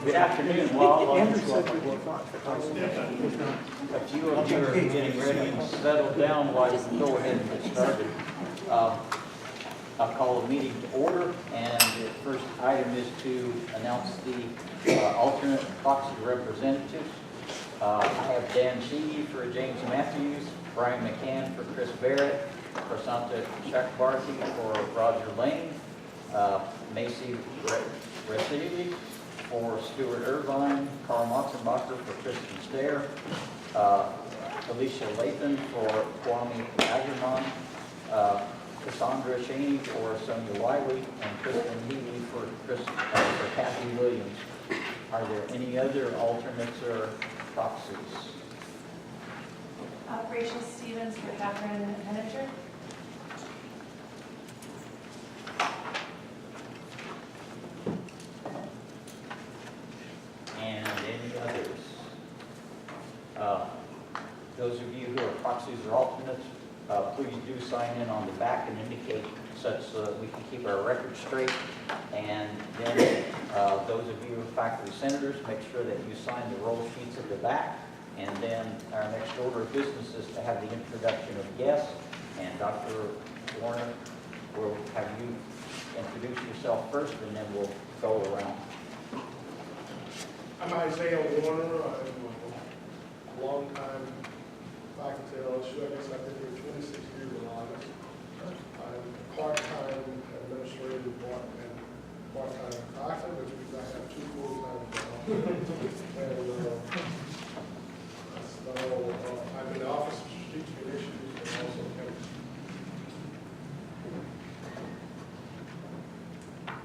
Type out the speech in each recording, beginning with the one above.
Good afternoon. Well, Andrew said we were fine. a few of you are getting ready and settled down, why don't we go ahead and get started. I'll call the meeting to order, and the first item is to announce the alternate proxy representatives. I have Dan Sheedy for James Matthews, Brian McCann for Chris Barrett, Prasanta Chakrabarty for Roger Lane, Macy Resili for Stuart Irvine, Carl Motzenbacher for Kristen Stair, Alicia Lathan for Kwame Adjournment, Cassandra Cheney for Sonia Wiley, and Kristen Healy for Kathy Williams. Are there any other alternates or proxies? Rachel Stevens for Catherine Henninger. And any others? Those of you who are proxies or alternates, please do sign in on the back and indicate such that we can keep our record straight. And then those of you who are faculty senators, make sure that you sign the roll sheets at the back. And then our next order of business is to have the introduction of guests. And Dr. Warner will have you introduce yourself first, and then we'll go around. I'm Isaiah Warner. I'm a long-time faculty at LSU. I guess I've been here 26 years in August. I'm a part-time administrative and part-time faculty, which means I have 2 full-time jobs. And so I'm in the Office of Strategic Initiatives and also chemistry.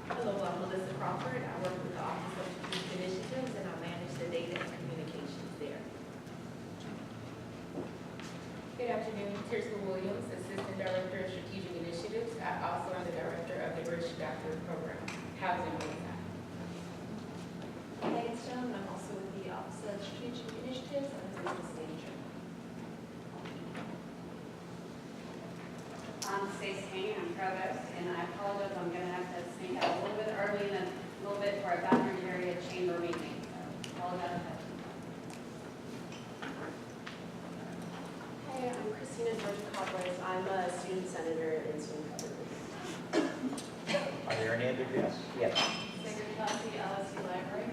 Hello, I'm Melissa Crawford. I work with the Office of Strategic Initiatives and I manage the data and communications there. Good afternoon, Kirsten Williams, Assistant Director of Strategic Initiatives. I also am the Director of the Rich Doctor Program, Housing Roadside. Megan Stone, I'm also with the Office of Strategic Initiatives and as a business manager. I'm Stacey Hayne, I'm provost, and I apologize, I'm going to have to sneak out a little bit early and a little bit for a boundary area chamber meeting, so apologize ahead. Hi, I'm Christina Georgia Cowboys. I'm a student senator in student government. Are there any other guests? Yes. Sigrid Kelsey, LSU Library.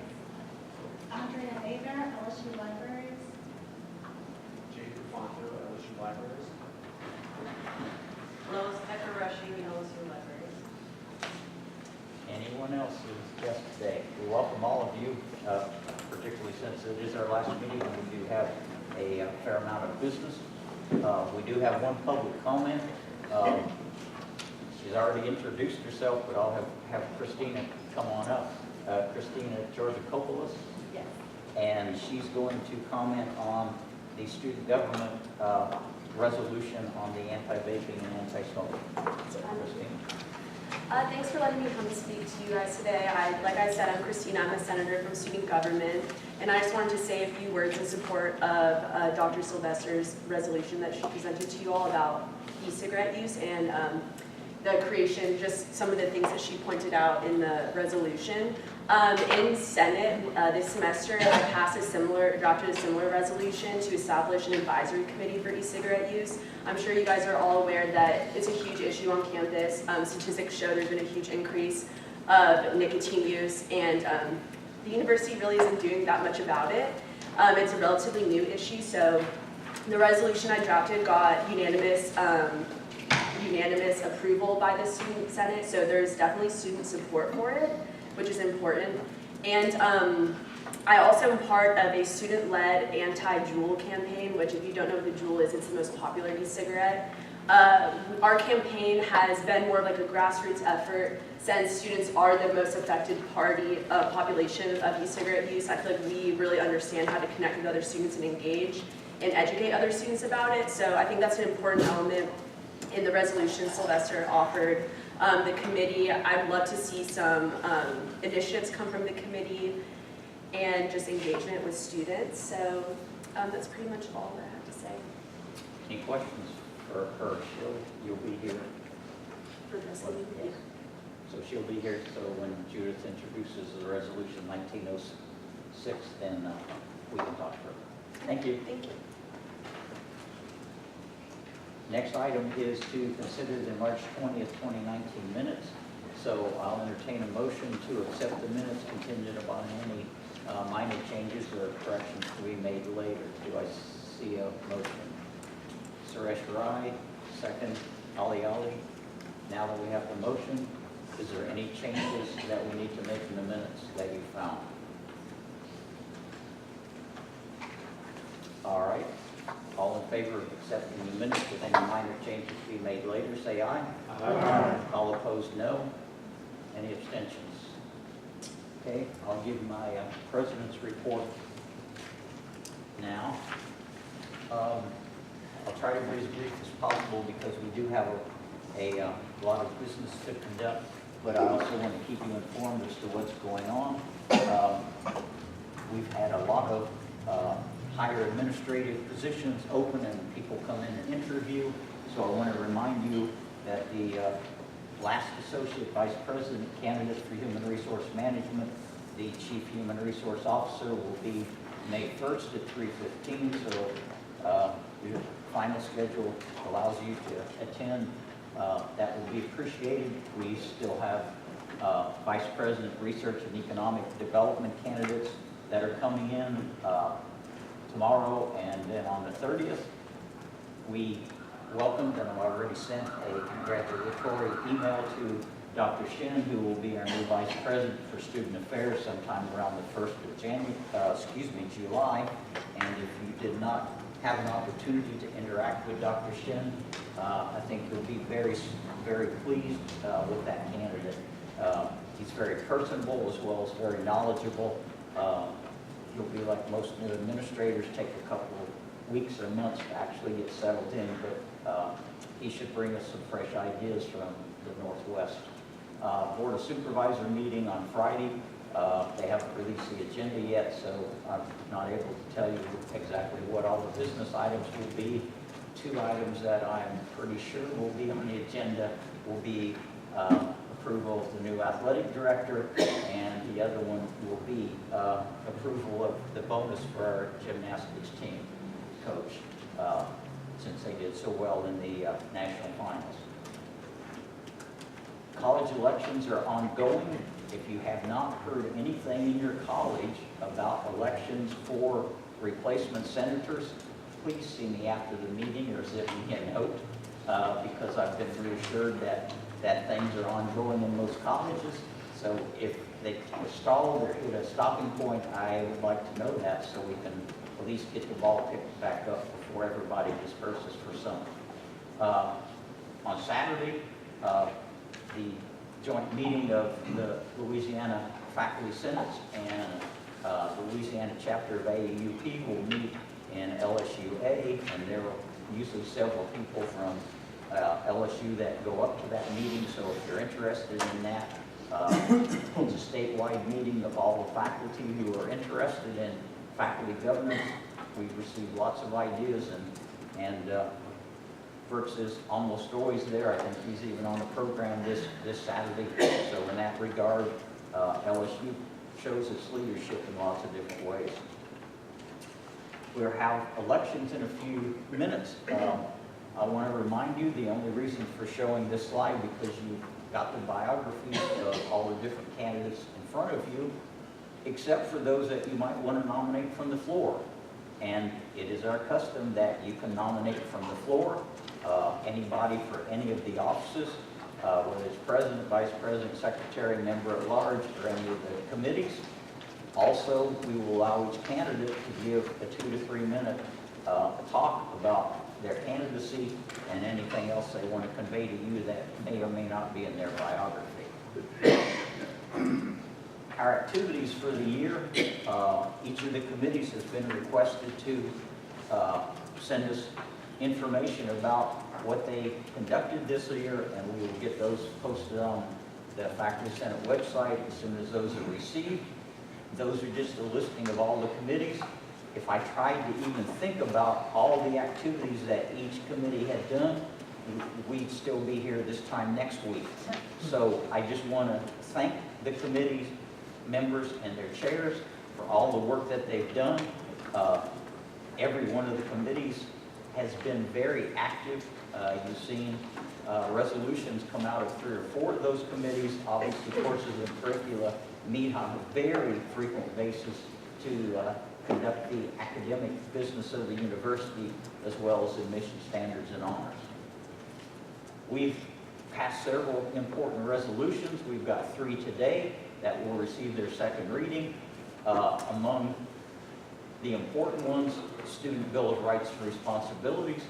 Andrea Wagner, LSU Libraries. Jacob Fonto, LSU Libraries. Lois Pepper Rushing, LSU Libraries. Anyone else who's guest today? We welcome all of you, particularly since it is our last meeting and we do have a fair amount of business. We do have one public comment. She's already introduced herself, but I'll have Christina come on up. Christina Georgakopoulos. Yes. And she's going to comment on the student government resolution on the anti-vaping and anti-smoking. So, Christina. Thanks for letting me come speak to you guys today. Like I said, I'm Christina. I'm a senator from student government, and I just wanted to say a few words in support of Dr. Sylvester's resolution that she presented to you all about e-cigarette use and the creation, just some of the things that she pointed out in the resolution. In Senate this semester, I drafted a similar resolution to establish an advisory committee for e-cigarette use. I'm sure you guys are all aware that it's a huge issue on campus. Statistics show there's been a huge increase of nicotine use, and the university really isn't doing that much about it. It's a relatively new issue, so the resolution I drafted got unanimous approval by the student senate, so there's definitely student support for it, which is important. And I also am part of a student-led anti-Juul campaign, which if you don't know what the Juul is, it's the most popular e-cigarette. Our campaign has been more of like a grassroots effort since students are the most affected population of e-cigarette use. I feel like we really understand how to connect with other students and engage and educate other students about it. So I think that's an important element in the resolution Sylvester offered. The committee, I'd love to see some initiatives come from the committee and just engagement with students. So that's pretty much all that I have to say. Any questions for her? You'll be here. For this meeting. So she'll be here, so when Judith introduces the resolution 1906 6th, then we can talk further. Thank you. Thank you. Next item is to consider the March 20th, 2019 minutes. So I'll entertain a motion to accept the minutes contingent upon any minor changes or corrections to be made later. Do I see a motion? Suresh Rai, second. Ali. Now that we have the motion, is there any changes that we need to make in the minutes that you found? All right. All in favor of accepting the minutes with any minor changes to be made later, say aye. Aye. All opposed, no. Any abstentions? Okay, I'll give my president's report now. I'll try to be as brief as possible because we do have a lot of business to conduct, but I also want to keep you informed as to what's going on. We've had a lot of higher administrative positions open and people come in and interview. So I want to remind you that the last Associate Vice President candidate for Human Resource Management, the Chief Human Resource Officer, will be May 1st at 3:15. So your final schedule allows you to attend. That will be appreciated. We still have Vice President Research and Economic Development candidates that are coming in tomorrow, and then on the 30th, we welcomed and I've already sent a congratulatory email to Dr. Shin, who will be our new Vice President for Student Affairs sometime around the 1st of July. And if you did not have an opportunity to interact with Dr. Shin, I think you'll be very, very pleased with that candidate. He's very personable as well as very knowledgeable. He'll be like most new administrators, take a couple of weeks or months to actually get settled in, but he should bring us some fresh ideas from the Northwest. Board of Supervisor meeting on Friday. They haven't released the agenda yet, so I'm not able to tell you exactly what all the business items will be. 2 items that I'm pretty sure will be on the agenda will be approval of the new athletic director, and the other one will be approval of the bonus for our gymnastics team coach, since they did so well in the national finals. College elections are ongoing. If you have not heard anything in your college about elections for replacement senators, please see me after the meeting or zip me a note, because I've been reassured that things are ongoing in most colleges. So if they stalled or hit a stopping point, I would like to know that so we can at least get the ball picked back up before everybody disperses for summer. On Saturday, the joint meeting of the Louisiana Faculty Senates and the Louisiana chapter of AAUP will meet in LSUA, and there are usually several people from LSU that go up to that meeting. So if you're interested in that, it's a statewide meeting of all the faculty who are interested in faculty governance. We've received lots of ideas, and Brooks is almost always there. I think he's even on the program this Saturday. So in that regard, LSU shows its leadership in lots of different ways. We'll have elections in a few minutes. I want to remind you, the only reason for showing this slide, because you've got the biographies of all the different candidates in front of you, except for those that you might want to nominate from the floor. And it is our custom that you can nominate from the floor anybody for any of the offices, whether it's president, vice president, secretary, member at large, or any of the committees. Also, we will allow each candidate to give a 2 to 3 minute talk about their candidacy and anything else they want to convey to you that may or may not be in their biography. Our activities for the year, each of the committees has been requested to send us information about what they conducted this year, and we will get those posted on the Faculty Senate website as soon as those are received. Those are just a listing of all the committees. If I tried to even think about all the activities that each committee had done, we'd still be here this time next week. So I just want to thank the committees, members, and their chairs for all the work that they've done. Every one of the committees has been very active. You've seen resolutions come out of 3 or 4 of those committees. Obviously, courses and curricula meet on a very frequent basis to conduct the academic business of the university, as well as admission standards and honors. We've passed several important resolutions. We've got 3 today that will receive their second reading. Among the important ones, Student Bill of Rights and Responsibilities,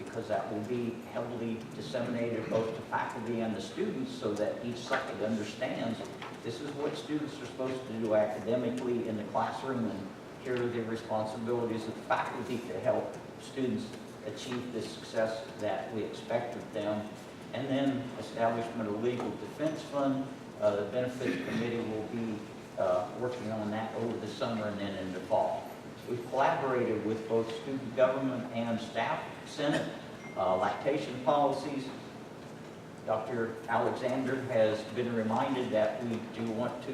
because that will be heavily disseminated both to faculty and the students so that each side understands this is what students are supposed to do academically in the classroom, and here are the responsibilities of the faculty to help students achieve the success that we expect of them. And then establishment of legal defense fund. The benefits committee will be working on that over the summer and then in the fall. We've collaborated with both student government and staff senate, lactation policies. Dr. Alexander has been reminded that we do want to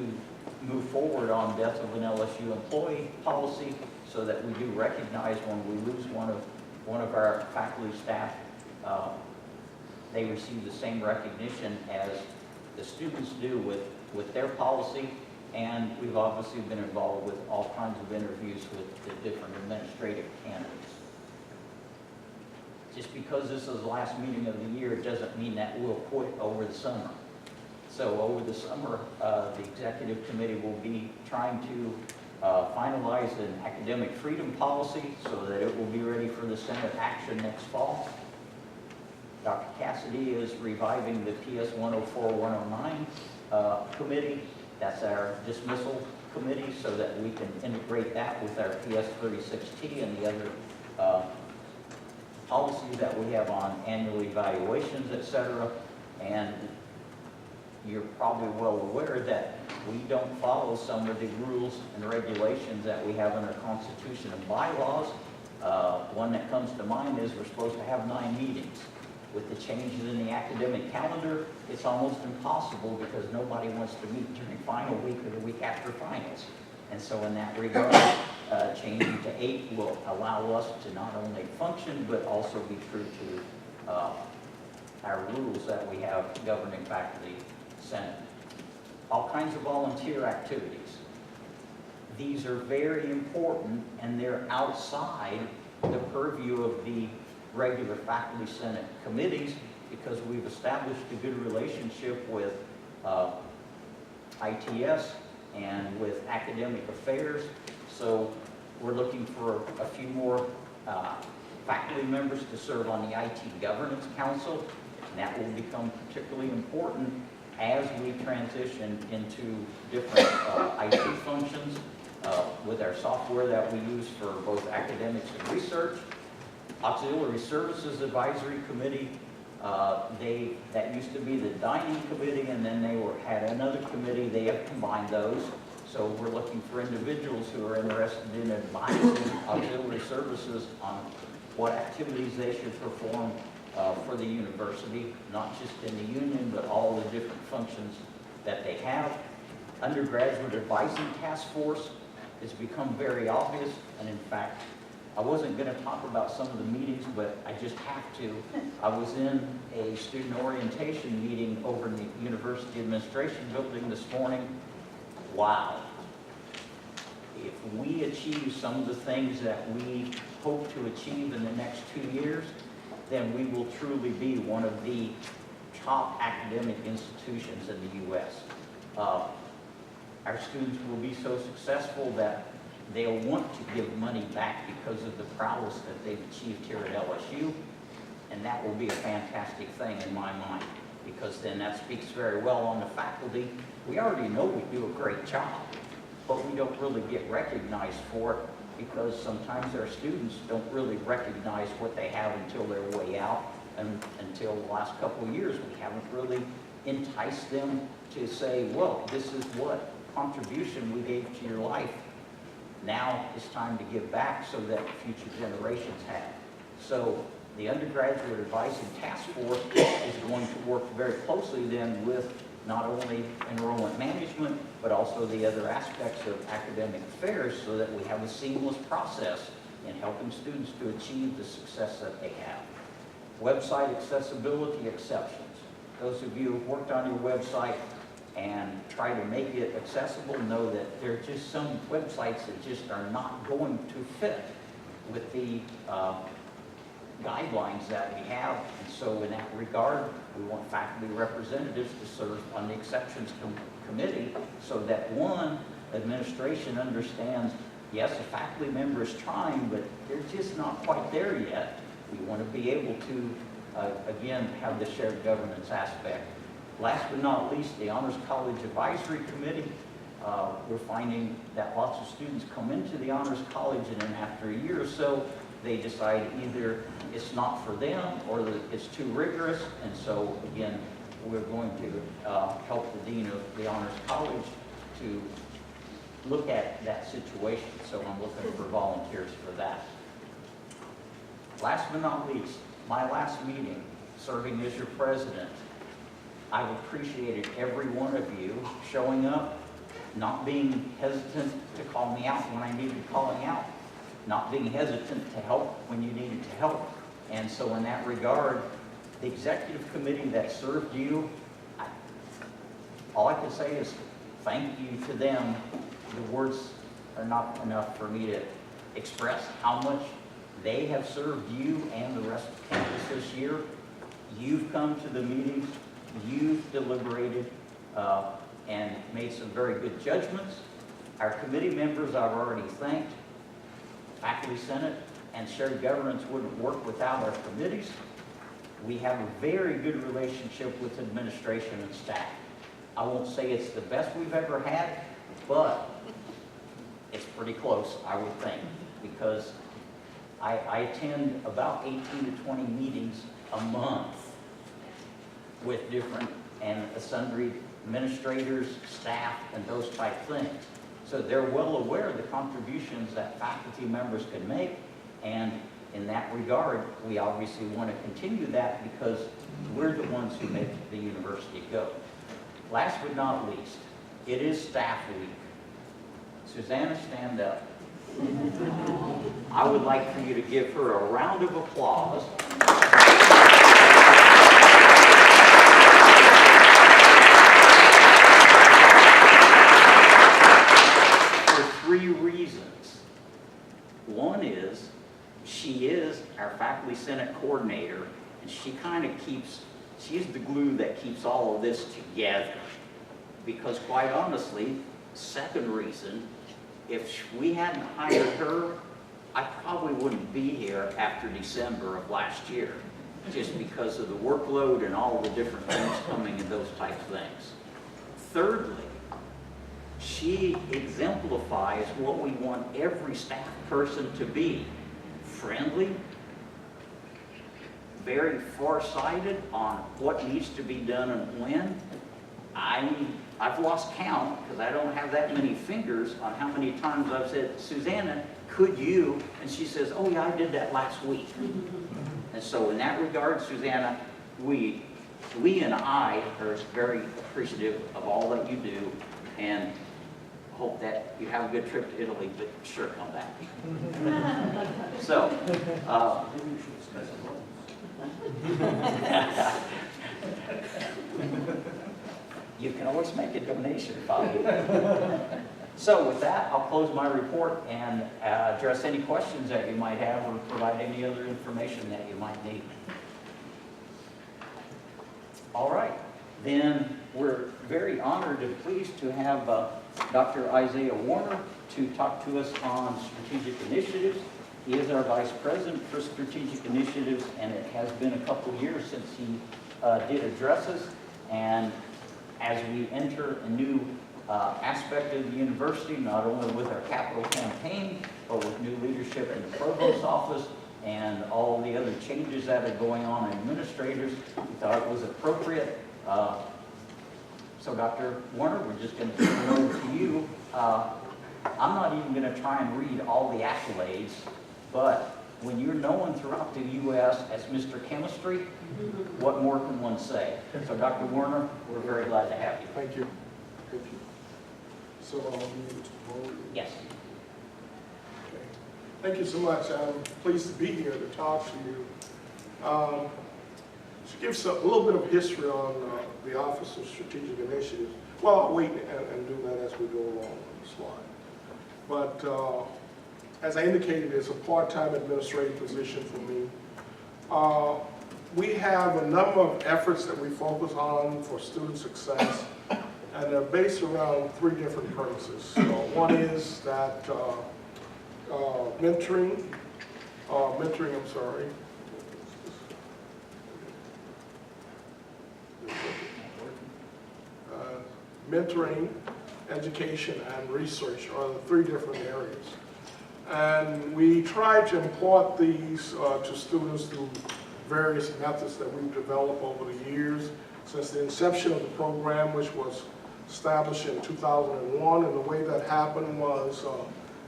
move forward on death of an LSU employee policy so that we do recognize when we lose one of our faculty staff, they receive the same recognition as the students do with their policy. And we've obviously been involved with all kinds of interviews with the different administrative candidates. Just because this is the last meeting of the year doesn't mean that we'll quit over the summer. So over the summer, the executive committee will be trying to finalize an academic freedom policy so that it will be ready for the Senate action next fall. Dr. Cassidy is reviving the PS 104-109 committee. That's our dismissal committee, so that we can integrate that with our PS 36T and the other policies that we have on annual evaluations, et cetera. And you're probably well aware that we don't follow some of the rules and regulations that we have in our Constitution and bylaws. One that comes to mind is we're supposed to have 9 meetings. With the changes in the academic calendar, it's almost impossible because nobody wants to meet during final week or the week after finals. And so in that regard, changing to 8 will allow us to not only function, but also be true to our rules that we have governing faculty senate. All kinds of volunteer activities. These are very important, and they're outside the purview of the regular faculty senate committees, because we've established a good relationship with ITS and with academic affairs. So we're looking for a few more faculty members to serve on the IT Governance Council, and that will become particularly important as we transition into different IT functions with our software that we use for both academics and research. Auxiliary Services Advisory Committee, that used to be the dining committee, and then they had another committee. They have combined those. So we're looking for individuals who are interested in advising auxiliary services on what activities they should perform for the university, not just in the union, but all the different functions that they have. Undergraduate Advising Task Force has become very obvious, and in fact, I wasn't going to talk about some of the meetings, but I just have to. I was in a student orientation meeting over in the University Administration Building this morning. Wow. If we achieve some of the things that we hope to achieve in the next 2 years, then we will truly be one of the top academic institutions in the U.S. Our students will be so successful that they'll want to give money back because of the prowess that they've achieved here at LSU, and that will be a fantastic thing in my mind, because then that speaks very well on the faculty. We already know we do a great job, but we don't really get recognized for it because sometimes our students don't really recognize what they have until they're way out, and until the last couple of years we haven't really enticed them to say, well, this is what contribution we gave to your life. Now it's time to give back so that future generations have. So the Undergraduate Advising Task Force is going to work very closely then with not only enrollment management, but also the other aspects of academic affairs so that we have a seamless process in helping students to achieve the success that they have. Website accessibility exceptions. Those of you who've worked on your website and try to make it accessible know that there are just some websites that just are not going to fit with the guidelines that we have. And so in that regard, we want faculty representatives to serve on the exceptions committee so that one, administration understands, yes, a faculty member is trying, but they're just not quite there yet. We want to be able to, again, have the shared governance aspect. Last but not least, the Honors College Advisory Committee. We're finding that lots of students come into the Honors College and then after a year or so, they decide either it's not for them or that it's too rigorous. And so, again, we're going to help the Dean of the Honors College to look at that situation. So I'm looking for volunteers for that. Last but not least, my last meeting, serving as your president, I've appreciated every one of you showing up, not being hesitant to call me out when I needed calling out, not being hesitant to help when you needed to help. And so in that regard, the executive committee that served you, all I can say is thank you to them. The words are not enough for me to express how much they have served you and the rest of campus this year. You've come to the meetings, you've deliberated and made some very good judgments. Our committee members I've already thanked. Faculty Senate and shared governance wouldn't work without our committees. We have a very good relationship with administration and staff. I won't say it's the best we've ever had, but it's pretty close, I would think, because I attend about 18 to 20 meetings a month with different and sundry administrators, staff, and those type things. So they're well aware of the contributions that faculty members can make, and in that regard, we obviously want to continue that because we're the ones who make the university go. Last but not least, it is staff week. Susanna, stand up. I would like for you to give her a round of applause. For 3 reasons. One is, she is our faculty senate coordinator, and she kind of she's the glue that keeps all of this together. Because quite honestly, second reason, if we hadn't hired her, I probably wouldn't be here after December of last year, just because of the workload and all the different things coming and those type of things. Thirdly, she exemplifies what we want every staff person to be: friendly, very far-sighted on what needs to be done and when. I've lost count because I don't have that many fingers on how many times I've said, Susanna, could you? And she says, oh yeah, I did that last week. And so in that regard, Susanna, we and I are very appreciative of all that you do, and hope that you have a good trip to Italy, but sure, come back. So, you can always make a donation, Bobby. So with that, I'll close my report and address any questions that you might have or provide any other information that you might need. All right, then we're very honored and pleased to have Dr. Isaiah Warner to talk to us on strategic initiatives. He is our Vice President for Strategic Initiatives, and it has been a couple years since he did address us. And as we enter a new aspect of the university, not only with our capital campaign, but with new leadership in the Provost's office and all the other changes that are going on in administrators, we thought it was appropriate. So Dr. Warner, we're just going to turn it over to you. I'm not even going to try and read all the accolades, but when you're known throughout the U.S. as Mr. Chemistry, what more can one say? So Dr. Werner, we're very glad to have you. Thank you. Thank you. So I'll move to vote. Yes. Okay. Thank you so much. I'm pleased to be here to talk to you. To give a little bit of history on the Office of Strategic Initiatives. Well, I'll wait and do that as we go along on the slide. But as I indicated, it's a part-time administrative position for me. We have a number of efforts that we focus on for student success, and they're based around three different premises. One is that mentoring, education, and research are the three different areas. And we try to impart these to students through various methods that we've developed over the years since the inception of the program, which was established in 2001. And the way that happened was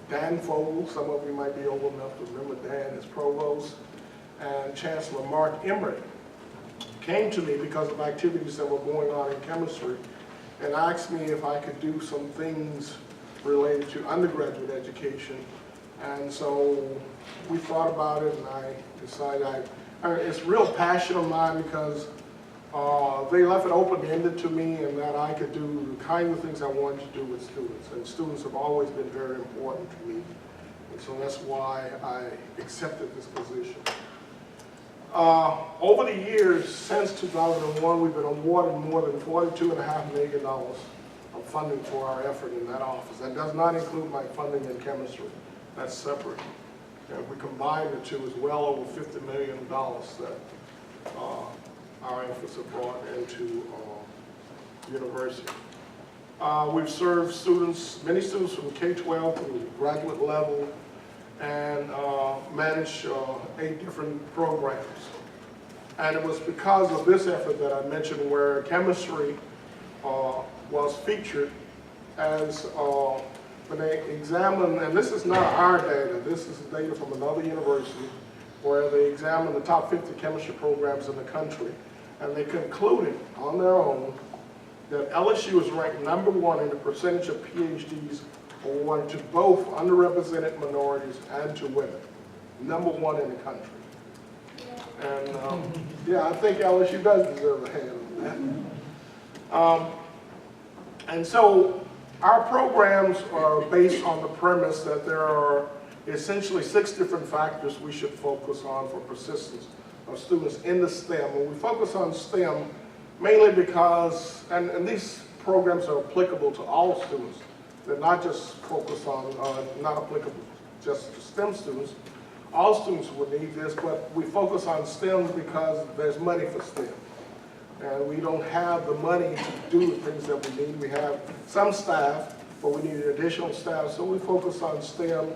Dan Fogel, some of you might be old enough to remember Dan as provost, and Chancellor Mark Emmert came to me because of activities that were going on in chemistry and asked me if I could do some things related to undergraduate education. And so we thought about it, and I decided it's a real passion of mine because they left it open-ended to me, and that I could do the kind of things I wanted to do with students. And students have always been very important to me. And so that's why I accepted this position. Over the years, since 2001, we've been awarded more than $42.5 million of funding for our effort in that office. That does not include my funding in chemistry. That's separate. And if we combine the two, it's well over $50 million that our efforts have brought into the university. We've served students, many students from K-12 to graduate level, and managed 8 different programs. And it was because of this effort that I mentioned where chemistry was featured as when they examined, and this is not our data, this is data from another university, where they examined the top 50 chemistry programs in the country. And they concluded on their own that LSU is ranked #1 in the percentage of PhDs awarded to both underrepresented minorities and to women. #1 in the country. And yeah, I think LSU does deserve a hand on that. And so our programs are based on the premise that there are essentially 6 different factors we should focus on for persistence of students in the STEM. And we focus on STEM mainly because, and these programs are applicable to all students. They're not just focused on, not applicable just to STEM students. All students will need this, but we focus on STEM because there's money for STEM. And we don't have the money to do the things that we need. We have some staff, but we need additional staff, so we focus on STEM,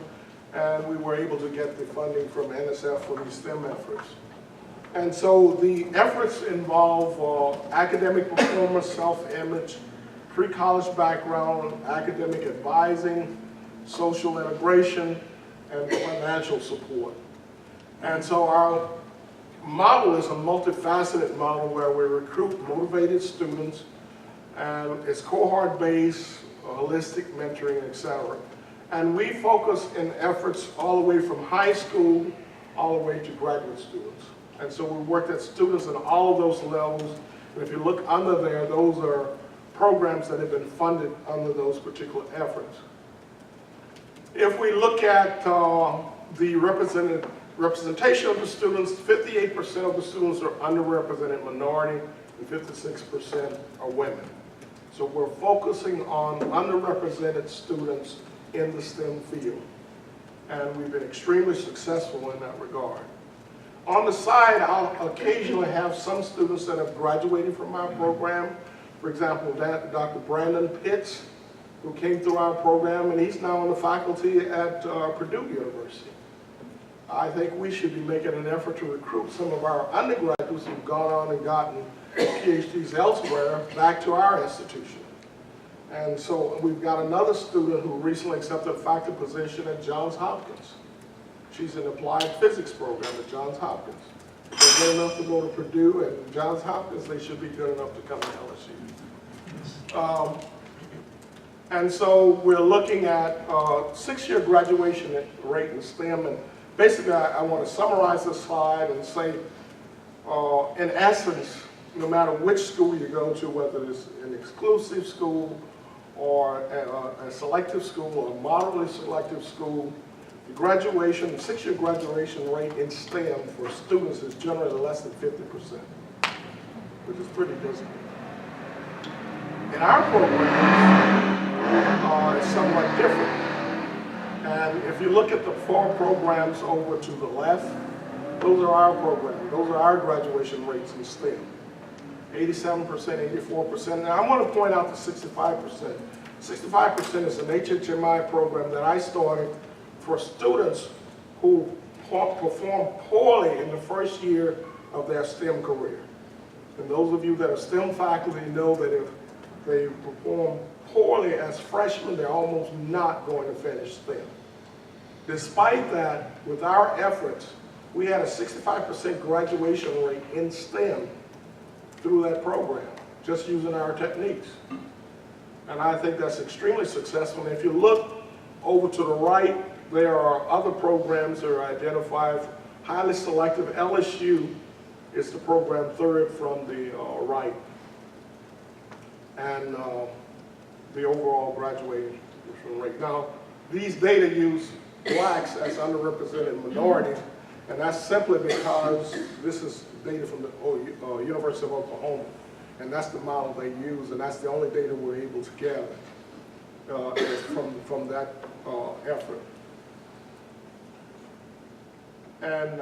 and we were able to get the funding from NSF for these STEM efforts. And so the efforts involve academic performance, self-image, pre-college background, academic advising, social integration, and financial support. And so our model is a multifaceted model where we recruit motivated students, and it's cohort-based, holistic mentoring, etc. And we focus in efforts all the way from high school all the way to graduate students. And so we work at students at all of those levels. And if you look under there, those are programs that have been funded under those particular efforts. If we look at the representation of the students, 58% of the students are underrepresented minority and 56% are women. So we're focusing on underrepresented students in the STEM field. And we've been extremely successful in that regard. On the side, I'll occasionally have some students that have graduated from our program. For example, Dr. Brandon Pitts, who came through our program, and he's now on the faculty at Purdue University. I think we should be making an effort to recruit some of our undergraduates who've gone on and gotten PhDs elsewhere back to our institution. And so we've got another student who recently accepted a faculty position at Johns Hopkins. She's in the applied physics program at Johns Hopkins. If they're good enough to go to Purdue and Johns Hopkins, they should be good enough to come to LSU. And so we're looking at 6-year graduation rate in STEM. And basically, I want to summarize this slide and say, in essence, no matter which school you go to, whether it's an exclusive school or a selective school or a moderately selective school, the 6-year graduation rate in STEM for students is generally less than 50%, which is pretty dismal. In our program, it's somewhat different. And if you look at the 4 programs over to the left, those are our programs. Those are our graduation rates in STEM. 87%, 84%. And I want to point out the 65%. 65% is an HHMI program that I started for students who perform poorly in the first year of their STEM career. And those of you that are STEM faculty know that if they perform poorly as freshmen, they're almost not going to finish STEM. Despite that, with our efforts, we had a 65% graduation rate in STEM through that program, just using our techniques. And I think that's extremely successful. And if you look over to the right, there are other programs that are identified. Highly selective LSU is the program third from the right. And the overall graduation rate. Now, these data use blacks as underrepresented minorities, and that's simply because this is data from the University of Oklahoma, and that's the model they use, and that's the only data we're able to gather from that effort. And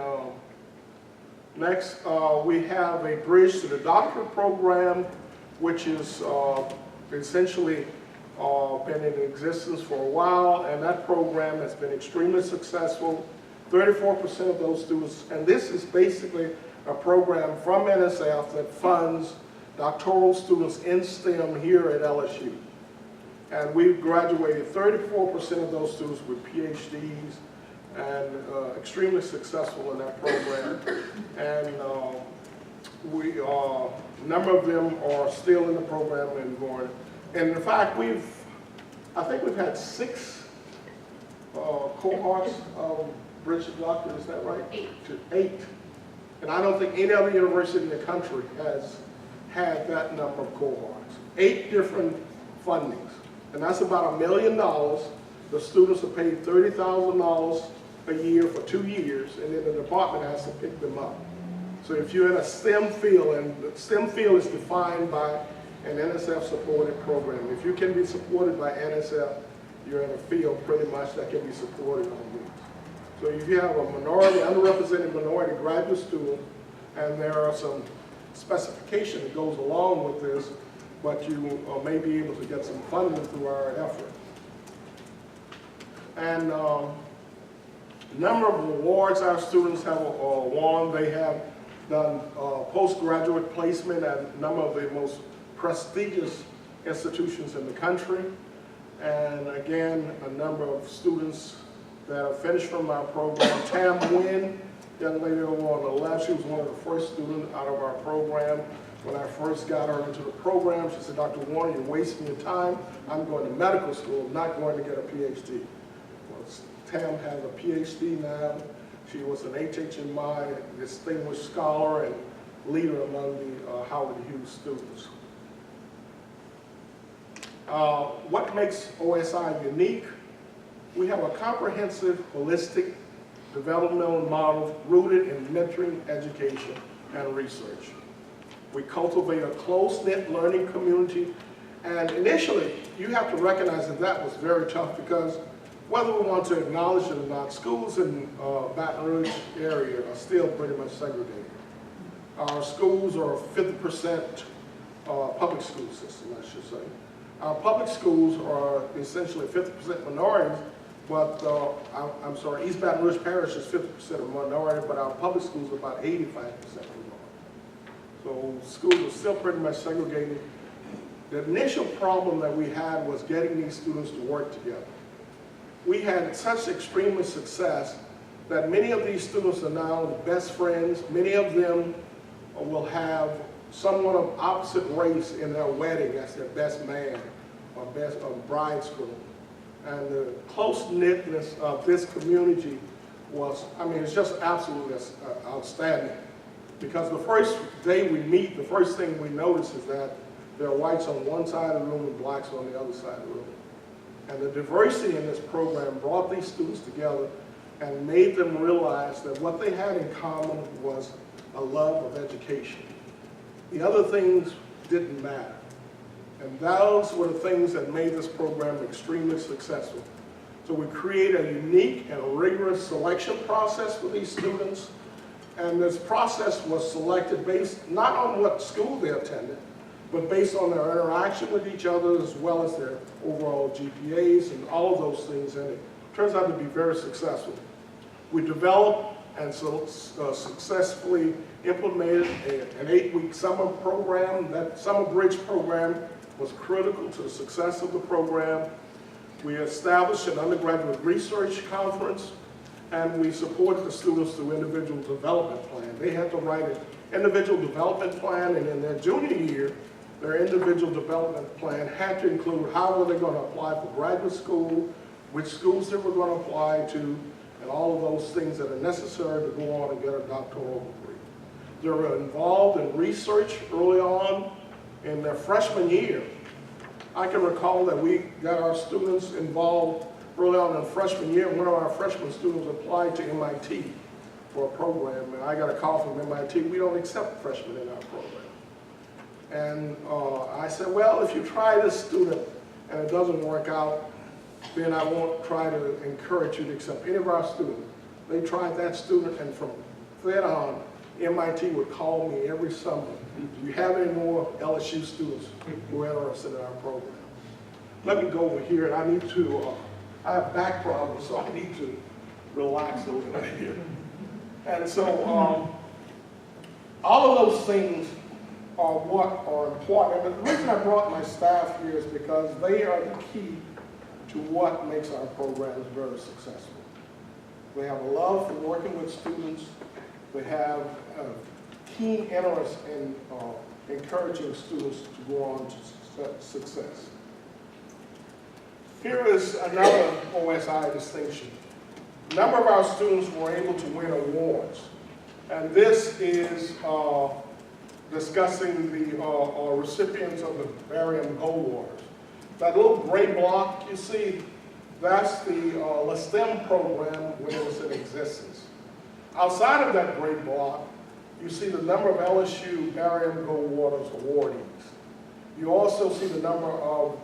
next, we have a bridge to the doctorate program, which is essentially been in existence for a while, and that program has been extremely successful. 34% of those students, and this is basically a program from NSF that funds doctoral students in STEM here at LSU. And we've graduated 34% of those students with PhDs, and extremely successful in that program. And a number of them are still in the program and going. And in fact, I think we've had 6 cohorts of bridge to doctor, is that right? 8. And I don't think any other university in the country has had that number of cohorts. 8 different fundings. And that's about $1 million. The students are paid $30,000 a year for 2 years, and then the department has to pick them up. So if you're in a STEM field, and the STEM field is defined by an NSF-supported program. If you can be supported by NSF, you're in a field pretty much that can be supported on these. So if you have a underrepresented minority graduate student, and there are some specification that goes along with this, but you may be able to get some funding through our effort. And a number of awards our students have won. They have done postgraduate placement at a number of the most prestigious institutions in the country. And again, a number of students that have finished from our program. Tam Nguyen, young lady over on the left, she was one of the first students out of our program. When I first got her into the program, she said, Dr. Warner, you're wasting your time. I'm going to medical school, I'm not going to get a PhD. Well, Tam has a PhD now. She was an HHMI distinguished scholar and leader among the Howard Hughes students. What makes OSI unique? We have a comprehensive, holistic developmental model rooted in mentoring, education, and research. We cultivate a close-knit learning community, and initially, you have to recognize that that was very tough because whether we want to acknowledge it or not, schools in Baton Rouge area are still pretty much segregated. Our schools are 50% public school system, I should say. Our public schools are essentially 50% minorities, but I'm sorry, East Baton Rouge Parish is 50% of minority, but our public schools are about 85% minority. So schools are still pretty much segregated. The initial problem that we had was getting these students to work together. We had such extreme success that many of these students are now best friends. Many of them will have someone of opposite race in their wedding as their best man or best bridegroom. And the close-knitness of this community was, I mean, it's just absolutely outstanding. Because the first day we meet, the first thing we notice is that there are whites on one side of the room and blacks on the other side of the room. And the diversity in this program brought these students together and made them realize that what they had in common was a love of education. The other things didn't matter. And those were the things that made this program extremely successful. So we create a unique and rigorous selection process for these students. And this process was selected based not on what school they attended, but based on their interaction with each other as well as their overall GPAs and all of those things. And it turns out to be very successful. We developed and successfully implemented an 8-week summer program. That summer bridge program was critical to the success of the program. We established an undergraduate research conference, and we supported the students through individual development plan. They had to write an individual development plan, and in their junior year, their individual development plan had to include how were they going to apply for graduate school, which schools they were going to apply to, and all of those things that are necessary to go on and get a doctoral degree. They were involved in research early on in their freshman year. I can recall that we got our students involved early on in freshman year. One of our freshman students applied to MIT for a program, and I got a call from MIT, we don't accept freshmen in our program. And I said, well, if you try this student and it doesn't work out, then I won't try to encourage you to accept any of our students. They tried that student, and from then on, MIT would call me every summer. Do you have any more LSU students who are interested in our program? Let me go over here, and I need to, I have back problems, so I need to relax a little bit here. And so all of those things are what are important. And the reason I brought my staff here is because they are the key to what makes our programs very successful. They have a love for working with students. They have a keen interest in encouraging students to go on to success. Here is another OSI distinction. A number of our students were able to win awards. And this is discussing the recipients of the Barium Gold Awards. That little gray block you see, that's the LSTEM program when it was in existence. Outside of that gray block, you see the number of LSU Barium Gold Awards awardees. You also see the number of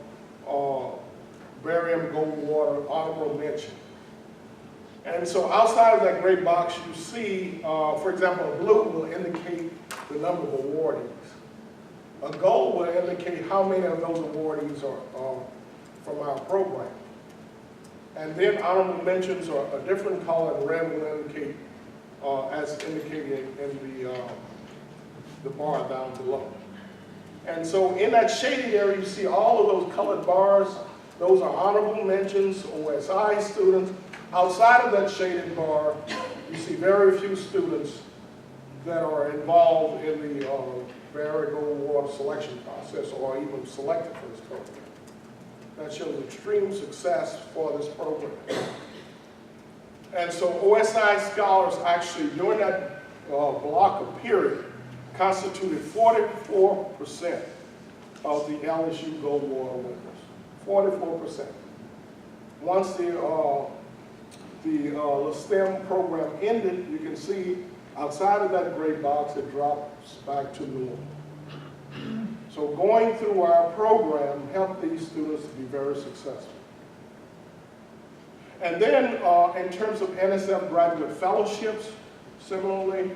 Barium Gold Award honorable mention. And so outside of that gray box, you see, for example, a blue will indicate the number of awardees. A gold will indicate how many of those awardees are from our program. And then honorable mentions are a different color, and red will indicate, as indicated in the bar down below. And so in that shaded area, you see all of those colored bars. Those are honorable mentions, OSI students. Outside of that shaded bar, you see very few students that are involved in the Barium Gold Award selection process or even selected for this program. That shows extreme success for this program. And so OSI scholars actually, during that block of period, constituted 44% of the LSU Gold Award winners. 44%. Once the LSTEM program ended, you can see outside of that gray box, it drops back to normal. So going through our program helped these students to be very successful. And then in terms of NSF graduate fellowships, similarly,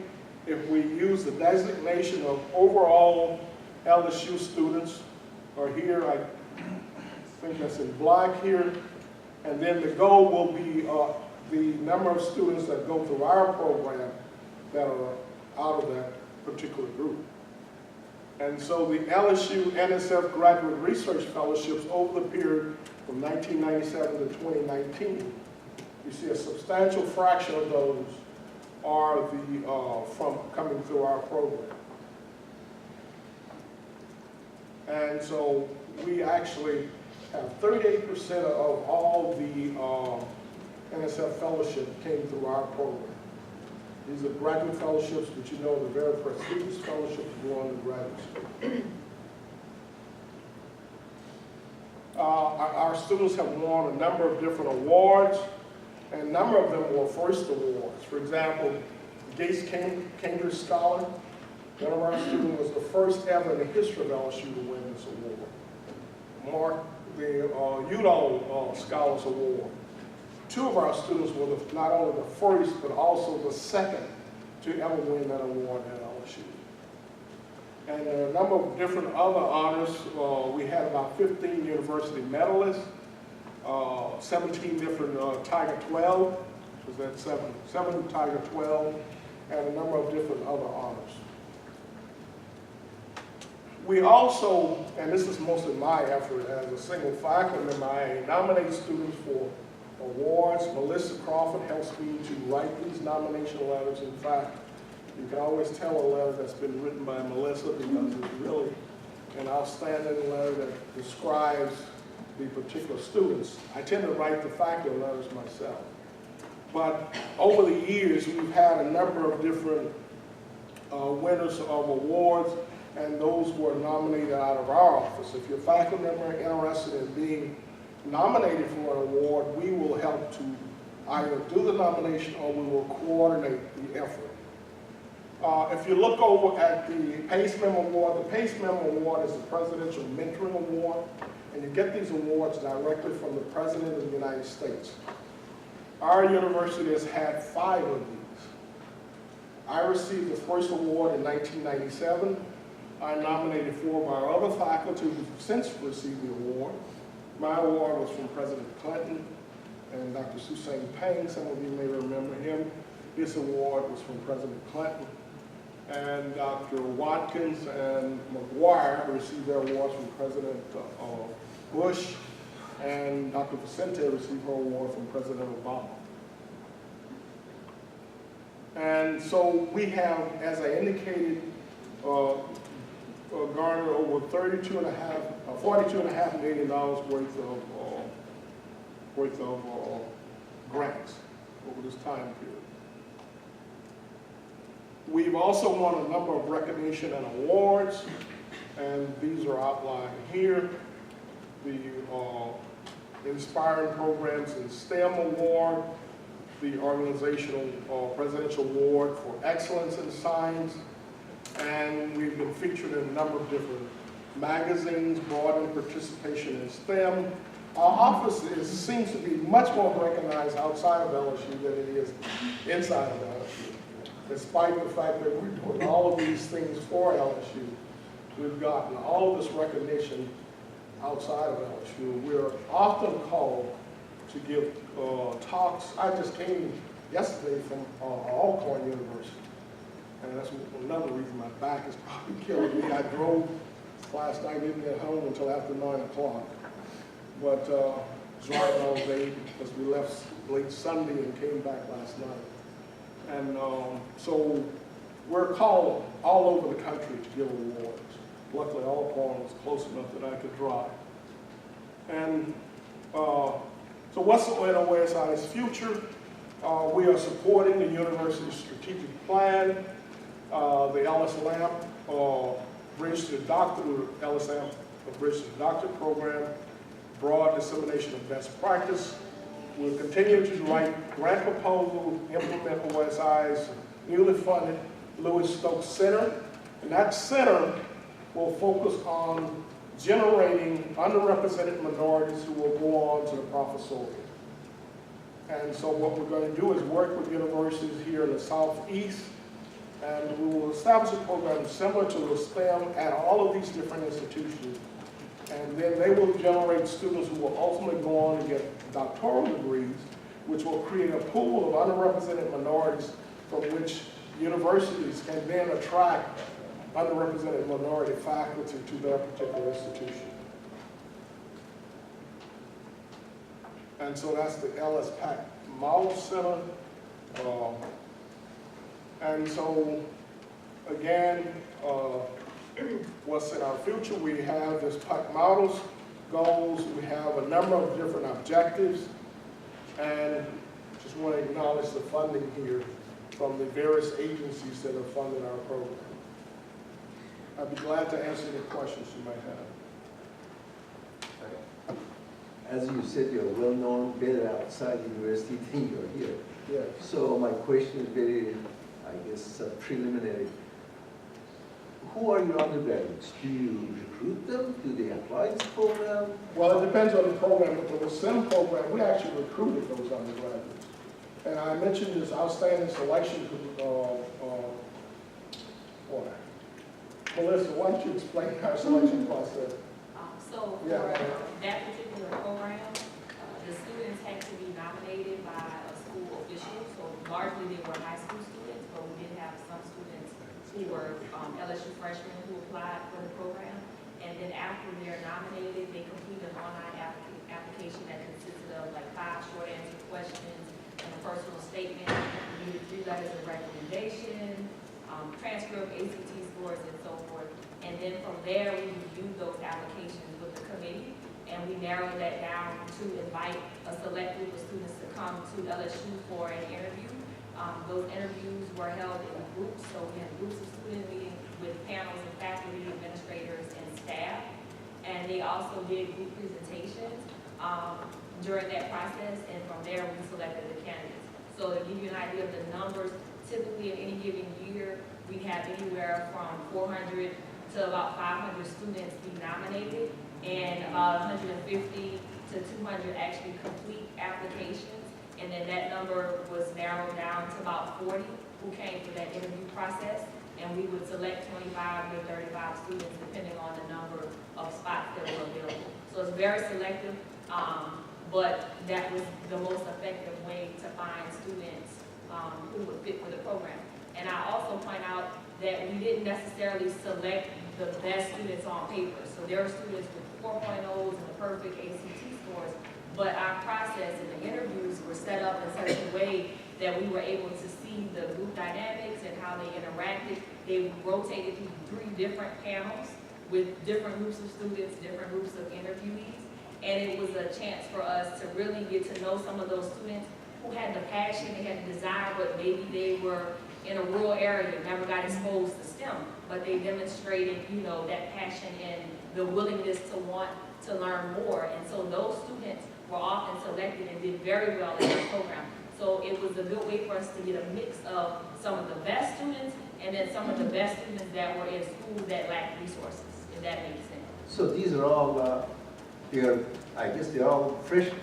if we use the designation of overall LSU students, or here, I think that's in black here, and then the goal will be the number of students that go through our program that are out of that particular group. And so the LSU NSF Graduate Research Fellowships over the period from 1997 to 2019 You see a substantial fraction of those are from coming through our program. And so we actually have 38% of all the NSF fellowship came through our program. These are graduate fellowships, but you know the very prestigious fellowships go on to graduate school. Our students have won a number of different awards, and a number of them were first awards. For example, Gates Cambridge Scholar, one of our students was the first ever in the history of LSU to win this award. Mark, the Udall Scholars Award. Two of our students were not only the first, but also the second to ever win that award at LSU. And a number of different other honors. We had about 15 university medalists, 17 different Tiger 12, was that seven Tiger 12, and a number of different other honors. We also, and this is mostly my effort as a single faculty member, I nominate students for awards. Melissa Crawford helps me to write these nomination letters. In fact, you can always tell a letter that's been written by Melissa because it's really an outstanding letter that describes the particular students. I tend to write the faculty letters myself. But over the years, we've had a number of different winners of awards, and those were nominated out of our office. If you're a faculty member interested in being nominated for an award, we will help to either do the nomination or we will coordinate the effort. If you look over at the PACE Member Award, the PACE Member Award is the Presidential Mentoring Award, and you get these awards directly from the President of the United States. Our university has had 5 of these. I received the first award in 1997. I nominated 4 of our other faculty who since received the award. My award was from President Clinton and Dr. Susain Pang. Some of you may remember him. This award was from President Clinton. And Dr. Watkins and McGuire received their awards from President Bush, and Dr. Vicente received her award from President Obama. And so we have, as I indicated, garnered over $42.5 million worth of grants over this time period. We've also won a number of recognition and awards, and these are outlined here. The Inspiring Programs in STEM Award, the Organizational Presidential Award for Excellence in Science, and we've been featured in a number of different magazines, broadening participation in STEM. Our office seems to be much more recognized outside of LSU than it is inside of LSU. Despite the fact that we're doing all of these things for LSU, we've gotten all of this recognition outside of LSU. We're often called to give talks. I just came yesterday from Alcorn University, and that's another reason my back is probably killing me. I drove last night, didn't get home until after 9 o'clock, but driving all day because we left late Sunday and came back last night. And so we're called all over the country to give awards. Luckily, Alcorn was close enough that I could drive. And so what's in OSI's future? We are supporting the university's strategic plan, the Ellis Lamp Bridge to Doctor, Ellis Lamp Bridge to Doctor program, broad dissemination of best practice. We'll continue to write grant proposals, implement OSI's newly funded Lewis Stokes Center, and that center will focus on generating underrepresented minorities who will go on to the professoriate. And so what we're going to do is work with universities here in the Southeast, and we will establish a program similar to the STEM at all of these different institutions. And then they will generate students who will ultimately go on to get doctoral degrees, which will create a pool of underrepresented minorities from which universities can then attract underrepresented minority faculty to their particular institution. And so that's the Ellis model center. And so, again, what's in our future, we have this PUC models, goals, we have a number of different objectives, and just want to acknowledge the funding here from the various agencies that are funding our program. I'd be glad to answer any questions you might have. As you said, you're well-known better outside university than you're here. Yes. So my question is very, I guess, preliminary. Who are your undergraduates? Do you recruit them? Do they apply this program? Well, it depends on the program, but for the STEM program, we actually recruited those undergraduates. And I mentioned this outstanding selection, Melissa, why don't you explain our selection process? So for Yeah. that particular program, the students had to be nominated by a school official. So largely they were high school students, but we did have some students who were LSU freshmen who applied for the program. And then after they're nominated, they complete an online application that consisted of like 5 short answer questions and a personal statement, 3 letters of recommendation, transcript, ACT scores, and so forth. And then from there, we reviewed those applications with the committee, and we narrowed that down to invite a select group of students to come to LSU for an interview. Those interviews were held in groups, so we had groups of student meetings with panels of faculty, administrators, and staff. And they also did group presentations during that process, and from there, we selected the candidates. So to give you an idea of the numbers, typically in any given year, we have anywhere from 400 to about 500 students be nominated, and about 150 to 200 actually complete applications. And then that number was narrowed down to about 40 who came for that interview process. And we would select 25 to 35 students depending on the number of spots that were available. So it's very selective, but that was the most effective way to find students who would fit for the program. And I also point out that we didn't necessarily select the best students on paper. So there are students with 4.0s and the perfect ACT scores, but our process and the interviews were set up in such a way that we were able to see the group dynamics and how they interacted. They rotated through 3 different panels with different groups of students, different groups of interviewees, and it was a chance for us to really get to know some of those students who had the passion, they had the desire, but maybe they were in a rural area, never got exposed to STEM, but they demonstrated, you know, that passion and the willingness to want to learn more. And so those students were often selected and did very well in our program. So it was a good way for us to get a mix of some of the best students and then some of the best students that were in schools that lacked resources, if that makes sense. So these are all, I guess they're all freshmen.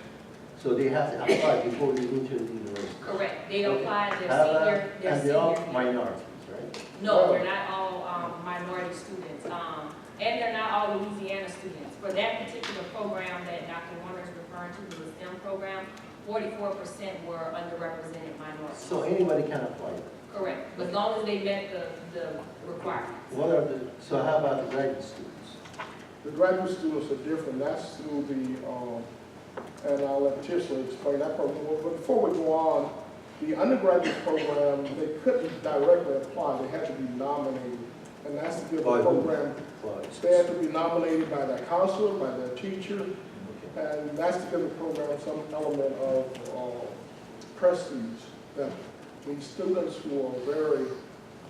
So they have to apply before they go to the university. Correct. They Okay. applied And they're all senior. minorities, right? No, they're not all minority students, and they're not all Louisiana students. For that particular program that Dr. Warner is referring to, the STEM program, 44% were underrepresented minorities. So anybody can apply. Correct, as long as they met the requirements. What are so how about the graduate students? The graduate students are different. That's through and I'll let Tisha explain that program. But before we go on, the undergraduate program, they couldn't directly apply. They had to be nominated. And that's to give the program, they had to be nominated by their counselor, by their teacher, and that's to give the program some element of prestige. That these students who are very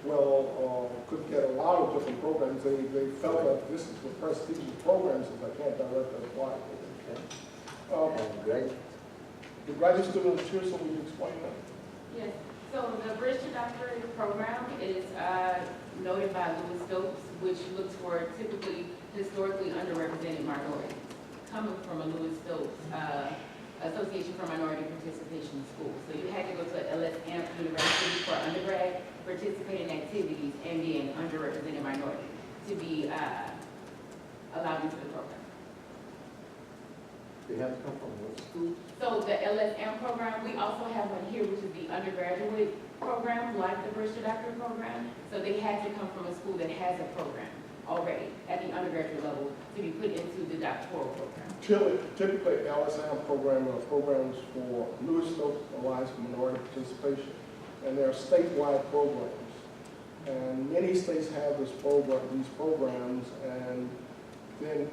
well, could get a lot of different programs, they felt that this is the prestigious programs that I can't directly apply. Great. The graduate students here, so will you explain that? Yes, so the Bridge to Doctorate program is noted by Louis Stokes, which looks for typically historically underrepresented minorities, coming from a Louis Stokes Association for Minority Participation in Schools. So you had to go to LSM University for undergrad, participate in activities, and be an underrepresented minority to be allowed into the program. They have to come from what school? So the LSM program, we also have one here, which is the undergraduate program, like the Bridge to Doctorate program. So they had to come from a school that has a program. already at the undergraduate level to be put into the doctoral program? Typically, LSM programs are programs for Lewis Stokes Alliance for Minority Participation, and they're statewide programs. And many states have these programs, and then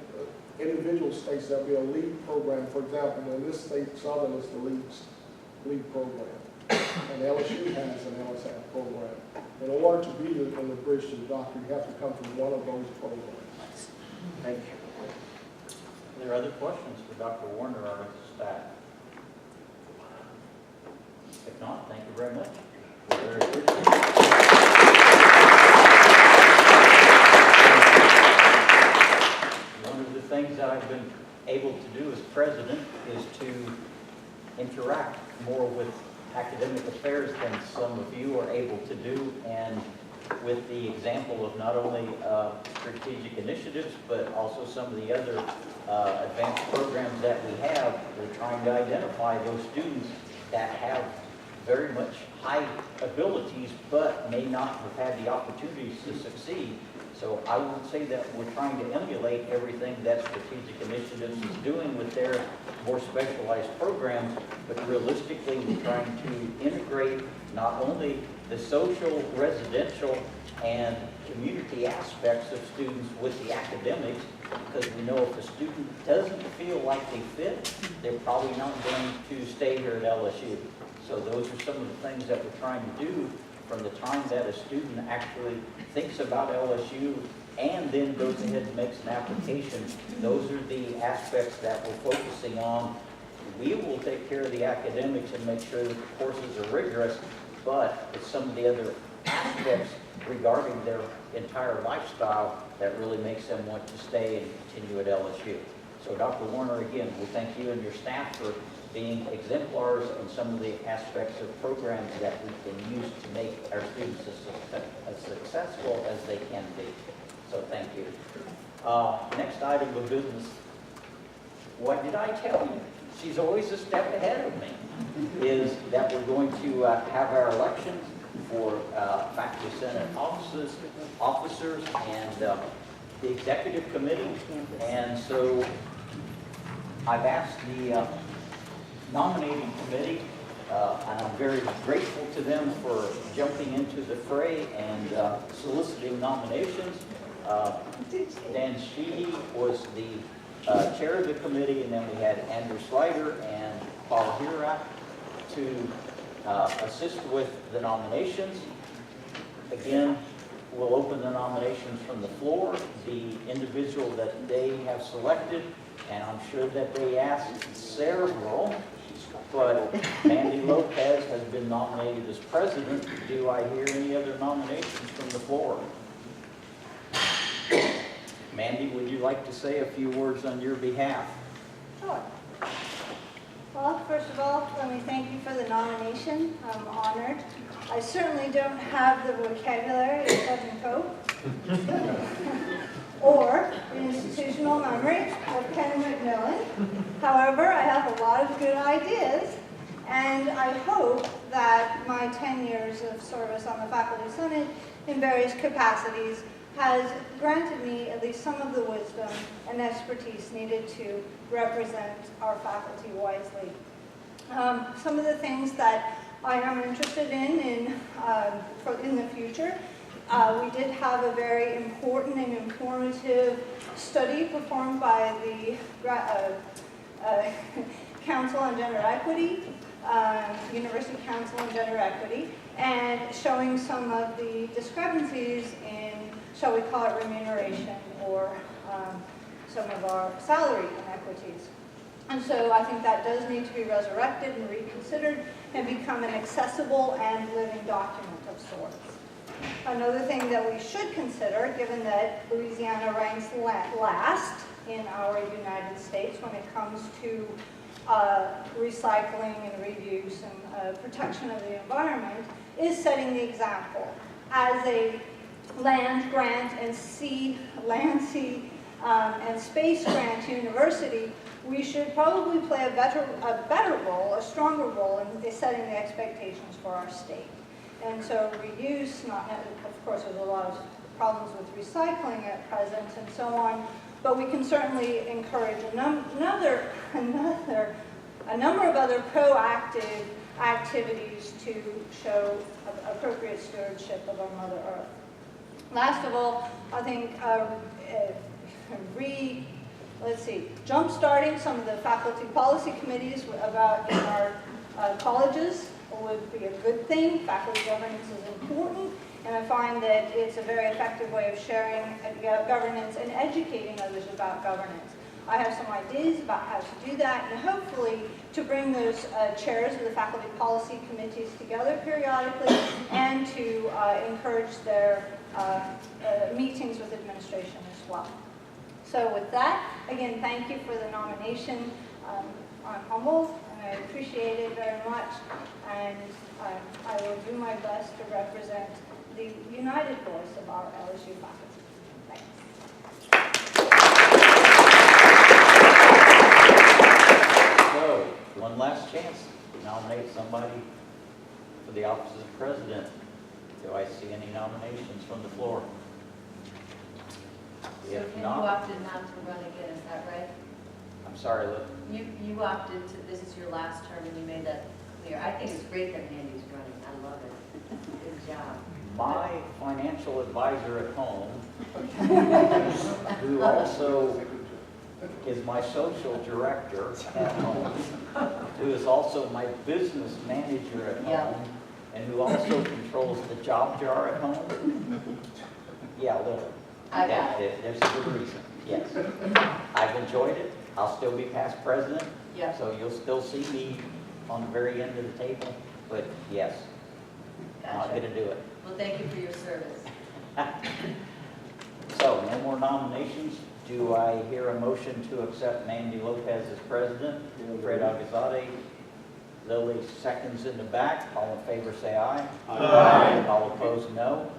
individual states, there'll be a lead program. For example, in this state, Southern is the lead program, and LSU has an LSM program. In order to be in the bridge to the doctor, you have to come from one of those programs. Thank you. Are there other questions for Dr. Warner or his staff? If not, thank you very much. We're very appreciative. One of the things that I've been able to do as president is to interact more with academic affairs than some of you are able to do, and with the example of not only strategic initiatives, but also some of the other advanced programs that we have, we're trying to identify those students that have very much high abilities, but may not have had the opportunities to succeed. So I would say that we're trying to emulate everything that Strategic Initiatives is doing with their more specialized programs, but realistically we're trying to integrate not only the social, residential, and community aspects of students with the academics, because we know if a student doesn't feel like they fit, they're probably not going to stay here at LSU. So those are some of the things that we're trying to do from the time that a student actually thinks about LSU and then goes ahead and makes an application. Those are the aspects that we're focusing on. We will take care of the academics and make sure that the courses are rigorous, but it's some of the other aspects regarding their entire lifestyle that really makes them want to stay and continue at LSU. So Dr. Warner, again, we thank you and your staff for being exemplars in some of the aspects of programs that we can use to make our students as successful as they can be. So thank you. Next item of business. What did I tell you? She's always a step ahead of me. Is that we're going to have our elections for faculty senate officers and the executive committee. And so I've asked the nominating committee, and I'm very grateful to them for jumping into the fray and soliciting nominations. Dan Sheehy was the chair of the committee, and then we had Andrew Slider and Paul Hirak to assist with the nominations. Again, we'll open the nominations from the floor. The individual that they have selected, and I'm sure that they asked several, but Mandy Lopez has been nominated as president. Do I hear any other nominations from the floor? Mandy, would you like to say a few words on your behalf? Sure. Well, first of all, let me thank you for the nomination. I'm honored. I certainly don't have the vocabulary of Kevin Cope or the institutional memory of Ken McMillan. However, I have a lot of good ideas, and I hope that my 10 years of service on the Faculty Senate in various capacities has granted me at least some of the wisdom and expertise needed to represent our faculty wisely. Some of the things that I am interested in the future, we did have a very important and informative study performed by the Council on Gender Equity, University Council on Gender Equity, and showing some of the discrepancies in, shall we call it, remuneration or some of our salary inequities. And so I think that does need to be resurrected and reconsidered and become an accessible and living document of sorts. Another thing that we should consider, given that Louisiana ranks last in our United States when it comes to recycling and reuse and protection of the environment, is setting the example. As a land grant and and space grant university, we should probably play a better role, a stronger role in setting the expectations for our state. And so reuse, of course there's a lot of problems with recycling at present and so on, but we can certainly encourage a number of other proactive activities to show appropriate stewardship of our Mother Earth. Last of all, I think jump-starting some of the faculty policy committees about in our colleges would be a good thing. Faculty governance is important, and I find that it's a very effective way of sharing governance and educating others about governance. I have some ideas about how to do that, and hopefully to bring those chairs of the faculty policy committees together periodically and to encourage their meetings with administration as well. So with that, again, thank you for the nomination. I'm humbled and I appreciate it very much, and I will do my best to represent the united voice of our LSU faculty. Thanks. So, one last chance to nominate somebody for the office of president. Do I see any nominations from the floor? So If Ken, you not, opted not to run again, is that right? I'm sorry, look, You opted to, this is your last term and you made that clear. I think it's great that Mandy's running, I love it. Good job. my financial advisor at home, who also is my social director at home, who is also my business manager at Yeah. home, and who also controls the job jar at home. Yeah, Lily. I got it. There's a good reason, yes. I've enjoyed it. I'll still be past president, Yeah. so you'll still see me on the very end of the table, but yes, not Gotcha. gonna do it. Well, thank you for your service. So, no more nominations. Do I hear a motion to accept Mandy Lopez as president? Fred Agazade, Lily seconds in the back. All in favor say aye. Aye. All opposed, no.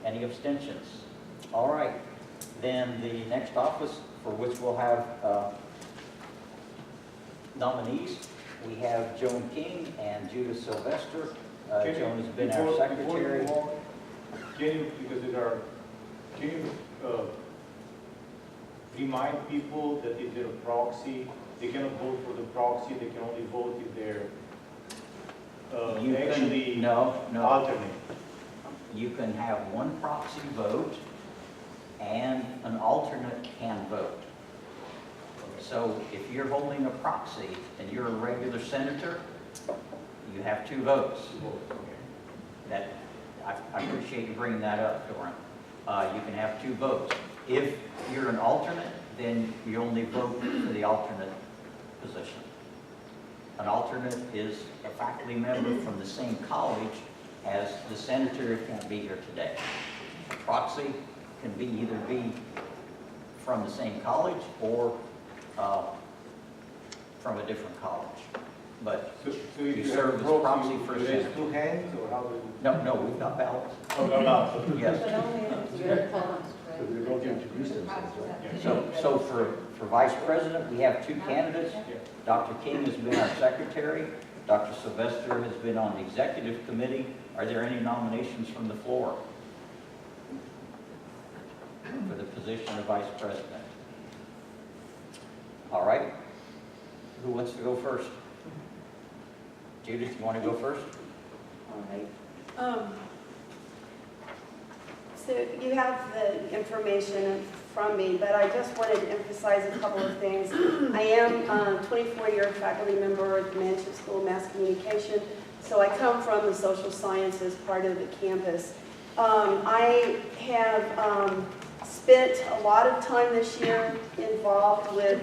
Any abstentions? All right. Then the next office for which we'll have nominees, we have Joan King and Judith Sylvester. Joan has been our secretary. Can you, because can you remind people that if they're a proxy, they cannot vote for the proxy, they can only vote if they're You can- actually No. alternate. You can have one proxy vote and an alternate can vote. So if you're holding a proxy and you're a regular senator, you have 2 votes. That, I appreciate you bringing that up, Doran. You can have 2 votes. If you're an alternate, then you only vote for the alternate position. An alternate is a faculty member from the same college as the senator who can't be here today. A proxy can either be from the same college or from a different college. But So You if you serve have as a proxy proxy, for do you raise senator. 2 hands, or how do you? no, we've got ballots. Oh, no, no. Yes. But only if it's your columns, So they don't introduce themselves, right? So for vice president, we have 2 candidates. Dr. King has been our secretary. Dr. Sylvester has been on the executive committee. Are there any nominations from the floor for the position of vice president? All right. Who wants to go first? Judith, you want to go first? All right. So you have the information from me, but I just wanted to emphasize a couple of things. I am a 24-year faculty member at the Manship School of Mass Communication, so I come from the social sciences part of the campus. I have spent a lot of time this year involved with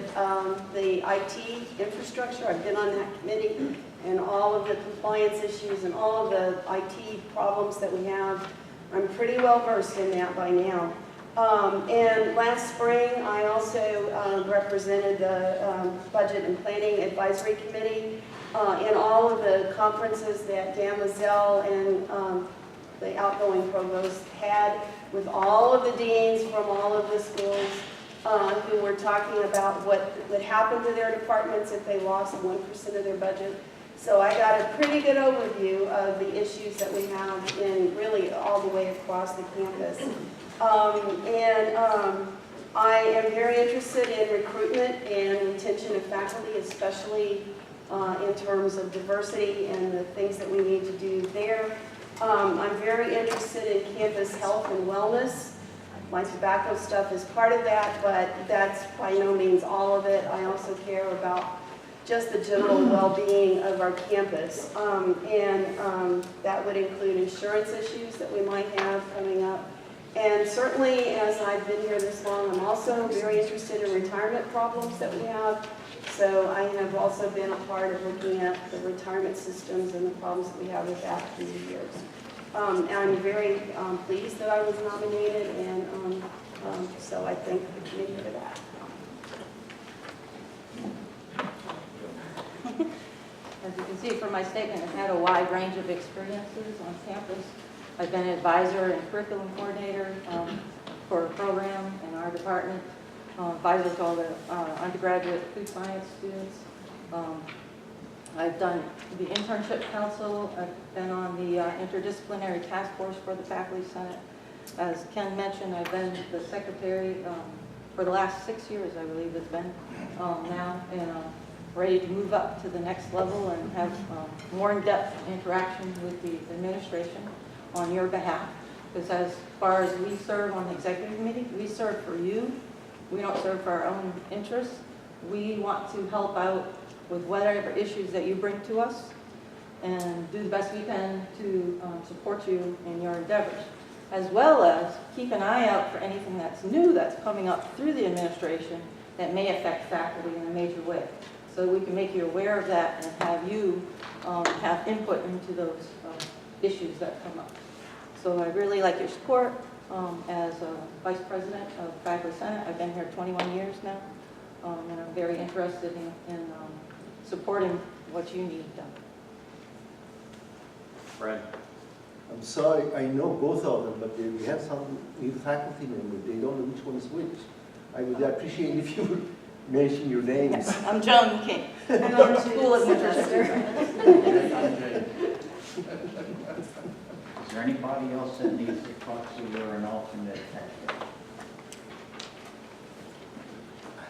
the IT infrastructure. I've been on that committee, and all of the compliance issues and all of the IT problems that we have. I'm pretty well versed in that by now. And last spring, I also represented the Budget and Planning Advisory Committee in all of the conferences that Dan Mazzell and the outgoing provost had with all of the deans from all of the schools who were talking about what would happen to their departments if they lost 1% of their budget. So I got a pretty good overview of the issues that we have in really all the way across the campus. I am very interested in recruitment and retention of faculty, especially in terms of diversity and the things that we need to do there. I'm very interested in campus health and wellness. My tobacco stuff is part of that, but that's by no means all of it. I also care about just the general well-being of our campus. That would include insurance issues that we might have coming up. And certainly, as I've been here this long, I'm also very interested in retirement problems that we have. So I have also been a part of looking at the retirement systems and the problems that we have with that through the years. I'm very pleased that I was nominated, and so I thank the committee for that. As you can see from my statement, I've had a wide range of experiences on campus. I've been advisor and curriculum coordinator for a program in our department, advisor to all the undergraduate food science students. I've done the internship council. I've been on the interdisciplinary task force for the Faculty Senate. As Ken mentioned, I've been the secretary for the last 6 years, I believe it's been now, and ready to move up to the next level and have more in-depth interaction with the administration on your behalf. Because as far as we serve on the executive committee, we serve for you. We don't serve for our own interests. We want to help out with whatever issues that you bring to us and do the best we can to support you in your endeavors, as well as keep an eye out for anything that's new that's coming up through the administration that may affect faculty in a major way. So we can make you aware of that and have you have input into those issues that come up. So I really like your support as Vice President of Faculty Senate. I've been here 21 years now, and I'm very interested in supporting what you need done. Fred? I'm sorry, I know both of them, but we have some new faculty members. They don't know which one is which. I would appreciate if you would mention your names. I'm Joan King. I'm on the School of Nutrition. Is there anybody else that needs a proxy or an alternate?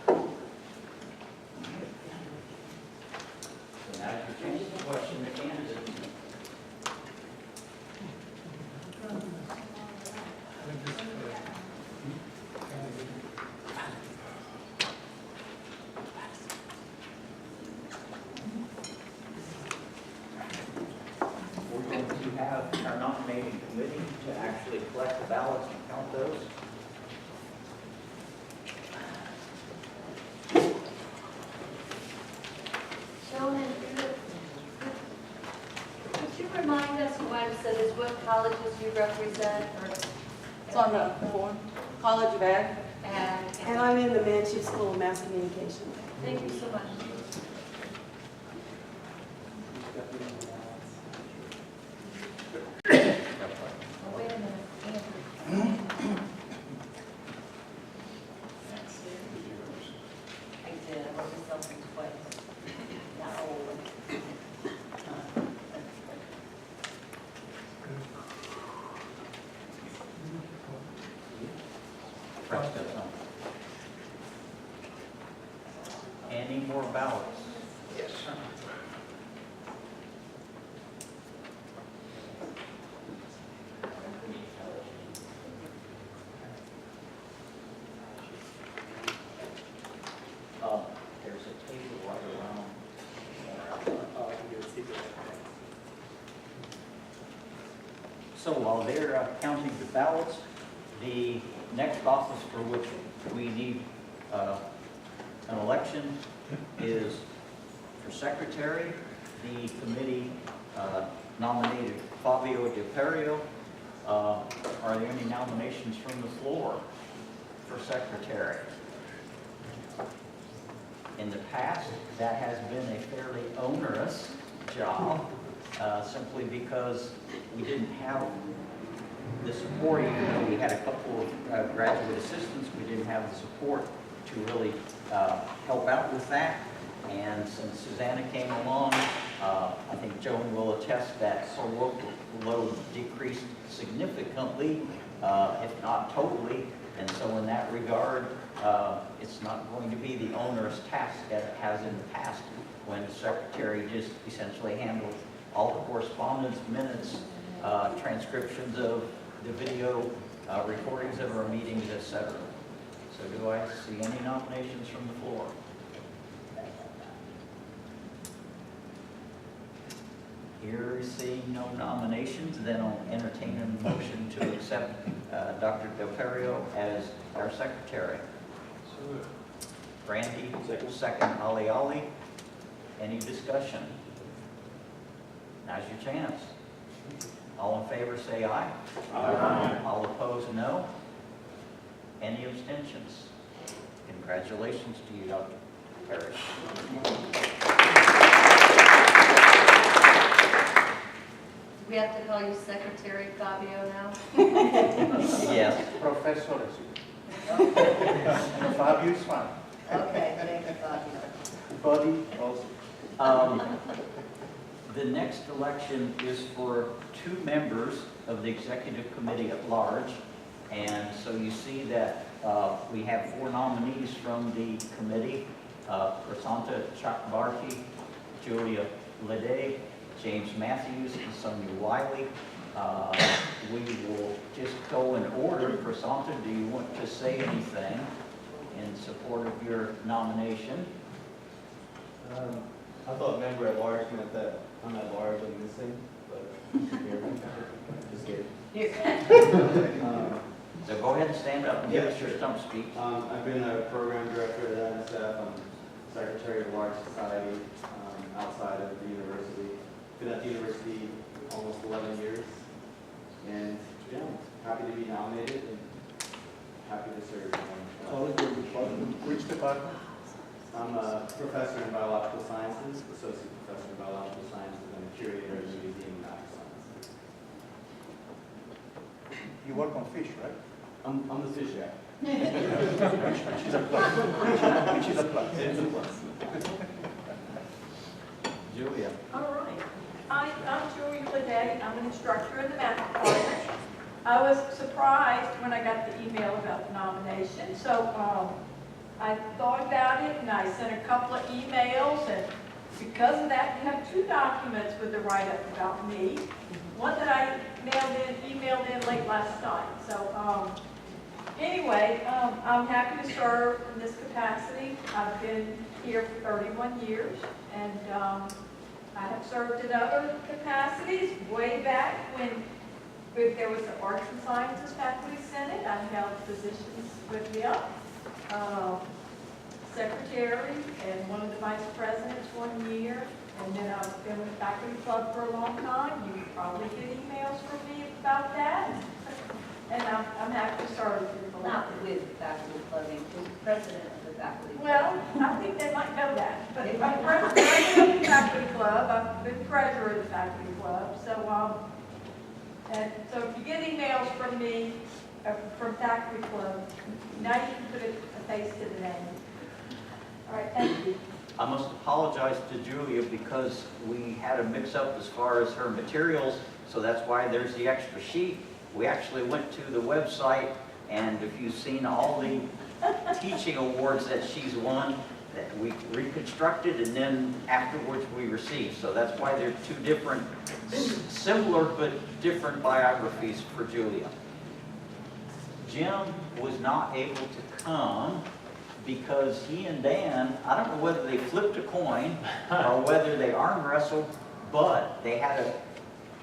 So now you change the question to candidate. We're going to have our nominating committee to actually collect the ballots and count those. Joan, could you remind us, who might have said this, what colleges you represent? Or It's on the form. College of Ag. And I'm in the Manchu School of Mass Communication. Thank you so much. Oh, wait a minute. I did, I wrote myself in twice. No. Press that on. Any more ballots? Yes, sir. There's a table right around. So while they're counting the ballots, the next office for which we need an election is for secretary. The committee nominated Fabio De Perio. Are there any nominations from the floor for secretary? In the past, that has been a fairly onerous job, simply because we didn't have the support. Even though we had a couple of graduate assistants, we didn't have the support to really help out with that. And since Susanna came along, I think Joan will attest that her workload decreased significantly if not totally. And so in that regard, it's not going to be the onerous task that it has in the past when the secretary just essentially handled all the correspondence, minutes, transcriptions of the video, recordings of our meetings, etc. So do I see any nominations from the floor? Here seeing no nominations, then I'll entertain a motion to accept Dr. Del Perio as our secretary. Randy, second Ali Ali. Any discussion? Now's your chance. All in favor say aye. Aye. All opposed, no. Any abstentions? Congratulations to you, Dr. Parrish. We have to call you Secretary Fabio now? Yes. Professor. Fabio is fine. Okay, thanks, Fabio. Buddy also. The next election is for 2 members of the executive committee at large. And so you see that we have 4 nominees from the committee, Prasanta Chakrabarti, Julia Lede, James Matthews, and Sonia Wiley. We will just go in order. Prasanta, do you want to say anything in support of your nomination? I thought member at large meant that I'm at large and missing, but just kidding. So go ahead and stand up and give us your stump speech. I've been a program director at NSF. I'm secretary of Large Society outside of the university. Been at the university almost 11 years. And yeah, I'm happy to be nominated and happy to serve. Which department? I'm a professor in biological sciences, associate professor in biological sciences, and a curator in the Museum of Natural Sciences. You work on fish, right? I'm the fish guy. Which is a plus. Which is a plus. It's a plus. Julia. All right. I'm Julia Ledet. I'm an instructor in the math department. I was surprised when I got the email about the nomination, so I thought about it and I sent a couple of emails, and because of that, we have 2 documents with the write-up about me. One that I emailed in late last night. So anyway, I'm happy to serve in this capacity. I've been here for 31 years, and I have served in other capacities way back when there was the Arts and Sciences Faculty Senate. I held positions with them, secretary and one of the vice presidents 1 year. And then I've been with the faculty club for a long time. You probably get emails from me about that. And I'm happy to serve in the Not with the faculty club, who's president of the faculty club. Well, I think they might know that. But I'm president of the faculty club. I've been treasurer of the faculty club. So if you get emails from me, from faculty club, now you can put a face to the name. All right, thank you. I must apologize to Julia because we had a mix-up as far as her materials, so that's why there's the extra sheet. We actually went to the website, and if you've seen all the teaching awards that she's won, that we reconstructed, and then afterwards we received. So that's why they're 2 different, similar but different biographies for Julia. Jim was not able to come because he and Dan, I don't know whether they flipped a coin or whether they arm wrestled, but they had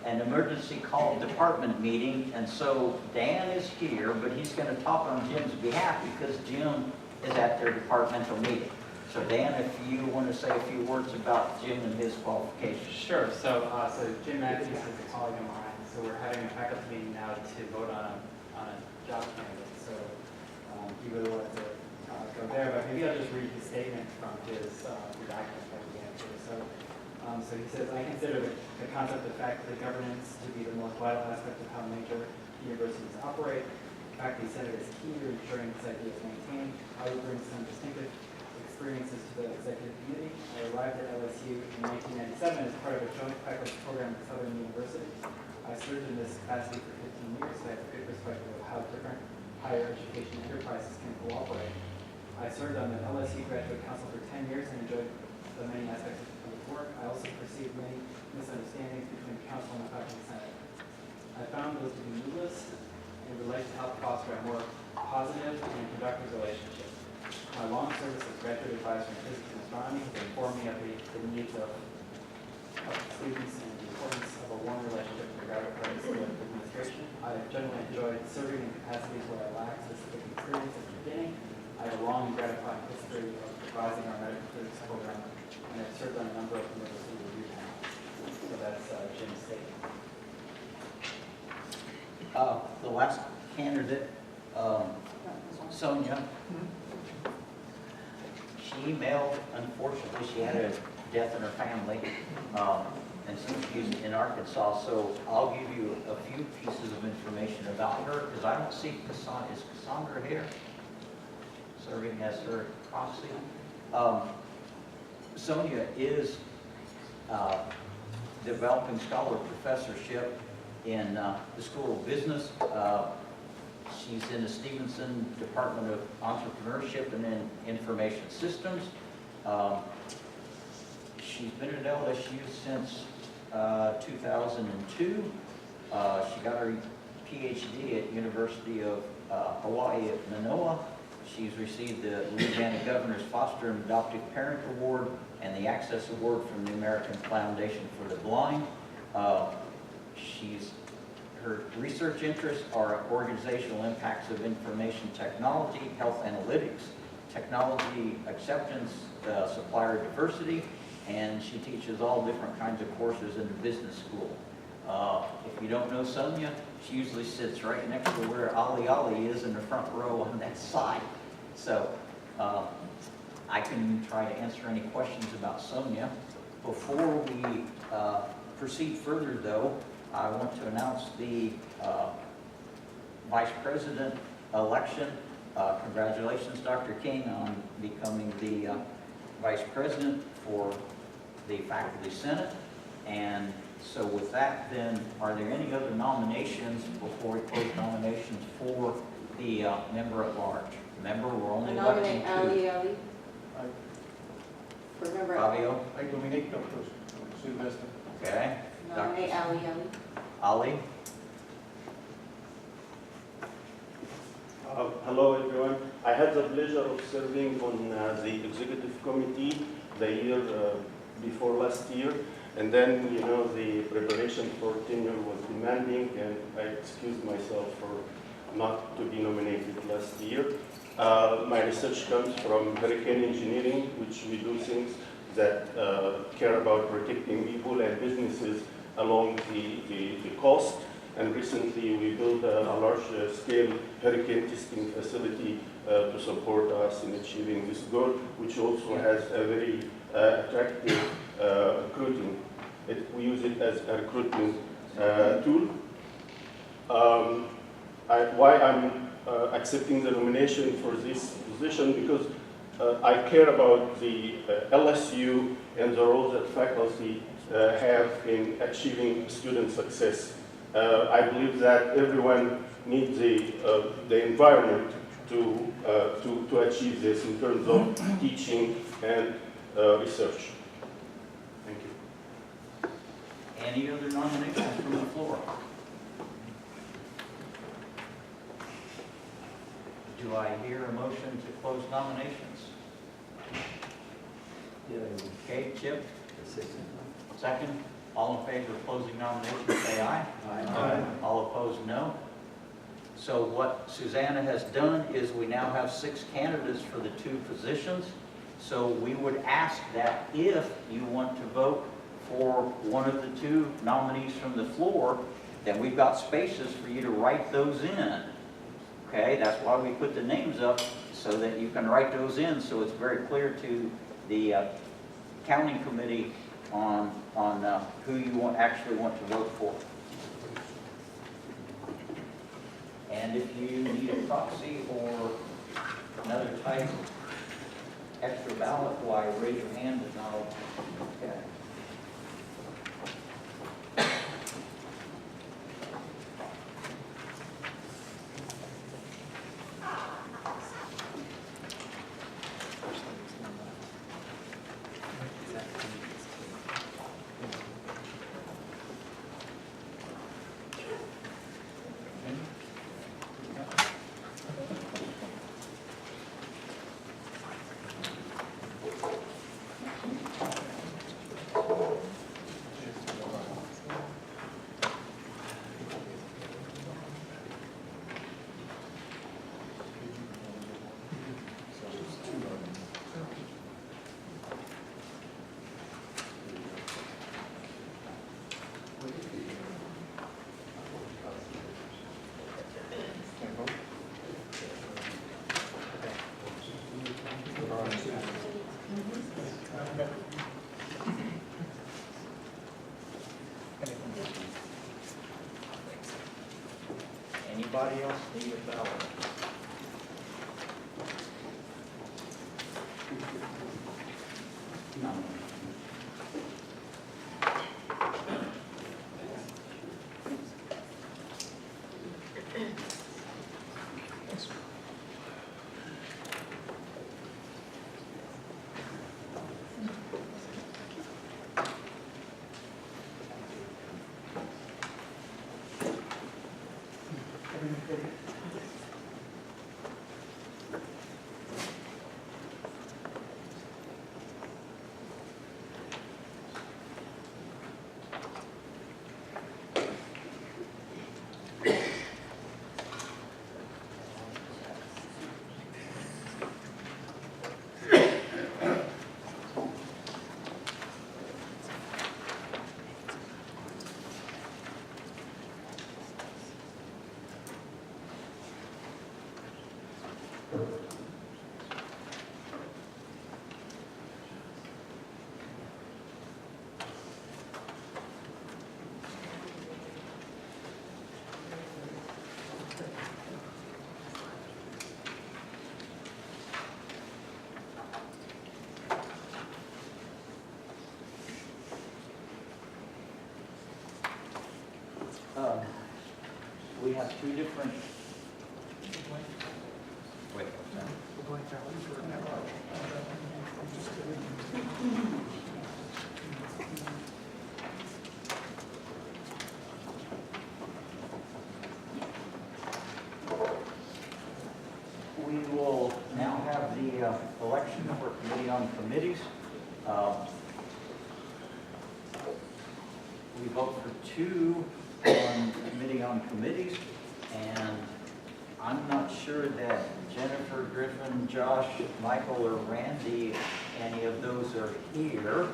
an emergency call department meeting, and so Dan is here, but he's going to talk on Jim's behalf because Jim is at their departmental meeting. So Dan, if you want to say a few words about Jim and his qualifications. Sure. So Jim Matthews is a colleague of mine, so we're having a faculty meeting now to vote on a job candidate. So he really wanted to go there, but maybe I'll just read his statement from his document that we have here. So he says, I consider the concept of faculty governance to be the most vital aspect of how major universities operate. Faculty Senate is key to ensuring this idea is maintained. I would bring some distinctive experiences to the executive committee. I arrived at LSU in 1997 as part of a joint faculty program with Southern University. I served in this capacity for 15 years, so I have a good perspective of how different higher education enterprises can cooperate. I served on the LSU Graduate Council for 10 years and enjoyed the many aspects of its work. I also perceived many misunderstandings between the council and the faculty senate. I found those to be needless and would like to help foster a more positive and productive relationship. My long service as graduate advisor in physics and astronomy has informed me of the needs of students and the importance of a warm relationship with the graduate school administration. I have generally enjoyed serving in capacities where I lack specific experience at the beginning. I have a long and gratifying history of advising our medical physics program, and I've served on a number of university review panels. So that's Jim's statement. The last candidate, Sonia, she emailed, unfortunately, she had a death in her family, and so she's in Arkansas, so I'll give you a few pieces of information about her, because I don't see Cassandra. Is Cassandra here? Serving as her proxy. Sonia is developing scholar professorship in the School of Business. She's in the Stevenson Department of Entrepreneurship and in Information Systems. She's been at LSU since 2002. She got her PhD at University of Hawaii at Manoa. She's received the Louisiana Governor's Foster and Adoptive Parent Award and the Access Award from the American Foundation for the Blind. Her research interests are organizational impacts of information technology, health analytics, technology acceptance, supplier diversity, and she teaches all different kinds of courses in the business school. If you don't know Sonia, she usually sits right next to where Ali is in the front row on that side. So I can try to answer any questions about Sonia. Before we proceed further though, I want to announce the Vice President election. Congratulations, Dr. King, on becoming the Vice President for the Faculty Senate. And so with that, then, are there any other nominations before we close nominations for the member at large? Remember, we're only electing two. Ali. For member. Fabio? I nominate Dr. Sylvester. Okay. Nominate Ali. Ali? Hello, everyone. I had the pleasure of serving on the executive committee the year before last year. And then, you know, the preparation for tenure was demanding, and I excused myself for not to be nominated last year. My research comes from hurricane engineering, which we do things that care about protecting people and businesses along the coast. And recently we built a large-scale hurricane testing facility to support us in achieving this goal, which also has a very attractive recruiting. We use it as a recruitment tool. Why I'm accepting the nomination for this position, because I care about the LSU and the role that faculty have in achieving student success. I believe that everyone needs the environment to achieve this in terms of teaching and research. Thank you. Any other nominations from the floor? Do I hear a motion to close nominations? Okay, Chip? Second. All in favor of closing nominations, say aye. Aye. All opposed, no. So what Susanna has done is we now have 6 candidates for the 2 positions. So we would ask that if you want to vote for one of the 2 nominees from the floor, then we've got spaces for you to write those in. Okay, that's why we put the names up, so that you can write those in, so it's very clear to the counting committee on who you actually want to vote for. And if you need a proxy or another type extra ballot, why, raise your hand and I'll, okay. Anybody else need a ballot? No. We have two different. Wait, what's that? We will now have the election for committee on committees. We vote for two on committee on committees, and I'm not sure that Jennifer, Griffin, Josh, Michael, or Randy, any of those are here.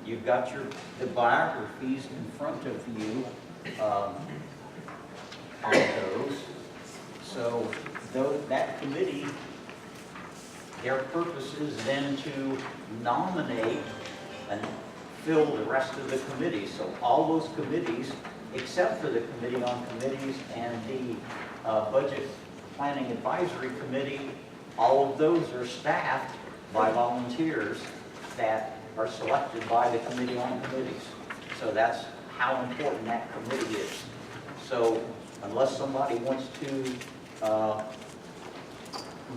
You've got the biographies in front of you on those. So that committee, their purpose is then to nominate and fill the rest of the committees. So all those committees, except for the Committee on Committees and the Budget Planning Advisory Committee, all of those are staffed by volunteers that are selected by the Committee on Committees. So that's how important that committee is. So unless somebody wants to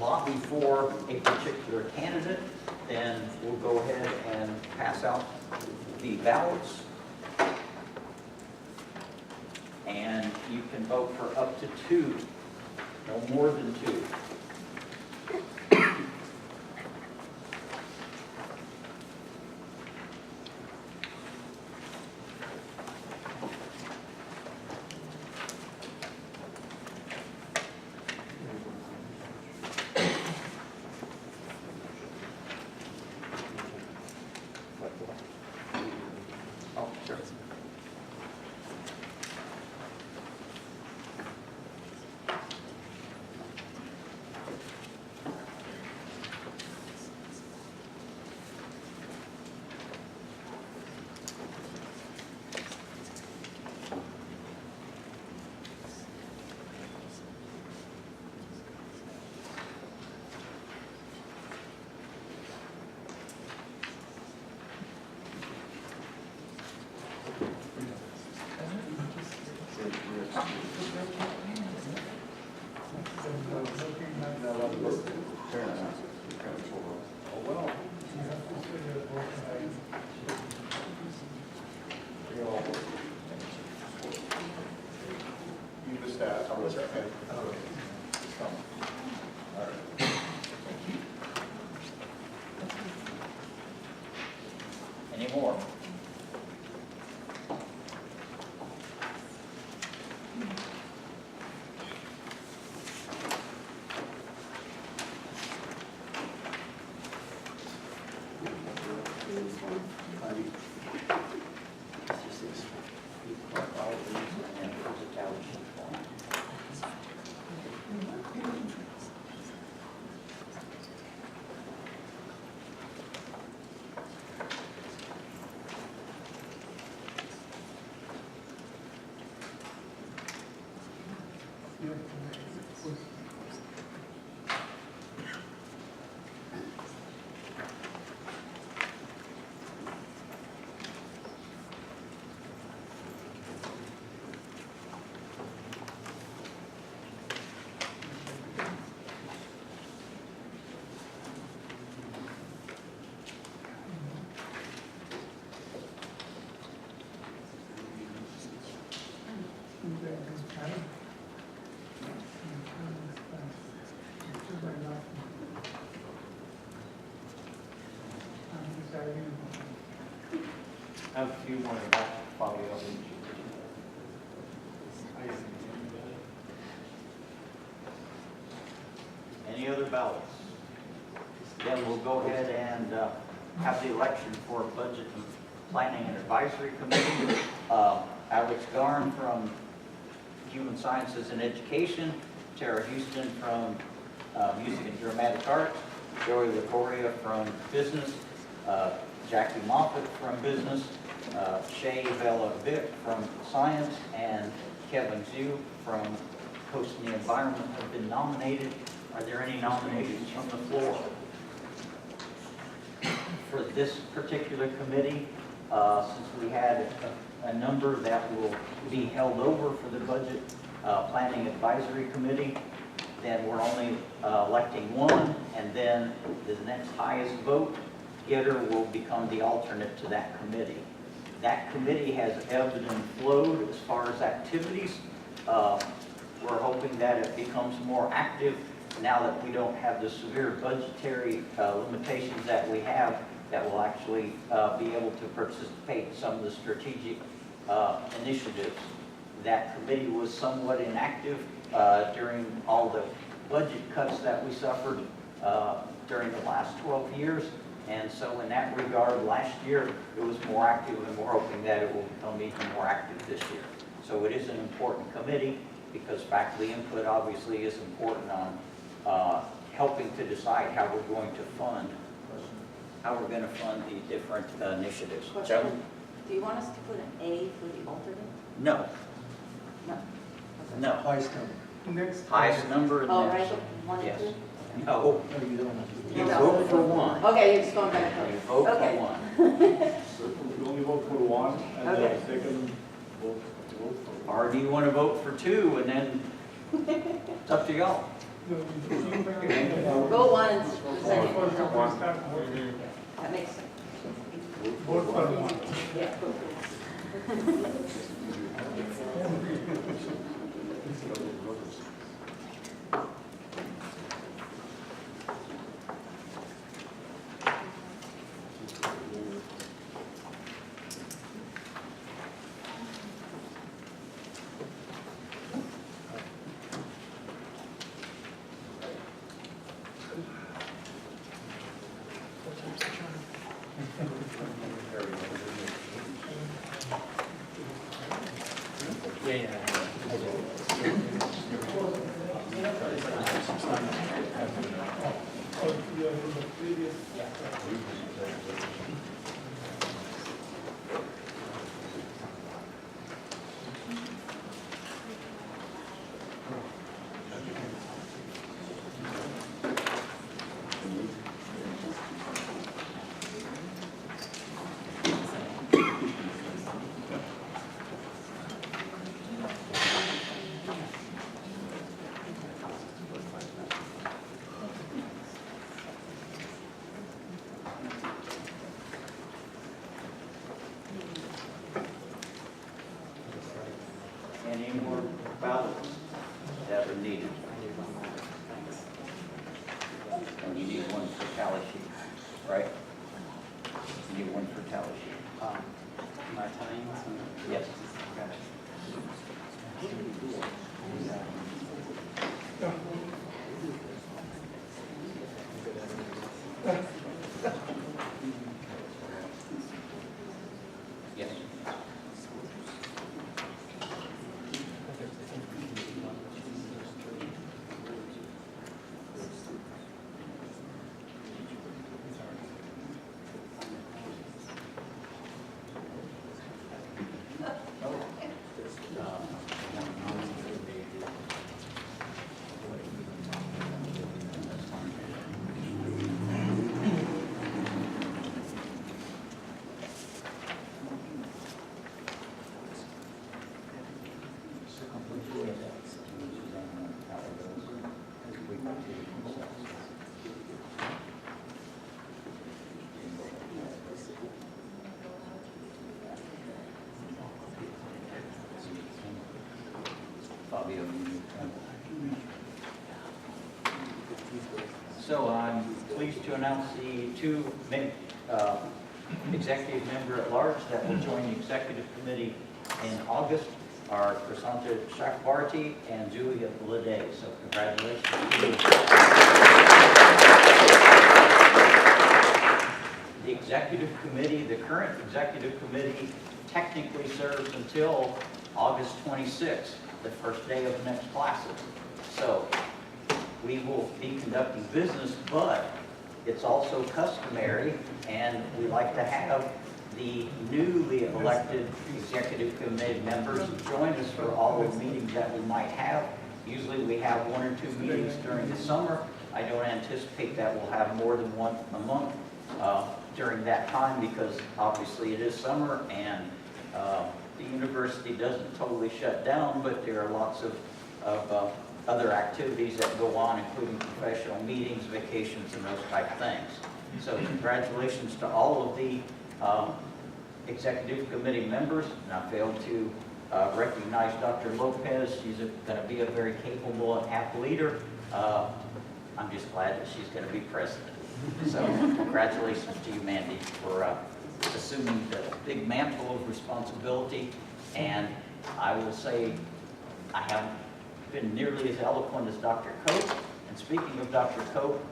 lobby for a particular candidate, then we'll go ahead and pass out the ballots. And you can vote for up to two, no more than two. Oh, sure. Any more? I have a few more to follow up. Any other ballots? Then we'll go ahead and have the election for Budget and Planning and Advisory Committee. Alex Garn from Human Sciences and Education, Tara Houston from Music and Dramatic Arts, Joey LaCoria from Business, Jackie Moffett from Business, Shay Bella Vick from Science, and Kevin Zhu from Coast and the Environment have been nominated. Are there any nominations from the floor? For this particular committee, since we had a number that will be held over for the Budget Planning Advisory Committee, then we're only electing one, and then the next highest vote getter will become the alternate to that committee. That committee has ebbed and flowed as far as activities. We're hoping that it becomes more active now that we don't have the severe budgetary limitations that we have, that will actually be able to participate in some of the strategic initiatives. That committee was somewhat inactive during all the budget cuts that we suffered during the last 12 years. And so in that regard, last year it was more active, and we're hoping that it will become even more active this year. So it is an important committee because faculty input obviously is important on helping to decide how we're going to fund the different initiatives. Question. Do you want us to put an A for the alternate? No. No. No. Highest number. Next. Highest number. Oh, and right, then- one and Yes. two? No, No, you don't. you No. vote for one. Okay, you're just going back. You vote for Okay. one. You only vote for one, and Okay. the second vote for. Or do you want to vote for two, and then it's up to y'all. Vote one and second. That makes sense. Vote for one. Yeah. Any more ballots that are needed? And you need one for tally sheet, right? You need one for tally sheet. Am I telling you something? Yes. Fabio. So I'm pleased to announce the two executive member at large that will join the executive committee in August are Prasanta Chakrabarty and Julia Lede. So congratulations to you. The executive committee, the current executive committee technically serves until August 26th, the first day of next classes. So we will be conducting business, but it's also customary, and we like to have the newly elected executive committee members join us for all the meetings that we might have. Usually we have 1 or 2 meetings during the summer. I don't anticipate that we'll have more than one a month during that time, because obviously it is summer and the university doesn't totally shut down, but there are lots of other activities that go on, including professional meetings, vacations, and those type of things. So congratulations to all of the executive committee members. And I failed to recognize Dr. Lopez. She's going to be a very capable and apt leader. I'm just glad that she's going to be president. So congratulations to you, Mandy, for assuming the big mantle of responsibility. And I will say I haven't been nearly as eloquent as Dr. Cope. And speaking of Dr. Cope,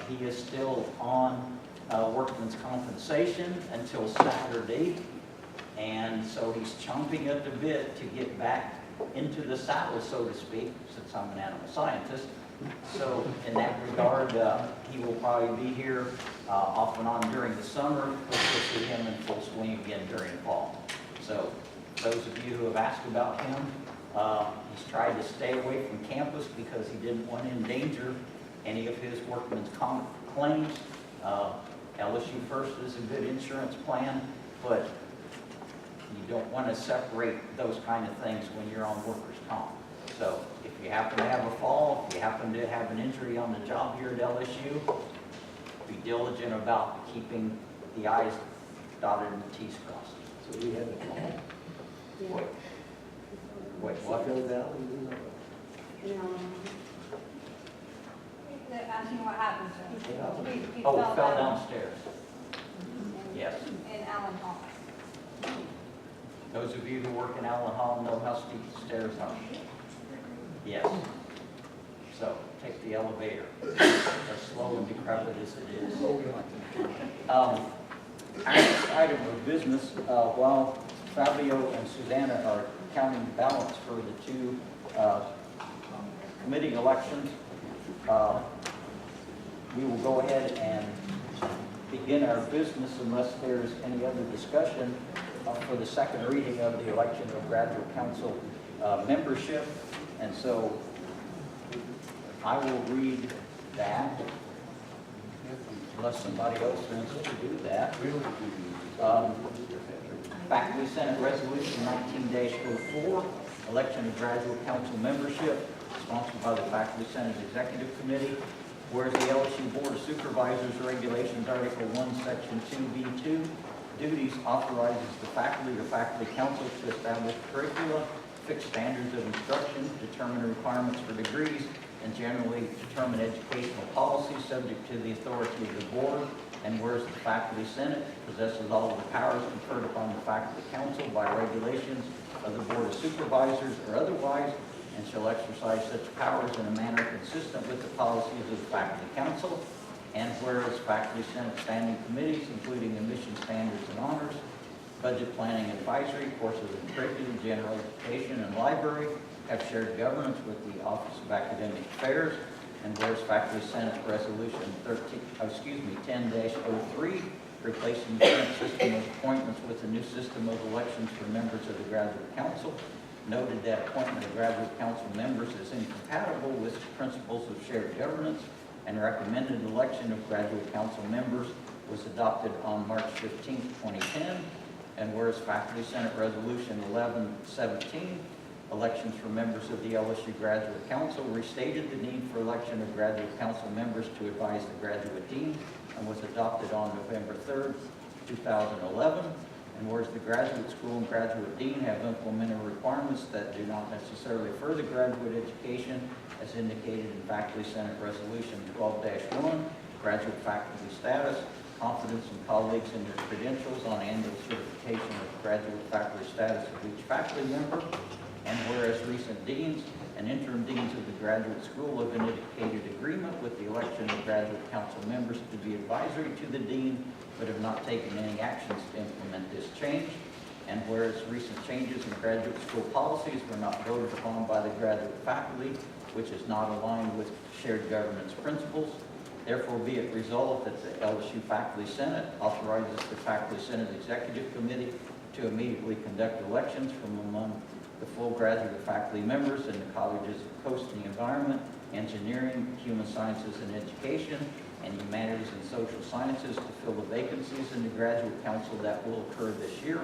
he is still on workman's compensation until Saturday. And so he's chomping at the bit to get back into the saddle, so to speak, since I'm an animal scientist. So in that regard, he will probably be here off and on during the summer. We'll see him in full swing again during the fall. So those of you who have asked about him, he's tried to stay away from campus because he didn't want to endanger any of his workman's comp claims. LSU First is a good insurance plan, but you don't want to separate those kind of things when you're on workers' comp. So if you happen to have a fall, if you happen to have an injury on the job here at LSU, be diligent about keeping the I's dotted and the T's crossed. So we had a fall. Wait, what? Fell down and They're asking what happened to him. He Oh, fell down downstairs. Yes. in Allen Hall. Those of you who work in Allen Hall know how steep the stairs are. Yes. So take the elevator, as slow and decrepit as it is. Our next item of business, while Fabio and Susanna are counting the balance for the two committee elections, we will go ahead and begin our business unless there's any other discussion for the second reading of the election of graduate council membership. And so I will read that unless somebody else wants to do that. Faculty Senate Resolution 19-04, election of graduate council membership, sponsored by the Faculty Senate Executive Committee. Whereas the LSU Board of Supervisors Regulations Article 1, Section 2B2, duties authorizes the faculty or faculty council to establish curricula, fix standards of instruction, determine requirements for degrees, and generally determine educational policies subject to the authority of the board. And whereas the Faculty Senate possesses all of the powers conferred upon the Faculty Council by regulations of the Board of Supervisors or otherwise, and shall exercise such powers in a manner consistent with the policies of the Faculty Council. And whereas Faculty Senate standing committees, including admission standards and honors, budget planning advisory, courses and curriculum, general education, and library, have shared governance with the Office of Academic Affairs. And whereas Faculty Senate Resolution 10-03, replacing the current system of appointments with the new system of elections for members of the Graduate Council, noted that appointment of Graduate Council members is incompatible with the principles of shared governance, and recommended election of Graduate Council members was adopted on March 15, 2010. And whereas Faculty Senate Resolution 11-17, elections for members of the LSU Graduate Council, restated the need for election of Graduate Council members to advise the Graduate Dean, and was adopted on November 3rd, 2011. And whereas the graduate school and graduate dean have implemented requirements that do not necessarily further graduate education, as indicated in Faculty Senate Resolution 12-1, graduate faculty status, confidence in colleagues and their credentials on annual certification of graduate faculty status of each faculty member. And whereas recent deans and interim deans of the graduate school have indicated agreement with the election of graduate council members to be advisory to the dean, but have not taken any actions to implement this change. And whereas recent changes in graduate school policies were not voted upon by the graduate faculty, which is not aligned with shared governance principles, therefore be it resolved that the LSU Faculty Senate authorizes the Faculty Senate Executive Committee to immediately conduct elections from among the full graduate faculty members in the colleges of Coast and the Environment, Engineering, Human Sciences and Education, and Humanities and Social Sciences to fill the vacancies in the graduate council that will occur this year.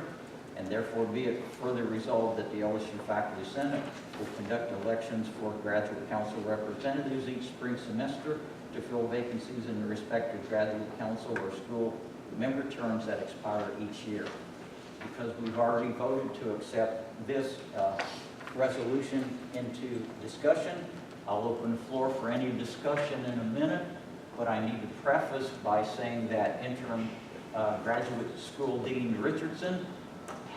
And therefore be it further resolved that the LSU Faculty Senate will conduct elections for graduate council representatives each spring semester to fill vacancies in the respective graduate council or school member terms that expire each year. Because we've already voted to accept this resolution into discussion, I'll open the floor for any discussion in a minute, but I need to preface by saying that interim graduate school Dean Richardson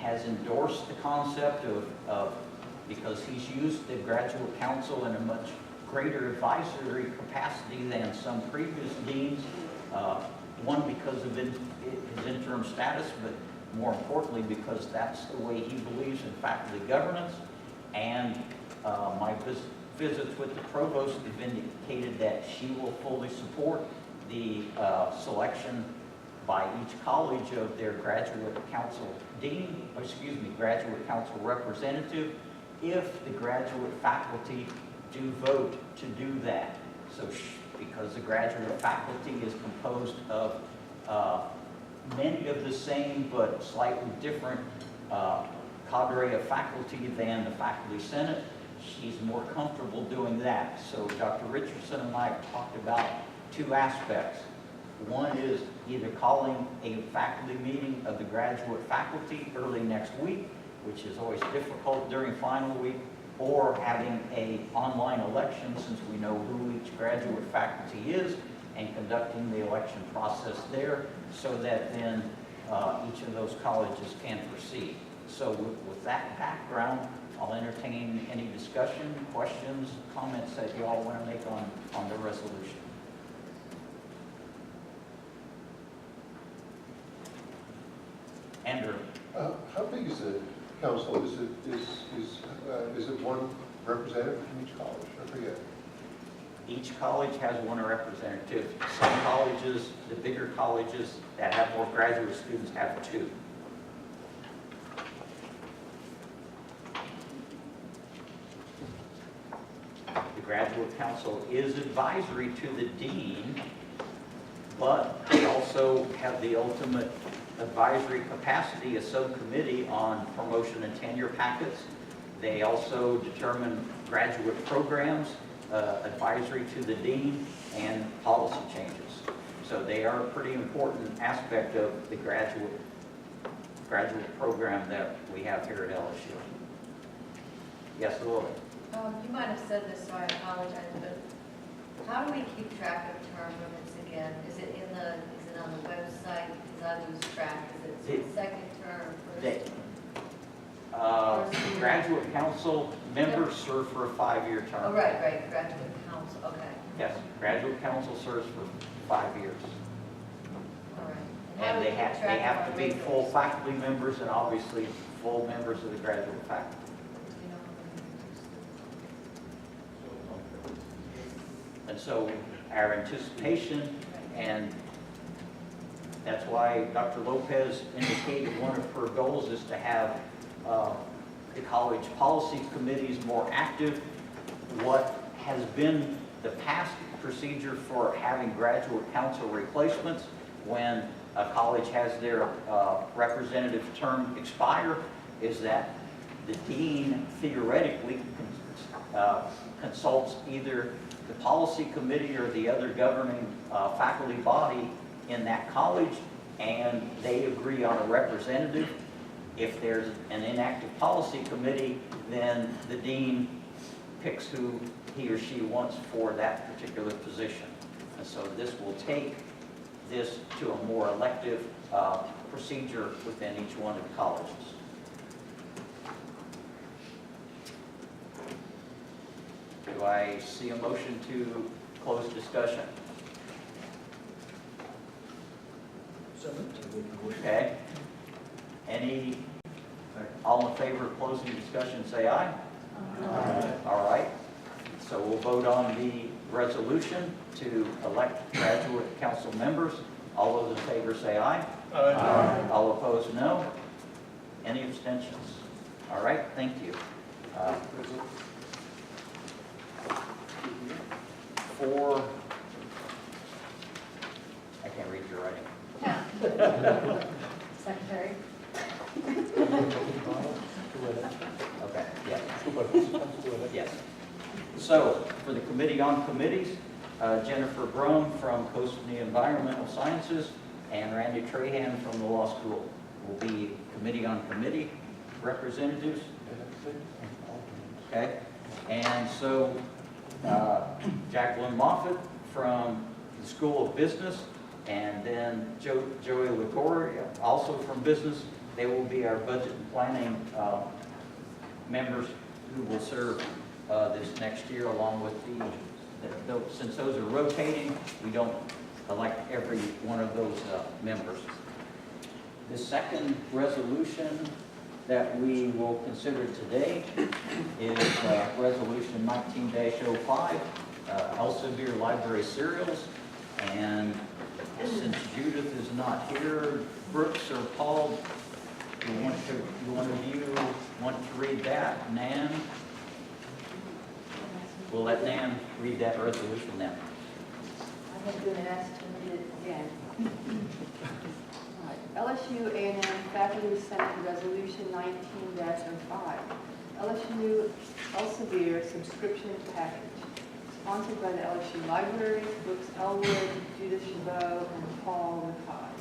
has endorsed the concept of because he's used the graduate council in a much greater advisory capacity than some previous deans, one because of his interim status, but more importantly because that's the way he believes in faculty governance. And my visits with the provost have indicated that she will fully support the selection by each college of their graduate council dean, graduate council representative, if the graduate faculty do vote to do that. So because the graduate faculty is composed of many of the same but slightly different cadre of faculty than the Faculty Senate, she's more comfortable doing that. So Dr. Richardson and I have talked about two aspects. One is either calling a faculty meeting of the graduate faculty early next week, which is always difficult during final week, or having an online election since we know who each graduate faculty is and conducting the election process there so that then each of those colleges can proceed. So with that background, I'll entertain any discussion, questions, comments that you all want to make on the resolution. Andrew. How big is the council? Is it one representative from each college? I forget. Each college has one representative. Some colleges, the bigger colleges that have more graduate students, have two. The graduate council is advisory to the dean, but they also have the ultimate advisory capacity, a subcommittee on promotion and tenure packets. They also determine graduate programs, advisory to the dean, and policy changes. So they are a pretty important aspect of the graduate program that we have here at LSU. Yes, Lily? You might have said this, so I apologize, but how do we keep track of term limits again? Is it on the website? Because I lose track. Is it second term, first? Graduate council members serve for a 5-year term. Oh, right, graduate council, okay. Yes, graduate council serves for 5 years. All right. And they have to be full faculty members and obviously full members of the graduate faculty. And so our anticipation, and that's why Dr. Lopez indicated one of her goals is to have the college policy committees more active. What has been the past procedure for having graduate council replacements when a college has their representative term expire is that the dean theoretically consults either the policy committee or the other governing faculty body in that college, and they agree on a representative. If there's an inactive policy committee, then the dean picks who he or she wants for that particular position. And so this will take this to a more elective procedure within each one of the colleges. Do I see a motion to close discussion? Okay. Any, all in favor of closing discussion, say aye. Aye. All right. So we'll vote on the resolution to elect graduate council members. All those in favor say aye. Aye. All opposed, no. Any abstentions? All right, thank you. For, I can't read your writing. Secretary? Okay, yeah. Yes. So, for the Committee on Committees, Jennifer Brum from Coastal Environmental Sciences and Randy Trahan from the Law School will be Committee on Committee representatives. Okay, and so Jacqueline Moffitt from the School of Business, and then Joey Ligoria, also from Business. They will be our budget and planning members who will serve this next year, along with since those are rotating, we don't elect every one of those members. The second resolution that we will consider today is Resolution 19-05, Elsevier Library Serials. And since Judith is not here, Brooks or Paul, one of you want to read that? Nan? We'll let Nan read that resolution now. I have been asked to read it again. All right. LSU A&M Faculty Senate Resolution 19-05. LSU Elsevier Subscription Package. Sponsored by the LSU Library, Brooks Elwood, Judith Chabot, and Paul Ricard.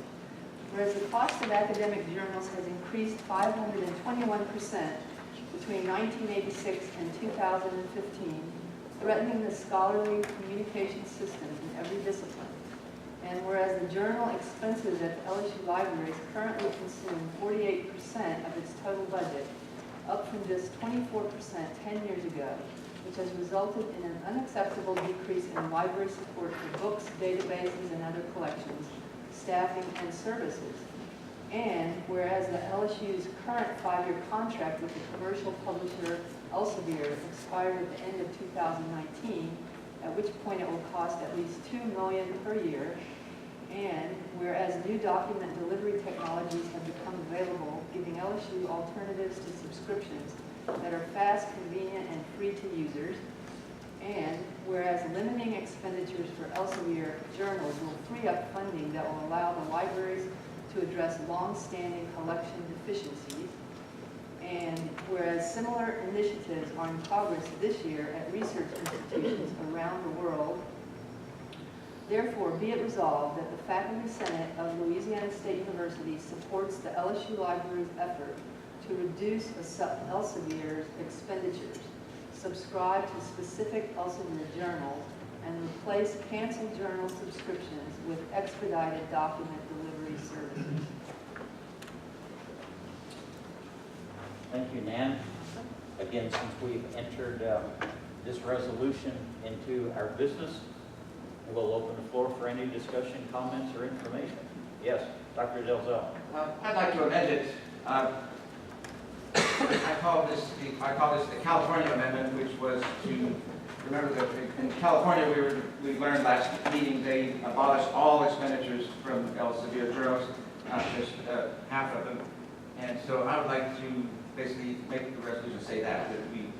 Whereas the cost of academic journals has increased 521% between 1986 and 2015, threatening the scholarly communication system in every discipline. And whereas the journal expenses at the LSU libraries currently consume 48% of its total budget, up from just 24% 10 years ago, which has resulted in an unacceptable decrease in library support for books, databases, and other collections, staffing, and services. And whereas the LSU's current 5-year contract with the commercial publisher Elsevier expired at the end of 2019, at which point it will cost at least $2 million per year. And whereas new document delivery technologies have become available, giving LSU alternatives to subscriptions that are fast, convenient, and free to users. And whereas limiting expenditures for Elsevier journals will free up funding that will allow the libraries to address long-standing collection deficiencies. And whereas similar initiatives are in progress this year at research institutions around the world, therefore be it resolved that the Faculty Senate of Louisiana State University supports the LSU Library's effort to reduce Elsevier's expenditures, subscribe to specific Elsevier journals, and replace canceled journal subscriptions with expedited document delivery services. Thank you, Nan. Again, since we've entered this resolution into our business, we'll open the floor for any discussion, comments, or information. Yes, Dr. Delzell. I'd like to amend it. I call this the California amendment, which was to remember that in California we learned last meeting they abolished all expenditures from Elsevier journals, not just half of them. And so I would like to basically make the resolution say that we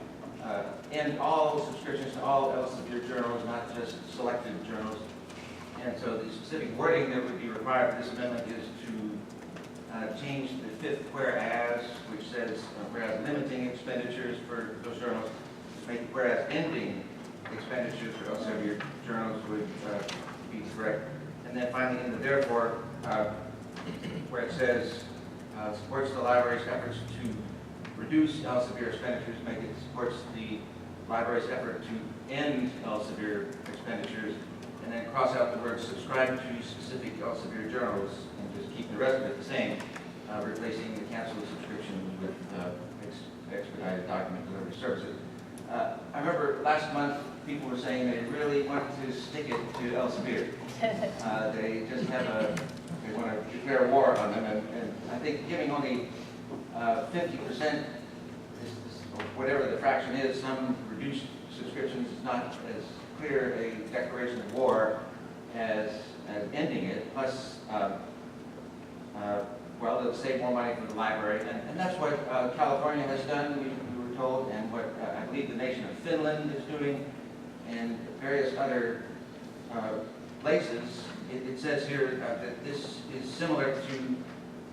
end all subscriptions to all Elsevier journals, not just selected journals. And so the specific wording that would be required for this amendment is to change the fifth whereas, which says whereas limiting expenditures for those journals, make whereas ending expenditures for Elsevier journals would be correct. And then finally in the therefore, where it says supports the library's efforts to reduce Elsevier expenditures, it supports the library's effort to end Elsevier expenditures, and then cross out the word subscribe to specific Elsevier journals and just keep the rest of it the same, replacing the canceled subscriptions with expedited document delivery services. I remember last month people were saying they really want to stick it to Elsevier. They just have they want to declare war on them, and I think giving only 50%, or whatever the fraction is, some reduced subscriptions is not as clear a declaration of war as ending it. Plus, well, they'll save more money for the library, and that's what California has done, we were told, and what I believe the nation of Finland is doing, and various other places. It says here that this is similar to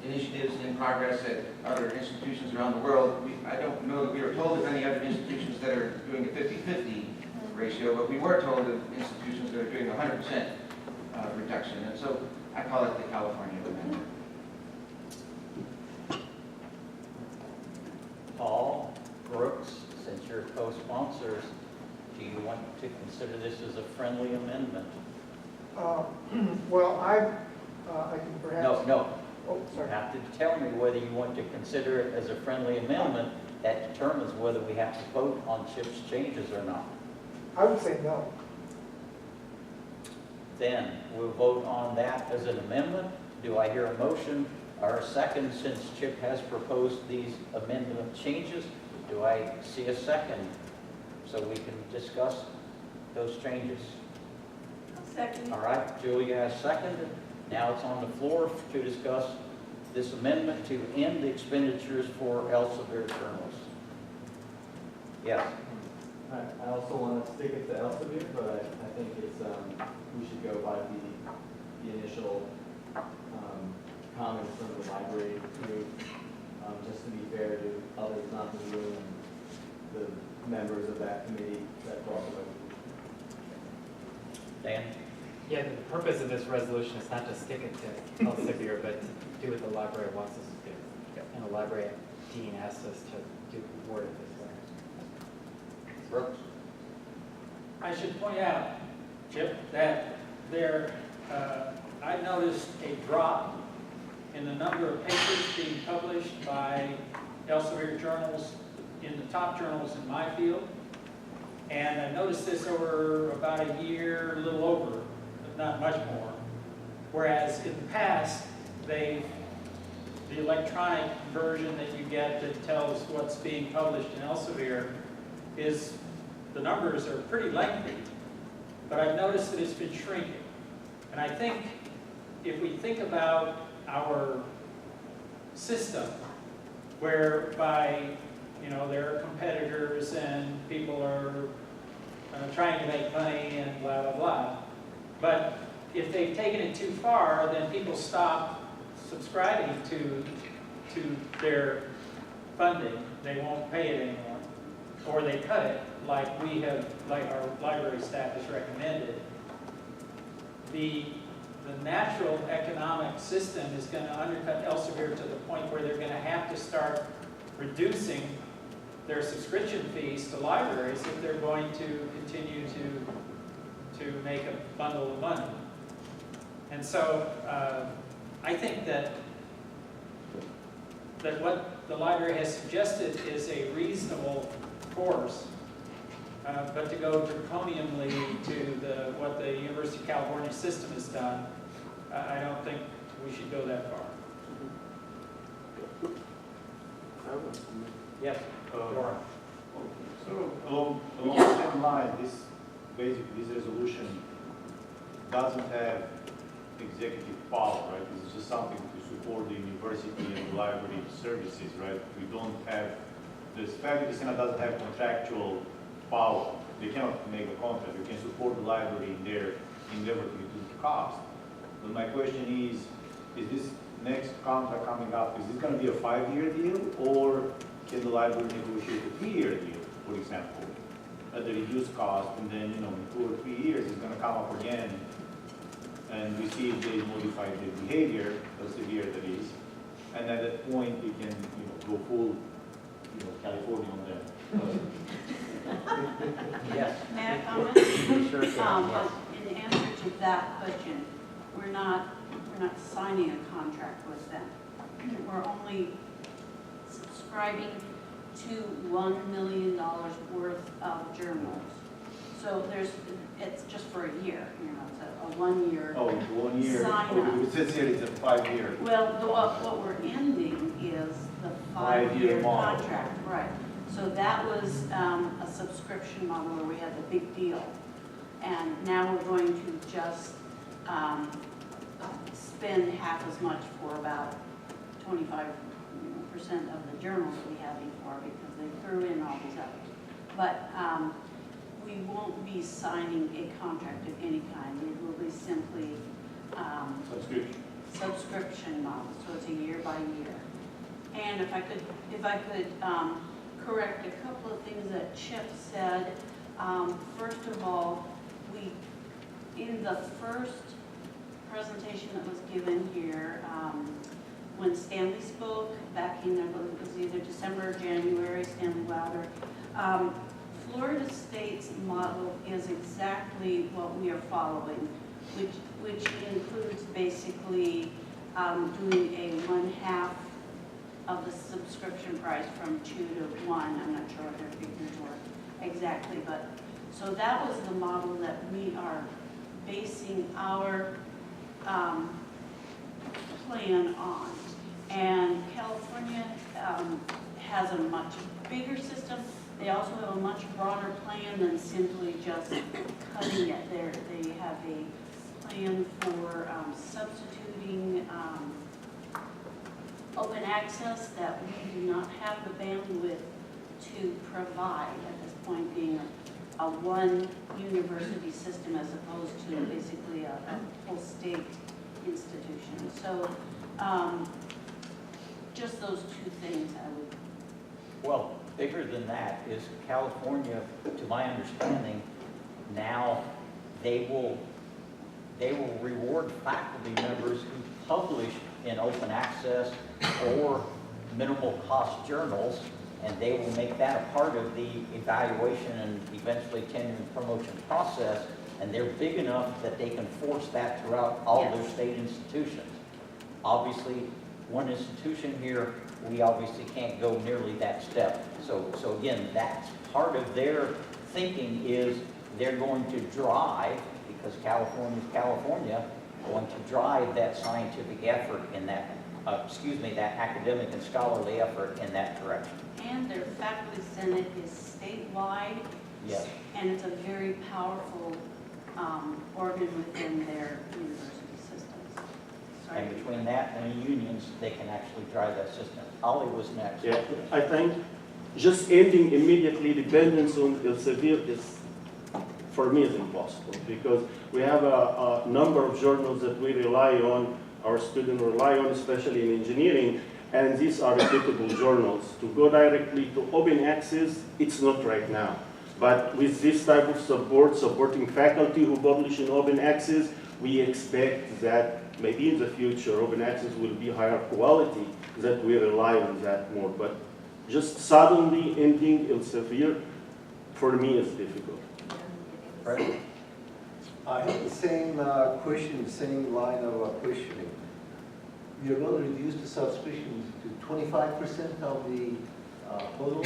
initiatives in progress at other institutions around the world. I don't know that we were told of any other institutions that are doing a 50-50 ratio, but we were told of institutions that are doing 100% reduction, and so I call it the California Amendment. Paul, Brooks, since you're co-sponsors, do you want to consider this as a friendly amendment? Well, I can perhaps... No. Oh, sorry. You have to tell me whether you want to consider it as a friendly amendment. That determines whether we have to vote on Chip's changes or not. I would say no. Then we'll vote on that as an amendment. Do I hear a motion or a second, since Chip has proposed these amendment changes? Do I see a second so we can discuss those changes? Second. All right, Julia has seconded. Now it's on the floor to discuss this amendment to end the expenditures for Elsevier journals. Yes. I also want to stick it to Elsevier, but I think it's we should go by the initial comments from the library group, just to be fair to others not in the room and the members of that committee that brought it over. Dan? Yeah, the purpose of this resolution is not to stick it to Elsevier, but to do what the library wants us to do. Yep. And the library dean asked us to word it this way. Brooks? I should point out, Chip, that I noticed a drop in the number of papers being published by Elsevier journals in the top journals in my field. And I noticed this over about a year, a little over, but not much more. Whereas in the past, the electronic version that you get that tells what's being published in Elsevier the numbers are pretty lengthy, but I've noticed that it's been shrinking. And I think if we think about our system, whereby there are competitors and people are trying to make money and blah, blah, blah. But if they've taken it too far, then people stop subscribing to their funding. They won't pay it anymore. Or they cut it like our library staff has recommended. The natural economic system is going to undercut Elsevier to the point where they're going to have to start reducing their subscription fees to libraries if they're going to continue to make a bundle of money. And so I think that what the library has suggested is a reasonable course, but to go draconianly to what the University of California system has done, I don't think we should go that far. Yes. So along the same line, this resolution doesn't have executive power, right? It's just something to support the university and the library services, right? We don't have, the faculty senate doesn't have contractual power. They cannot make a contract. You can support the library in their endeavor to reduce the cost. But my question is this next contract coming up, is this going to be a 5-year deal, or can the library negotiate a 3-year deal, for example, at the reduced cost, and then, in 2 or 3 years, it's going to come up again, and we see if they modify their behavior, how severe that is, And at that point, we can, go full, California on them. Yes. May I comment? Sure can, yes. In answer to that question, we're not signing a contract with them. We're only subscribing to $1 million worth of journals. So it's just for a year, it's a 1 year. Oh, 1 year. Sign up. It says here it's a 5 year. Well, what we're ending is the 5-year model. contract, right. So that was a subscription model where we had the big deal. And now we're going to just spend half as much for about 25% of the journals we have before because they threw in all these others. But we won't be signing a contract of any kind. It will be simply subscription model. So it's a year by year. And if I could correct a couple of things that Chip said. First of all, in the first presentation that was given here, when Stanley spoke back in, I believe it was either December or January, Stanley Wilder, Florida State's model is exactly what we are following, which includes basically doing a 1/2 of the subscription price from 2 to 1. I'm not sure what their figures were exactly, but so that was the model that we are basing our plan on. And California has a much bigger system. They also have a much broader plan than simply just cutting it. They have a plan for substituting open access that we do not have the bandwidth to provide at this point, being a one university system as opposed to basically a full state institution. So just those two things I would. Well, bigger than that is California, to my understanding, now they will reward faculty members who publish in open access or minimal cost journals, and they will make that a part of the evaluation and eventually tenure and promotion process, and they're big enough that they can force that throughout all their state institutions. Obviously, one institution here, we obviously can't go nearly that step. So again, that's part of their thinking is they're going to drive, because California's California, going to drive that scientific effort in that, that academic and scholarly effort in that direction. And their faculty senate is statewide. Yes. And it's a very powerful organ within their university systems. Sorry. And between that and the unions, they can actually drive that system. Ollie was next. Yeah, I think just ending immediately dependence on Elsevier is, for me, is impossible, because we have a number of journals that we rely on, our students rely on, especially in engineering, and these are reputable journals. To go directly to open access, it's not right now. But with this type of support, supporting faculty who publish in open access, we expect that maybe in the future open access will be higher quality, that we rely on that more. But just suddenly ending Elsevier, for me, is difficult. Right. I have the same question, same line of questioning. You're going to reduce the subscription to 25% of the total?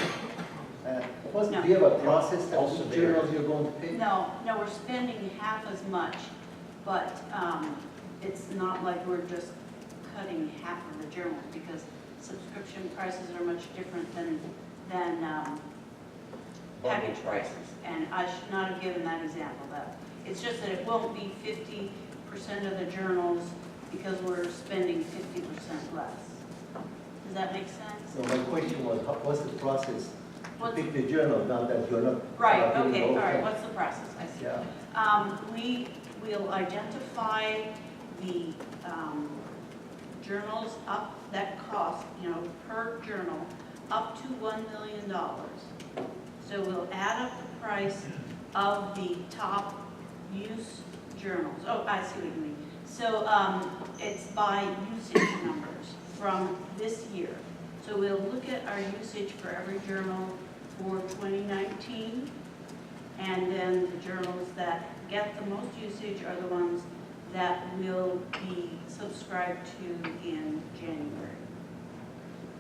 Do you have a process that which journals you're going to pay? No, we're spending half as much, but it's not like we're just cutting half of the journals, because subscription prices are much different than package prices. And I should not have given that example. It's just that it won't be 50% of the journals because we're spending 50% less. Does that make sense? So my question was, what's the process to pick the journal, now that you're not... Right, okay, all right, what's the process? I see. Yeah. We will identify the journals up that cost, per journal, up to $1 million. So we'll add up the price of the top use journals. Oh, I see what you mean. So it's by usage numbers. from this year. So we'll look at our usage for every journal for 2019, and then the journals that get the most usage are the ones that will be subscribed to in January.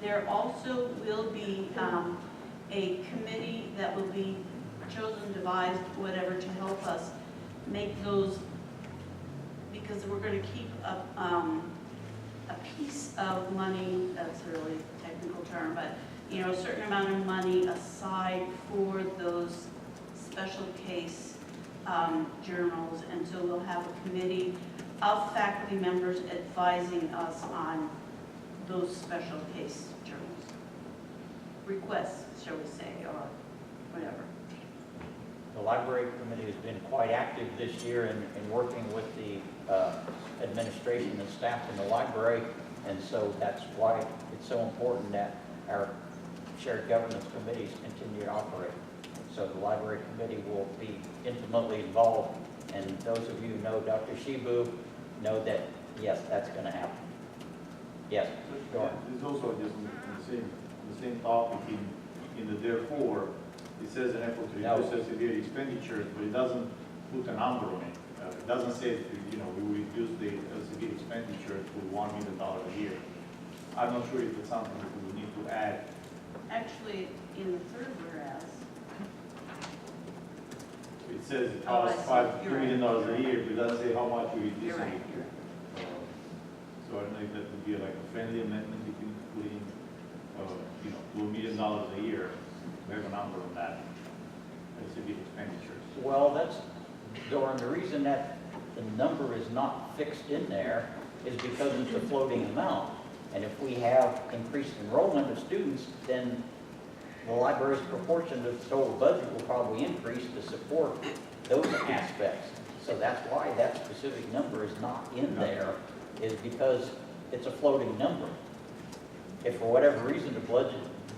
There also will be a committee that will be chosen, devised, whatever, to help us make those, because we're going to keep a piece of money, that's a really technical term, but you know, a certain amount of money aside for those special case journals, and so we'll have a committee of faculty members advising us on those special case journals. Requests, shall we say, or whatever. The library committee has been quite active this year in working with the administration and staff in the library, and so that's why it's so important that our shared governance committees continue to operate. So the library committee will be intimately involved, and those of you who know Dr. Shibu know that, yes, that's going to happen. Yes, go on. There's also just the same topic in the therefore, it says an effort to reduce Elsevier expenditures, but it doesn't put a number on it. It doesn't say, you know, we will reduce the Elsevier expenditure to $1 million a year. I'm not sure if it's something that we would need to add. Actually, in the third whereas, It says it costs $2 million a year, but it doesn't say how much we reduce you're right, it. you're right. So I don't know if that would be like a friendly amendment, if you put in, you know, $2 million a year, we have a number on that. That's a big expenditures. Well, that's, Doran, the reason that the number is not fixed in there is because it's a floating amount. And if we have increased enrollment of students, then the library's proportion of the total budget will probably increase to support those aspects. So that's why that specific number is not in there, is because it's a floating number. If for whatever reason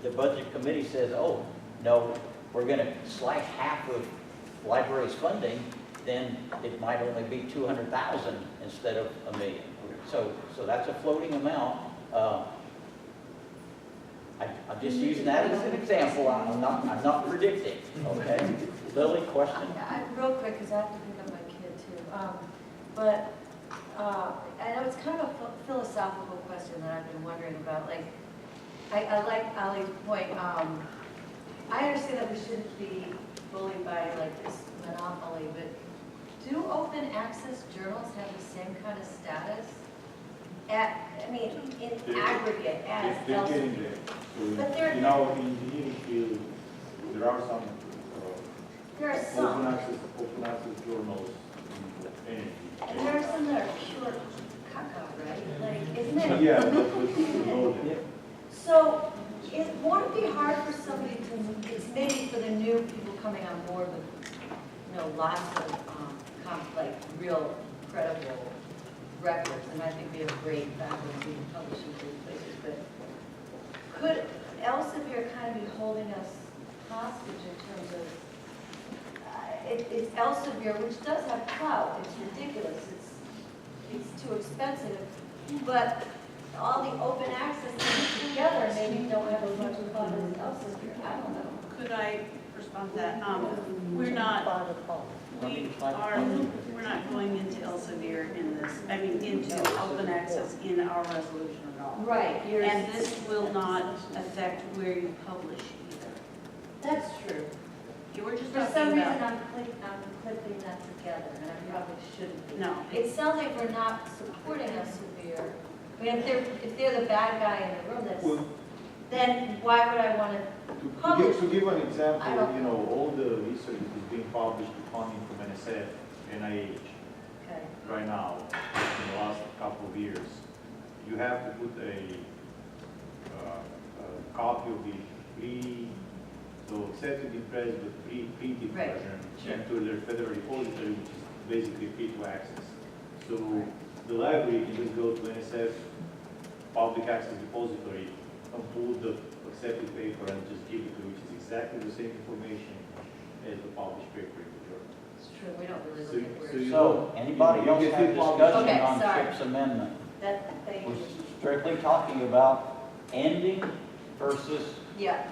the budget committee says, oh, no, we're going to slash half of library's funding, then it might only be 200,000 instead of $1 million. So that's a floating amount. I'm just using that as an example. I'm not predicting. Okay, Lily, question? Real quick, because I have to pick up my kid too. But I know it's kind of a philosophical question that I've been wondering about. Like, I like Ali's point. I understand that we shouldn't be bullied by like this monopoly, but do open access journals have the same kind of status? I mean, in aggregate, as they're getting there. So but they're in our engineering field, there are some there are some, open access journals in energy. and there are some that are pure caca, right? Like, isn't it? Yeah, but people know that. So, won't it be hard for somebody to, it's maybe for the new people coming on board with, you know, lots of, like, real credible records, and I think we have great faculty and publishing great places, but could Elsevier kind of be holding us hostage in terms of, it's Elsevier, which does have clout, it's ridiculous, it's too expensive, but all the open access things together maybe don't have as much clout as Elsevier, I don't know. Could I respond to that? We're not going into Elsevier in this, I mean, into open access in our resolution at all. Right. And this will not affect where you publish either. That's true. You were just For some talking reason, about, I'm clipping that together, and I probably shouldn't be. no. It sounds like we're not supporting Elsevier. I mean, if they're the bad guy in the room, Well, then why would I want to publish? To give an I example, don't- you know, all the research is being published with funding from NSF, NIH, Okay. right now, in the last couple of years. You have to put a copy of the so accepted in press, but printed Right. version, Sure. sent to their federal repository, which is basically free to access. So the library can just go to NSF public access repository and pull the accepted paper and just give it to you, which is exactly the same information as the published paper in the journal. It's true, we don't really So look at where. you So, anybody you else get have full discussion Okay, on sorry. Chip's amendment? That, thank you. strictly talking about ending versus Yeah.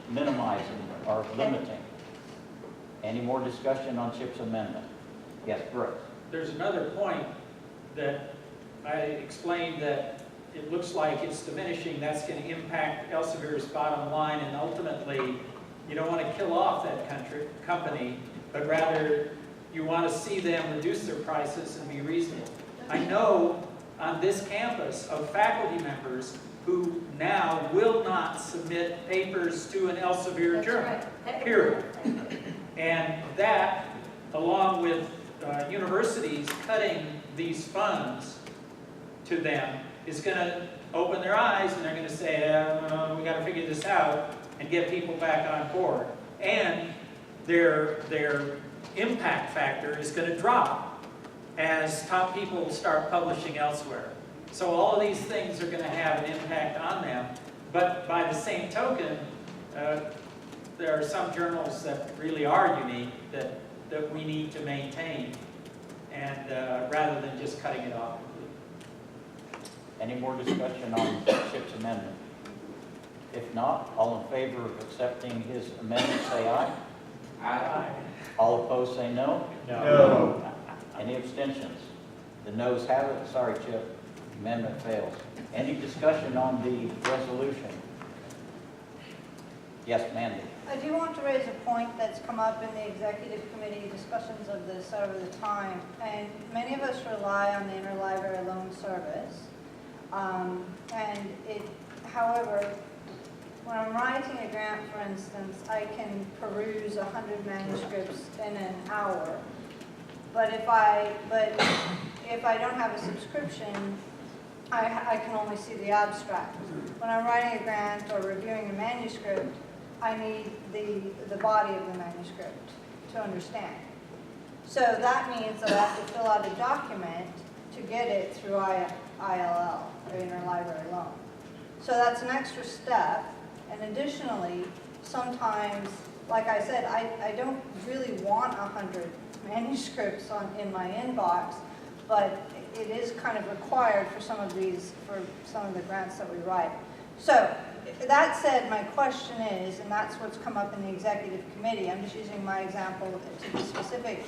minimizing or limiting. Any more discussion on Chip's amendment? Yes, Brooks. There's another point that I explained that it looks like it's diminishing. That's going to impact Elsevier's bottom line, and ultimately, you don't want to kill off that company, but rather you want to see them reduce their prices and be reasonable. I know on this campus of faculty members who now will not submit papers to an Elsevier journal, period. And that, along with universities cutting these funds to them, is going to open their eyes, and they're going to say, we got to figure this out and get people back on board. And their impact factor is going to drop as top people start publishing elsewhere. So all of these things are going to have an impact on them. But by the same token, there are some journals that really are unique that we need to maintain, and rather than just cutting it off completely. Any more discussion on Chip's amendment? If not, all in favor of accepting his amendment, say aye. Aye. All opposed, say no. No. Any abstentions? The noes have it. Sorry, Chip. Amendment fails. Any discussion on the resolution? Yes, Mandy. I do want to raise a point that's come up in the executive committee discussions of this over the time, and many of us rely on the interlibrary loan service. However, when I'm writing a grant, for instance, I can peruse 100 manuscripts in an hour. But if I don't have a subscription, I can only see the abstract. When I'm writing a grant or reviewing a manuscript, I need the body of the manuscript to understand. So that means that I have to fill out a document to get it through ILL, or interlibrary loan. So that's an extra step. And additionally, sometimes, like I said, I don't really want 100 manuscripts in my inbox, but it is kind of required for some of the grants that we write. So that said, my question is, and that's what's come up in the executive committee, I'm just using my example to be specific,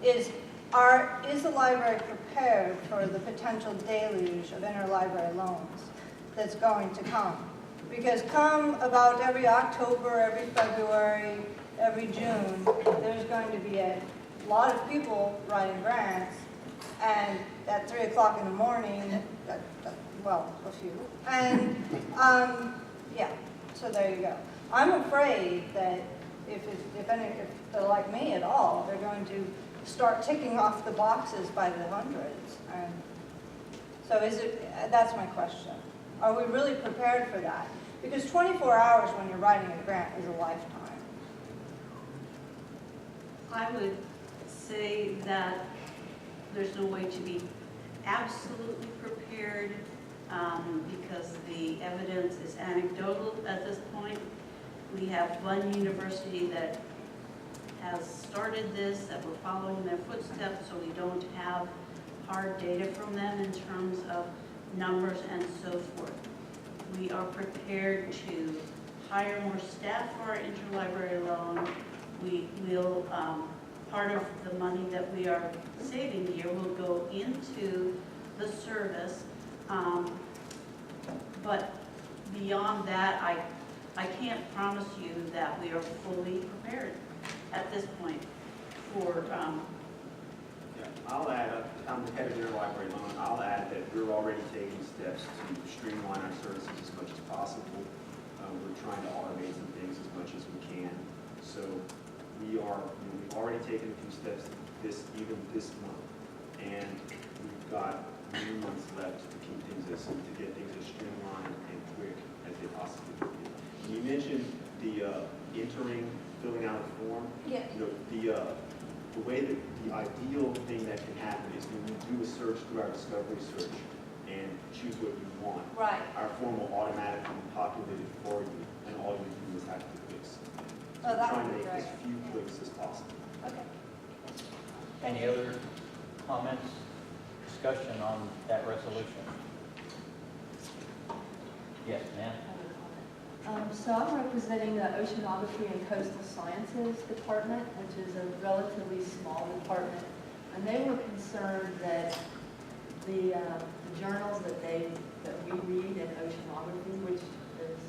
is the library prepared for the potential deluge of interlibrary loans that's going to come? Because come about every October, every February, every June, there's going to be a lot of people writing grants, and at 3 o'clock in the morning, well, a few, and yeah, so there you go. I'm afraid that if they're like me at all, they're going to start ticking off the boxes by the hundreds. And so that's my question. Are we really prepared for that? Because 24 hours when you're writing a grant is a lifetime. I would say that there's no way to be absolutely prepared because the evidence is anecdotal at this point. We have one university that has started this, that we're following their footsteps, so we don't have hard data from them in terms of numbers and so forth. We are prepared to hire more staff for our interlibrary loan. We will, part of the money that we are saving here will go into the service. But beyond that, I can't promise you that we are fully prepared at this point for, I'll add, I'm the head of interlibrary loan, I'll add that we're already taking steps to streamline our services as much as possible. We're trying to automate some things as much as we can. So we've already taken a few steps even this month. And we've got many months left to keep things to get things as streamlined and quick as they possibly can be. You mentioned the filling out a form. Yeah. The way that the ideal thing that can happen is when you do a search through our discovery search and choose what you want. Right. Our form will automatically be populated for you, and all you do is have to click submit. So Oh, that trying would to be make great. as few clicks as possible. Okay. Any other comments, discussion on that resolution? Yes, ma'am. So I'm representing the Oceanography and Coastal Sciences Department, which is a relatively small department. And they were concerned that the journals that we read in oceanography, which is,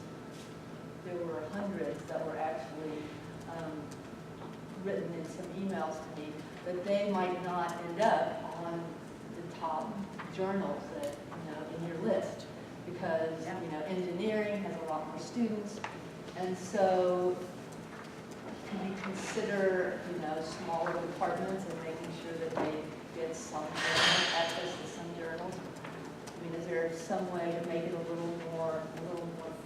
there were hundreds that were actually written in some emails to me, that they might not end up on the top journals that, in your list. Because, engineering has a lot more students. And so can you consider, smaller departments and making sure that they get some access to some journals? I mean, is there some way to make it a little more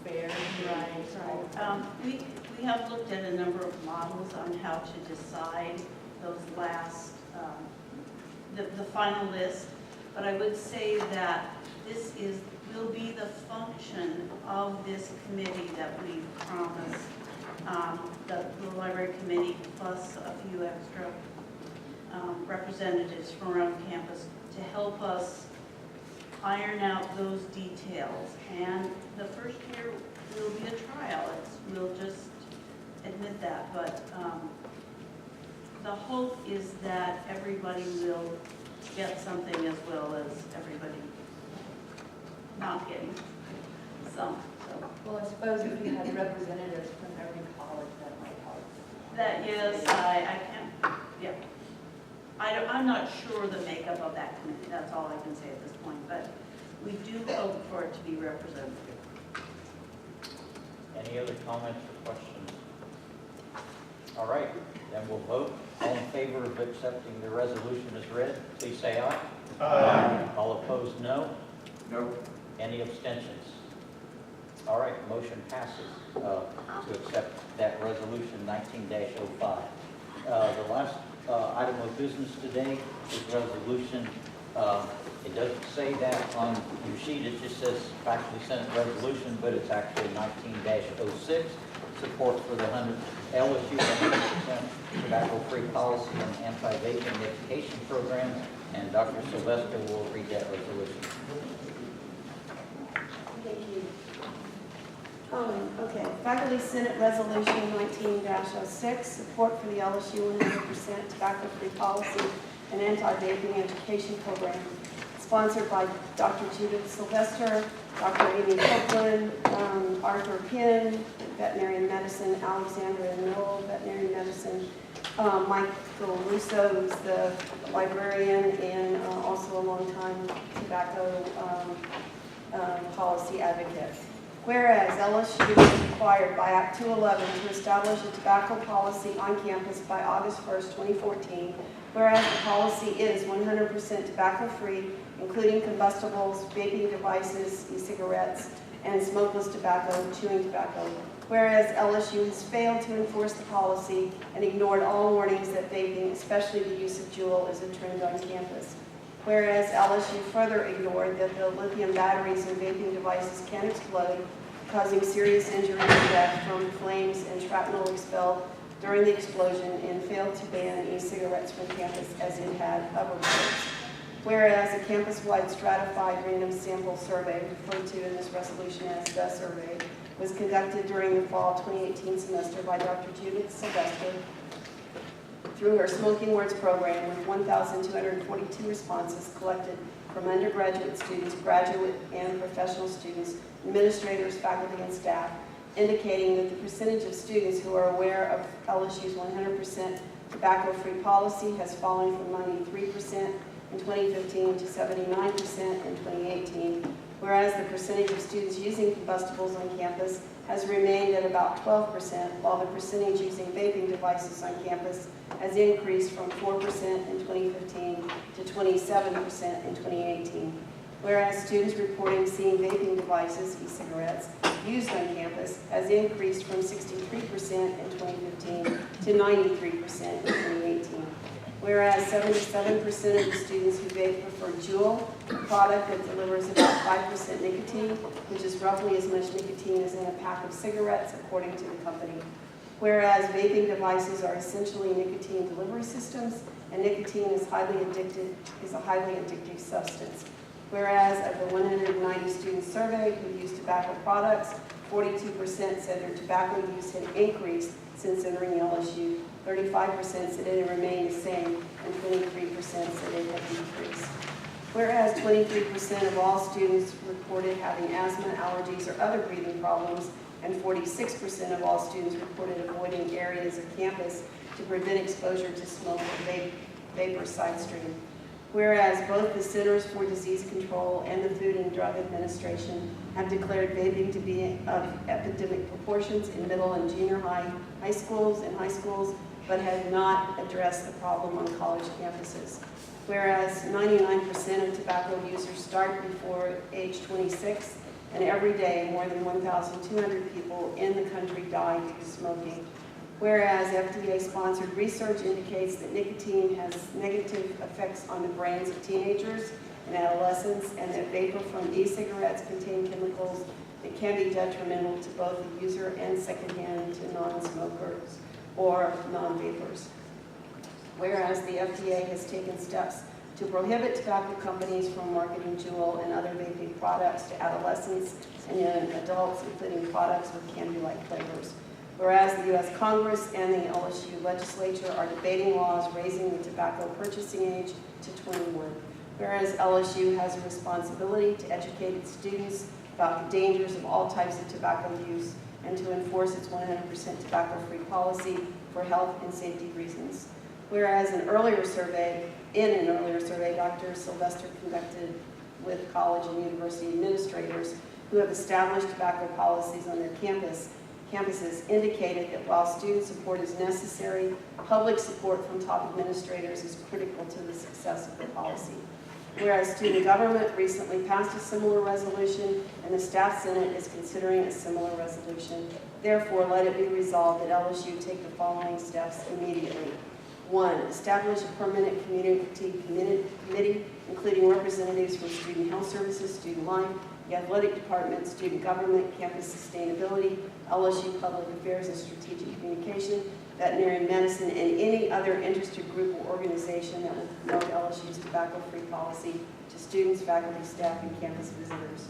fair? Right. We have looked at a number of models on how to decide those last, the final list. But I would say that this will be the function of this committee that we promised, the library committee plus a few extra representatives from around campus to help us iron out those details. And the first year will be a trial. We'll just admit that. But the hope is that everybody will get something as well as everybody not getting some. So. Well, I suppose if you had representatives from every college, that might help. That, yes, I can't, yeah. I'm not sure the makeup of that committee, that's all I can say at this point, but we do hope for it to be representative. Any other comments or questions? All right, then we'll vote. All in favor of accepting the resolution as read, please say aye. Aye. All opposed, no. No. Any abstentions? All right, motion passes to accept that resolution 19-05. The last item of business today is resolution. It doesn't say that on your sheet, it just says faculty senate resolution, but it's actually 19-06, support for the LSU 100% tobacco-free policy and anti-vaping education program, and Dr. Sylvester will read that resolution. Thank you. Okay, Faculty Senate Resolution 19-06, support for the LSU 100% tobacco-free policy and anti-vaping education program, sponsored by Dr. Judith Sylvester, Dr. Amy Copeland, Arthur Penn, veterinary medicine, Alexandra Mill, veterinary medicine, Michael Russo, who's the librarian and also a long-time tobacco policy advocate. Whereas LSU is required by Act 211 to establish a tobacco policy on campus by August 1st, 2014, whereas the policy is 100% tobacco-free, including combustibles, vaping devices, e-cigarettes, and smokeless tobacco, chewing tobacco. Whereas LSU has failed to enforce the policy and ignored all warnings that vaping, especially the use of Juul, is a trend on campus. Whereas LSU further ignored that the lithium batteries in vaping devices can explode, causing serious injury and death from flames and shrapnel expelled during the explosion, and failed to ban e-cigarettes from campus as it had other reports. Whereas a campus-wide stratified random sample survey, referred to in this resolution as the survey, was conducted during the fall 2018 semester by Dr. Judith Sylvester through her Smoking Words program, with 1,242 responses collected from undergraduate students, graduate and professional students, administrators, faculty, and staff, indicating that the percentage of students who are aware of LSU's 100% tobacco-free policy has fallen from 93% in 2015 to 79% in 2018, whereas the percentage of students using combustibles on campus has remained at about 12%, while the percentage using vaping devices on campus has increased from 4% in 2015 to 27% in 2018. Whereas students reporting seeing vaping devices, e-cigarettes, used on campus has increased from 63% in 2015 to 93% in 2018. Whereas 77% of the students who vape prefer Juul, a product that delivers about 5% nicotine, which is roughly as much nicotine as in a pack of cigarettes, according to the company. Whereas vaping devices are essentially nicotine delivery systems, and nicotine is a highly addictive substance. Whereas of the 190 students surveyed who used tobacco products, 42% said their tobacco use had increased since entering LSU, 35% said it had remained the same, and 23% said it had decreased. Whereas 23% of all students reported having asthma, allergies, or other breathing problems, and 46% of all students reported avoiding areas of campus to prevent exposure to smoke or vapor side stream. Whereas both the Centers for Disease Control and the Food and Drug Administration have declared vaping to be of epidemic proportions in middle and junior high schools, but have not addressed the problem on college campuses. Whereas 99% of tobacco users start before age 26, and every day more than 1,200 people in the country die due to smoking. Whereas FDA-sponsored research indicates that nicotine has negative effects on the brains of teenagers and adolescents, and that vapor from e-cigarettes contain chemicals that can be detrimental to both the user and secondhand to non-smokers or non-vapors. Whereas the FDA has taken steps to prohibit tobacco companies from marketing Juul and other vaping products to adolescents and young adults, including products with candy-like flavors. Whereas the U.S. Congress and the LSU legislature are debating laws raising the tobacco purchasing age to 21. Whereas LSU has a responsibility to educate its students about the dangers of all types of tobacco use and to enforce its 100% tobacco-free policy for health and safety reasons. Whereas in an earlier survey, Dr. Sylvester conducted with college and university administrators who have established tobacco policies on their campuses indicated that while student support is necessary, public support from top administrators is critical to the success of the policy. Whereas student government recently passed a similar resolution and the staff senate is considering a similar resolution. Therefore, let it be resolved that LSU take the following steps immediately. 1, establish a permanent committee, including representatives from student health services, student life, the athletic department, student government, campus sustainability, LSU public affairs and strategic communication, veterinary medicine, and any other interested group or organization that will promote LSU's tobacco-free policy to students, faculty, staff, and campus visitors.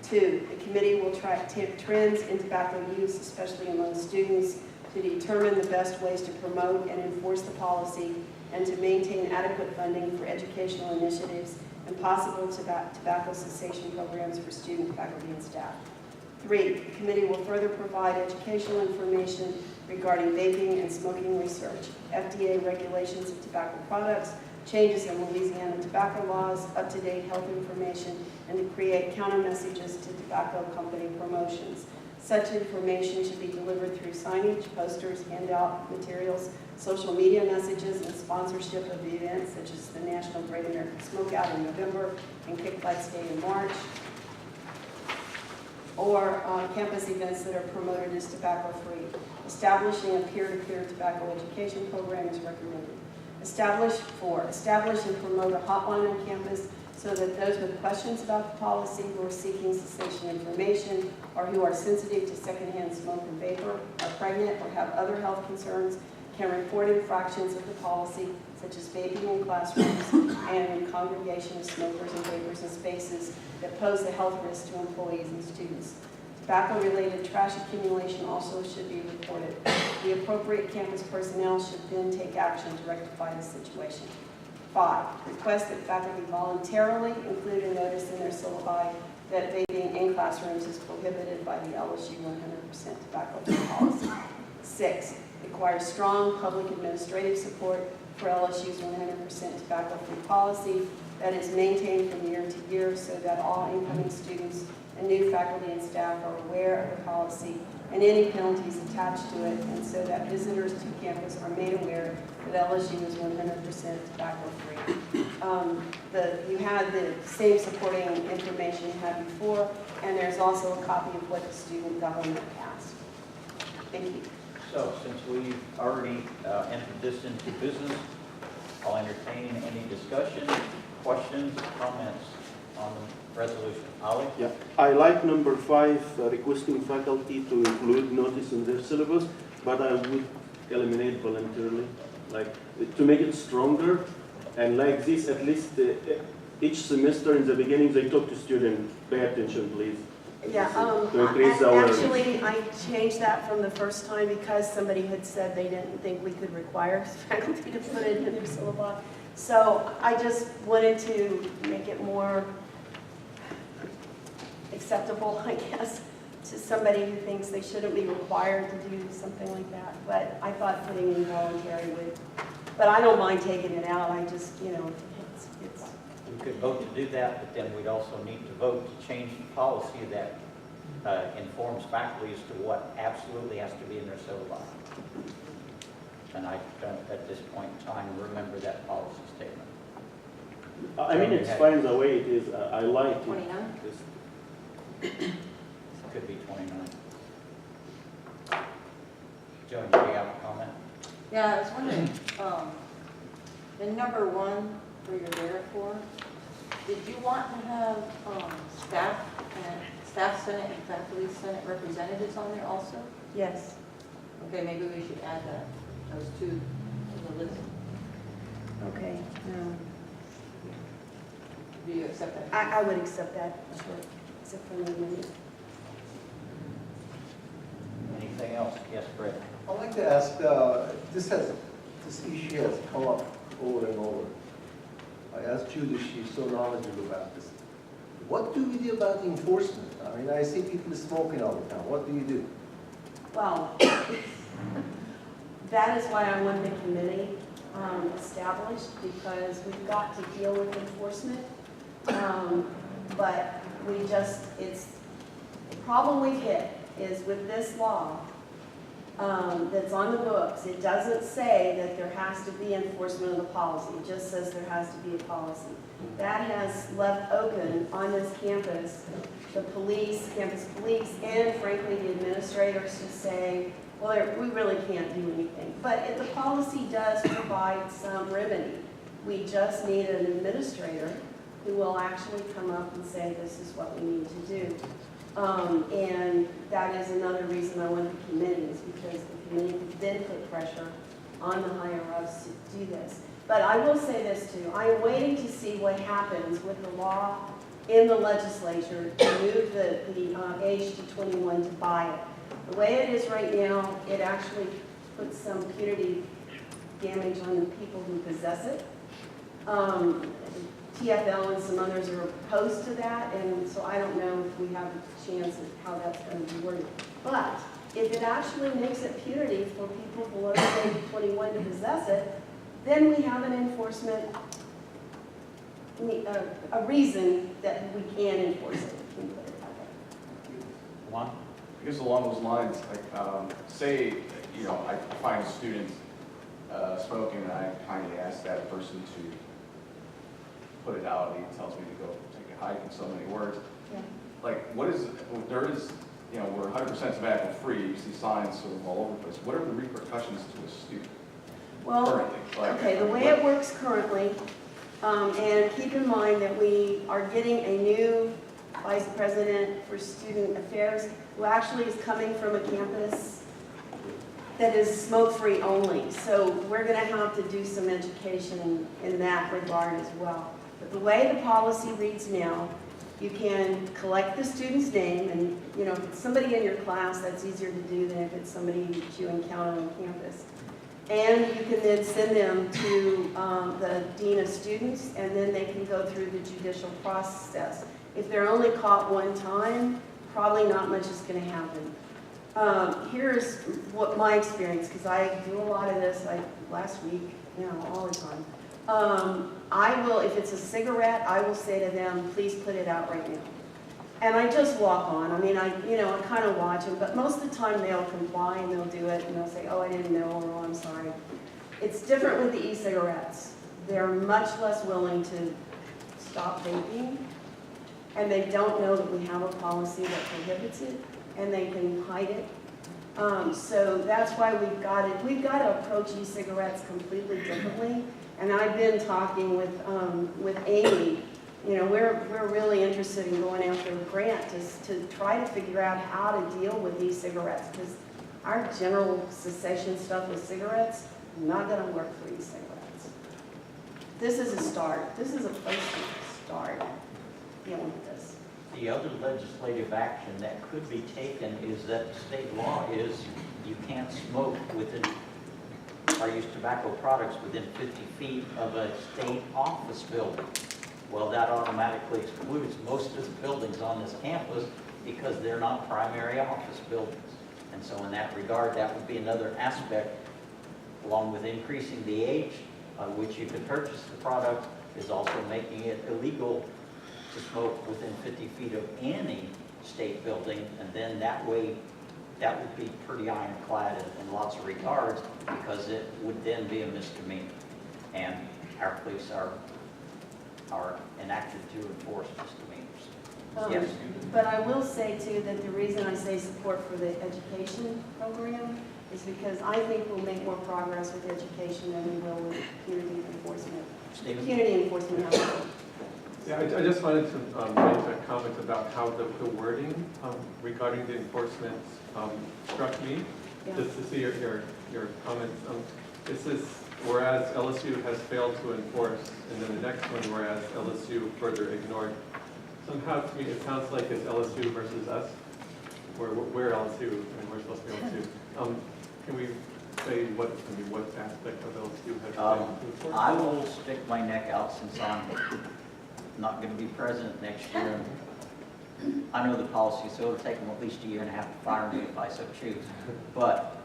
2, the committee will track trends in tobacco use, especially among students, to determine the best ways to promote and enforce the policy and to maintain adequate funding for educational initiatives and possible tobacco cessation programs for student, faculty, and staff. 3, the committee will further provide educational information regarding vaping and smoking research, FDA regulations of tobacco products, changes in Louisiana tobacco laws, up-to-date health information, and to create counter messages to tobacco company promotions. Such information should be delivered through signage, posters, handout materials, social media messages, and sponsorship of events such as the National Great American Smokeout in November and Kick Lights Day in March, or campus events that are promoted as tobacco-free. Establishing a peer-to-peer tobacco education program is recommended. Establish and promote a hotline on campus so that those with questions about the policy, who are seeking cessation information, or who are sensitive to secondhand smoke and vapor, are pregnant, or have other health concerns, can report infractions of the policy, such as vaping in classrooms and in congregation of smokers and vapors in spaces that pose a health risk to employees and students. Tobacco-related trash accumulation also should be reported. The appropriate campus personnel should then take action to rectify the situation. 5, request that faculty voluntarily include a notice in their syllabi that vaping in classrooms is prohibited by the LSU 100% tobacco-free policy. 6, require strong public administrative support for LSU's 100% tobacco-free policy that is maintained from year to year so that all incoming students and new faculty and staff are aware of the policy and any penalties attached to it, and so that visitors to campus are made aware that LSU is 100% tobacco-free. You had the same supporting information you had before, and there's also a copy of what the student government passed. Thank you. So, since we've already entered this into business, I'll entertain any discussion, questions, comments on the resolution. Ali? Yeah, I like number 5, requesting faculty to include notice in their syllabus, but I would eliminate voluntarily, like to make it stronger, and like this at least each semester in the beginning, they talk to students, pay attention, please. Yeah, To increase the awareness. actually, I changed that from the first time because somebody had said they didn't think we could require faculty to put it in their syllabi. So I just wanted to make it more acceptable, I guess, to somebody who thinks they shouldn't be required to do something like that. But I thought putting in voluntary would, but I don't mind taking it out. I just, you know, it's We could vote to do that, but then we'd also need to vote to change the policy that informs faculty as to what absolutely has to be in their syllabi. And I don't, at this point in time, remember that policy statement. I mean, it's fine the way it is. I like it. 29? Could be 29. Joe, do you have a comment? Yeah, I was wondering, in number 1, where you're there for, did you want to have staff senate and faculty senate representatives on there also? yes. Okay, maybe we should add that, those two to the list. Okay. Do you accept that? I would accept that, sure, except for the amendment. Anything else? Yes, Brett. I'd like to ask, this issue has come up over and over. I asked Judy, she's so knowledgeable about this. What do we do about enforcement? I mean, I see people smoking all the time. What do you do? Well, that is why I want the committee established, because we've got to deal with enforcement. But we just, the problem we've hit is with this law that's on the books, it doesn't say that there has to be enforcement of the policy. It just says there has to be a policy. That has left open on this campus the police, campus police, and frankly the administrators to say, well, we really can't do anything. But the policy does provide some remedy. We just need an administrator who will actually come up and say, this is what we need to do. And that is another reason I want the committee, is because the committee could then put pressure on the higher-ups to do this. But I will say this too, I am waiting to see what happens with the law in the legislature to move the age to 21 to buy it. The way it is right now, it actually puts some punitive damage on the people who possess it. TFL and some others are opposed to that, and so I don't know if we have a chance of how that's going to be worded. But if it actually makes it punitive for people below the age of 21 to possess it, then we have an enforcement, a reason that we can enforce it. We can put it that way. Juan? I guess along those lines, like, say, you know, I find a student smoking, and I kindly ask that person to put it out, and he tells me to go take a hike in so many words. Yeah. Like, what is, there is, you know, we're 100% tobacco free, you see signs sort of all over the place. What are the repercussions to a student Well, currently? Like, okay, the way it works currently, and keep in mind that we are getting a new vice president for student affairs who actually is coming from a campus that is smoke-free only. So we're going to have to do some education in that regard as well. But the way the policy reads now, you can collect the student's name, and you know, if it's somebody in your class, that's easier to do than if it's somebody that you encounter on campus. And you can then send them to the dean of students, and then they can go through the judicial process. If they're only caught one time, probably not much is going to happen. Here's what my experience, because I do a lot of this, last week, you know, all the time. I will, if it's a cigarette, I will say to them, please put it out right now. And I just walk on. I mean, I kind of watch them, but most of the time they'll comply and they'll do it, and they'll say, oh, I didn't know, or oh, I'm sorry. It's different with the e-cigarettes. They're much less willing to stop vaping, and they don't know that we have a policy that prohibits it, and they can hide it. So that's why we've got to approach e-cigarettes completely differently. And I've been talking with Amy. You know, we're really interested in going after a grant to try to figure out how to deal with these cigarettes, because our general cessation stuff with cigarettes is not going to work for e-cigarettes. This is a start. This is a place start dealing with this. The other legislative action that could be taken is that the state law is you can't smoke within, or use tobacco products within 50 feet of a state office building. Well, that automatically excludes most of the buildings on this campus because they're not primary office buildings. And so in that regard, that would be another aspect, along with increasing the age on which you can purchase the product, is also making it illegal to smoke within 50 feet of any state building, and then that way, that would be pretty ironclad in lots of regards, because it would then be a misdemeanor. And our police are enacted to enforce misdemeanors. Yes? But I will say too that the reason I say support for the education program is because I think we'll make more progress with education than we will with community enforcement. Stephen? Community enforcement. Yeah, I just wanted to make a comment about how the wording regarding the enforcement struck me. Yeah. Just to see your comments. This is whereas LSU has failed to enforce, and then the next one, whereas LSU further ignored. Somehow to me it sounds like it's LSU versus us, where we're LSU and we're supposed to be LSU. Can we say what aspect of LSU has failed to enforce? I will stick my neck out since I'm not going to be president next year. I know the policy, so it'll take them at least a year and a half to fire me if I so choose. But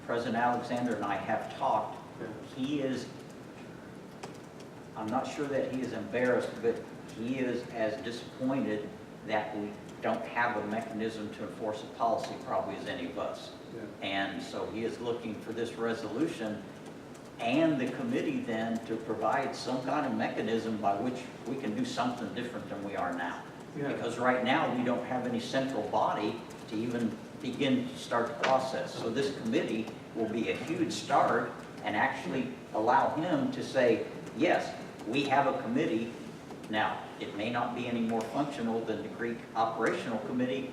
President Alexander and I have talked. He is, I'm not sure that he is embarrassed, but he is as disappointed that we don't have a mechanism to enforce a policy probably as any of us. Yeah. And so he is looking for this resolution and the committee then to provide some kind of mechanism by which we can do something different than we are now. Yeah. Because right now we don't have any central body to even begin to start the process. So this committee will be a huge start and actually allow him to say, yes, we have a committee. Now, it may not be any more functional than the Greek operational committee.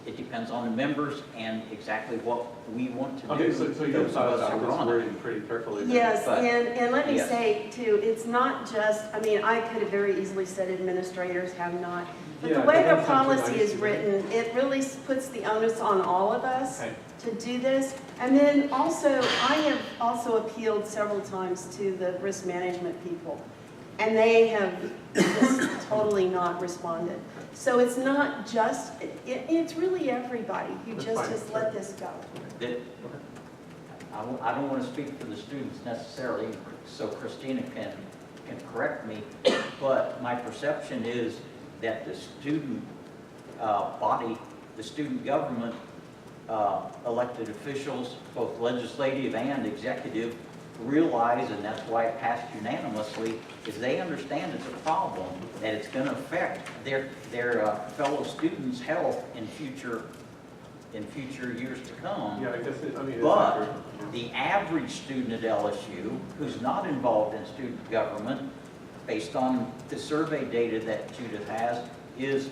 It depends on the members and exactly what we want to do. So you thought about this wording pretty carefully. Yes, but, and let me yes. say too, it's not just, I mean, I could have very easily said administrators have not, but Yeah, the way but the policy nice, is written, it really puts the onus on all of us okay. to do this. And then also, I have also appealed several times to the risk management people, and they have just totally not responded. So it's not just, it's really everybody who just let this go. I don't want to speak for the students necessarily, so Christina can correct me, but my perception is that the student body, the student government, elected officials, both legislative and executive, realize, and that's why it passed unanimously, is they understand it's a problem, that it's going to affect their fellow students' health in future years to come. Yeah, I guess but the average student at LSU who's not involved in student government, based on the survey data that Judith has, is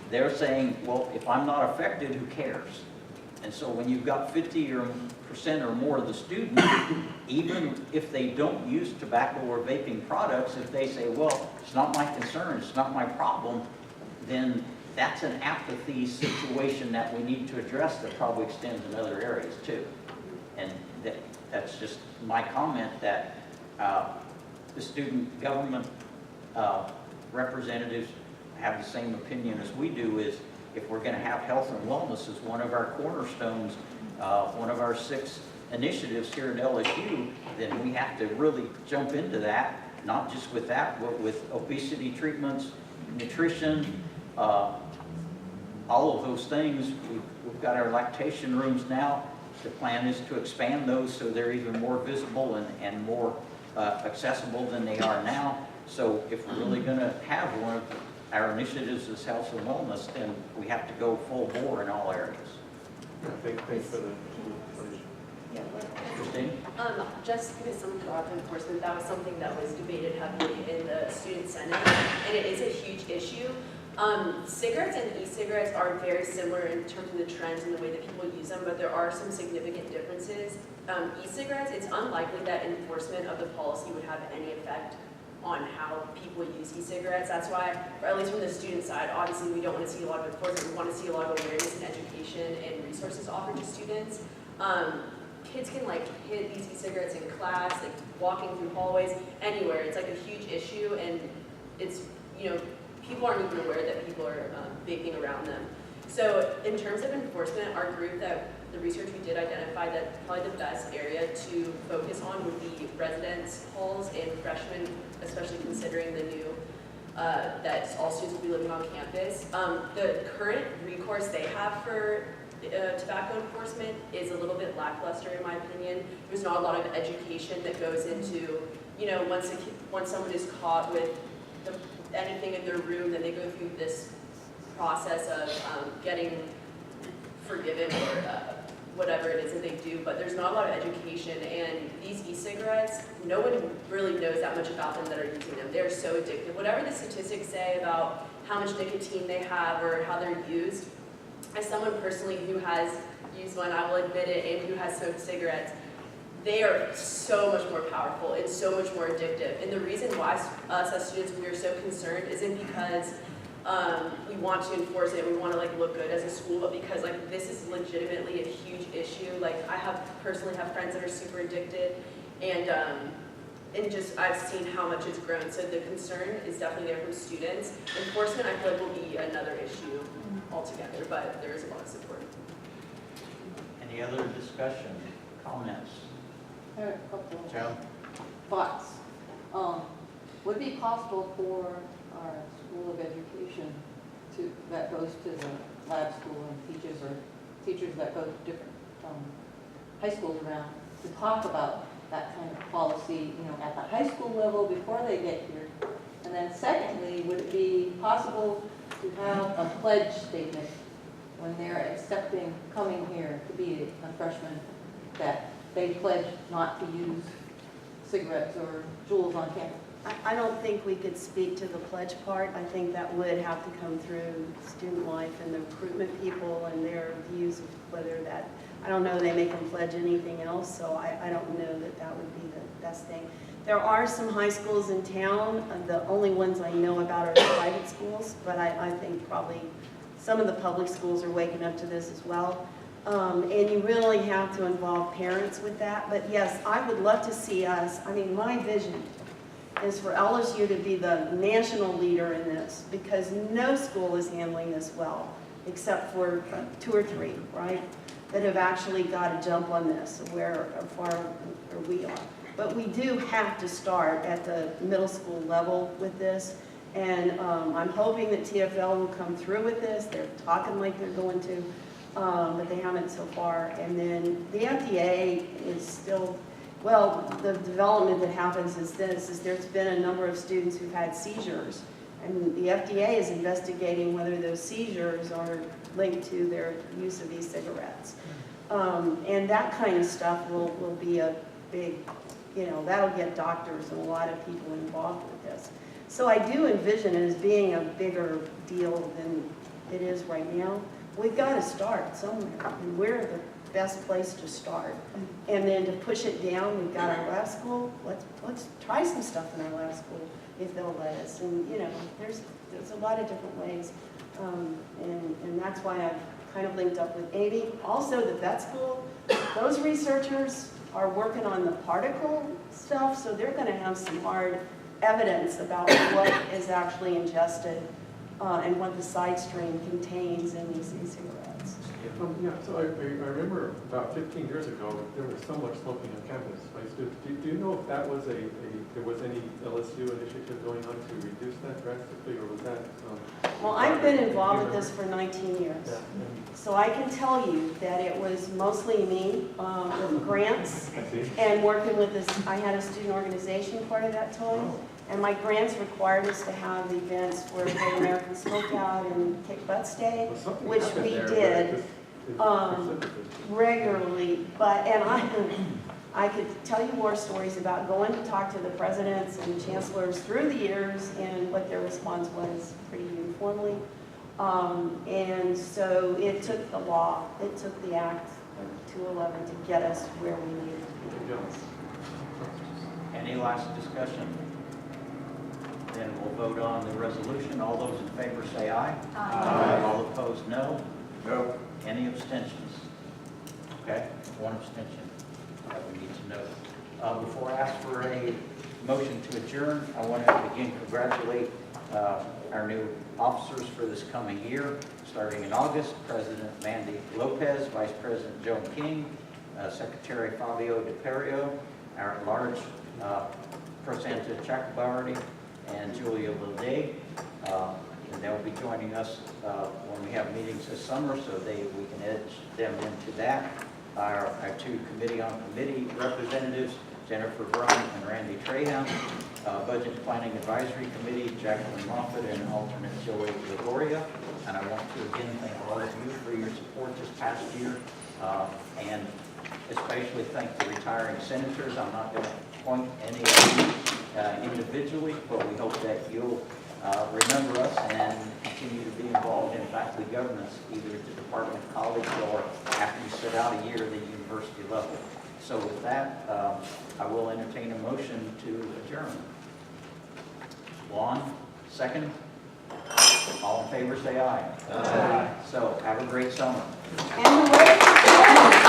they're saying, well, if I'm not affected, who cares? And so when you've got 50% or more of the students, even if they don't use tobacco or vaping products, if they say, well, it's not my concern, it's not my problem, then that's an apathy situation that we need to address that probably extends in other areas too. And that's just my comment, that the student government representatives have the same opinion as we do, is if we're going to have health and wellness as one of our cornerstones, one of our 6 initiatives here at LSU, then we have to really jump into that, not just with that, but with obesity treatments, nutrition, all of those things. We've got our lactation rooms now. The plan is to expand those so they're even more visible and more accessible than they are now. So if we're really going to have one of our initiatives as health and wellness, then we have to go full bore in all areas. Yeah, thanks for the Christine? Just with some drug enforcement, that was something that was debated heavily in the student senate, and it is a huge issue. Cigarettes and e-cigarettes are very similar in terms of the trends and the way that people use them, but there are some significant differences. E-cigarettes, it's unlikely that enforcement of the policy would have any effect on how people use e-cigarettes. That's why, or at least from the student side, obviously we don't want to see a lot of enforcement. We want to see a lot of awareness and education and resources offered to students. Kids can like hit these e-cigarettes in class, like walking through hallways, anywhere. It's like a huge issue, and it's, you know, people aren't even aware that people are vaping around them. So in terms of enforcement, our group, that the research we did identify that probably the best area to focus on would be residence halls and freshmen, especially considering the new, that all students will be living on campus. The current recourse they have for tobacco enforcement is a little bit lackluster in my opinion. There's not a lot of education that goes into, you know, once someone is caught with anything in their room, then they go through this process of getting forgiven or whatever it is that they do, but there's not a lot of education, and these e-cigarettes, no one really knows that much about them that are using them. They're so addictive. Whatever the statistics say about how much nicotine they have or how they're used, as someone personally who has used one, I will admit it, and who has smoked cigarettes, they are so much more powerful and so much more addictive. And the reason why us as students, we are so concerned isn't because we want to enforce it, we want to like look good as a school, but because like this is legitimately a huge issue. Like I personally have friends that are super addicted, and just I've seen how much it's grown. So the concern is definitely there from students. Enforcement, I feel like, will be another issue altogether, but there is a lot of support. Any other discussion, comments? I have a couple Joe? thoughts. Would it be possible for our School of Education that goes to the lab school and teaches, or teachers that go to different high schools around, to talk about that kind of policy, you know, at the high school level before they get here? And then secondly, would it be possible to have a pledge statement when they're coming here to be a freshman, that they pledge not to use cigarettes or jewels on campus? I don't think we could speak to the pledge part. I think that would have to come through student life and the recruitment people and their views of whether that, I don't know they make them pledge anything else, so I don't know that that would be the best thing. There are some high schools in town. The only ones I know about are the private schools, but I think probably some of the public schools are waking up to this as well. And you really have to involve parents with that. But yes, I would love to see us, I mean, my vision is for LSU to be the national leader in this, because no school is handling this well, except for 2 or 3, right, that have actually got to jump on this, where far we are. But we do have to start at the middle school level with this, and I'm hoping that TFL will come through with this. They're talking like they're going to, but they haven't so far. And then the FDA is still, well, the development that happens is this, is there's been a number of students who've had seizures, and the FDA is investigating whether those seizures are linked to their use of e-cigarettes. And that kind of stuff will be a big, you know, that'll get doctors and a lot of people involved with this. So I do envision it as being a bigger deal than it is right now. We've got to start somewhere, and we're the best place to start. And then to push it down, we've got our lab school. Let's try some stuff in our lab school if they'll let us. And you know, there's a lot of different ways, and that's why I've kind of linked up with Amy. Also, the vet school, those researchers are working on the particle stuff, so they're going to have some hard evidence about what is actually ingested and what the side stream contains in these e-cigarettes. Yeah, so I remember about 15 years ago, there was so much smoking on campus. Do you know if that was there was any LSU initiative going on to reduce that drastically, or was that? Well, I've been involved with this for 19 years. Yeah. So I can tell you that it was mostly me with grants and working with this. I had a student organization part of that time. And my grants required us to have events for the American Smokeout and Kick Butt Day, which we did regularly. And I could tell you war stories about going to talk to the presidents and chancellors through the years, and what their response was pretty uniformly. And so it took the law, it took the Act of 211 to get us where we needed to be. Any last discussion? then we'll vote on the resolution. All those in favor say aye. Aye. All opposed, no. No. Any abstentions? Okay, one abstention that we need to know. Before I ask for a motion to adjourn, I want to again congratulate our new officers for this coming year. Starting in August, President Mandy Lopez, Vice President Joan King, Secretary Fabio DePerio, our at-large Presenta Chakrabarty, and Julia Lede. And they'll be joining us when we have meetings this summer, so we can edge them into that. Our two committee representatives, Jennifer Brown and Randy Trahan, Budget Planning Advisory Committee, Jacqueline Moffett, and alternate Joey Gregoria. And I want to again thank all of you for your support this past year, and especially thank the retiring senators. I'm not going to point any of you individually, but we hope that you'll remember us and continue to be involved in faculty governance, either at the department, college, or after you sit out a year at the university level. So with that, I will entertain a motion to adjourn. Juan, second. All in favor, say aye. Aye. So have a great summer. And the way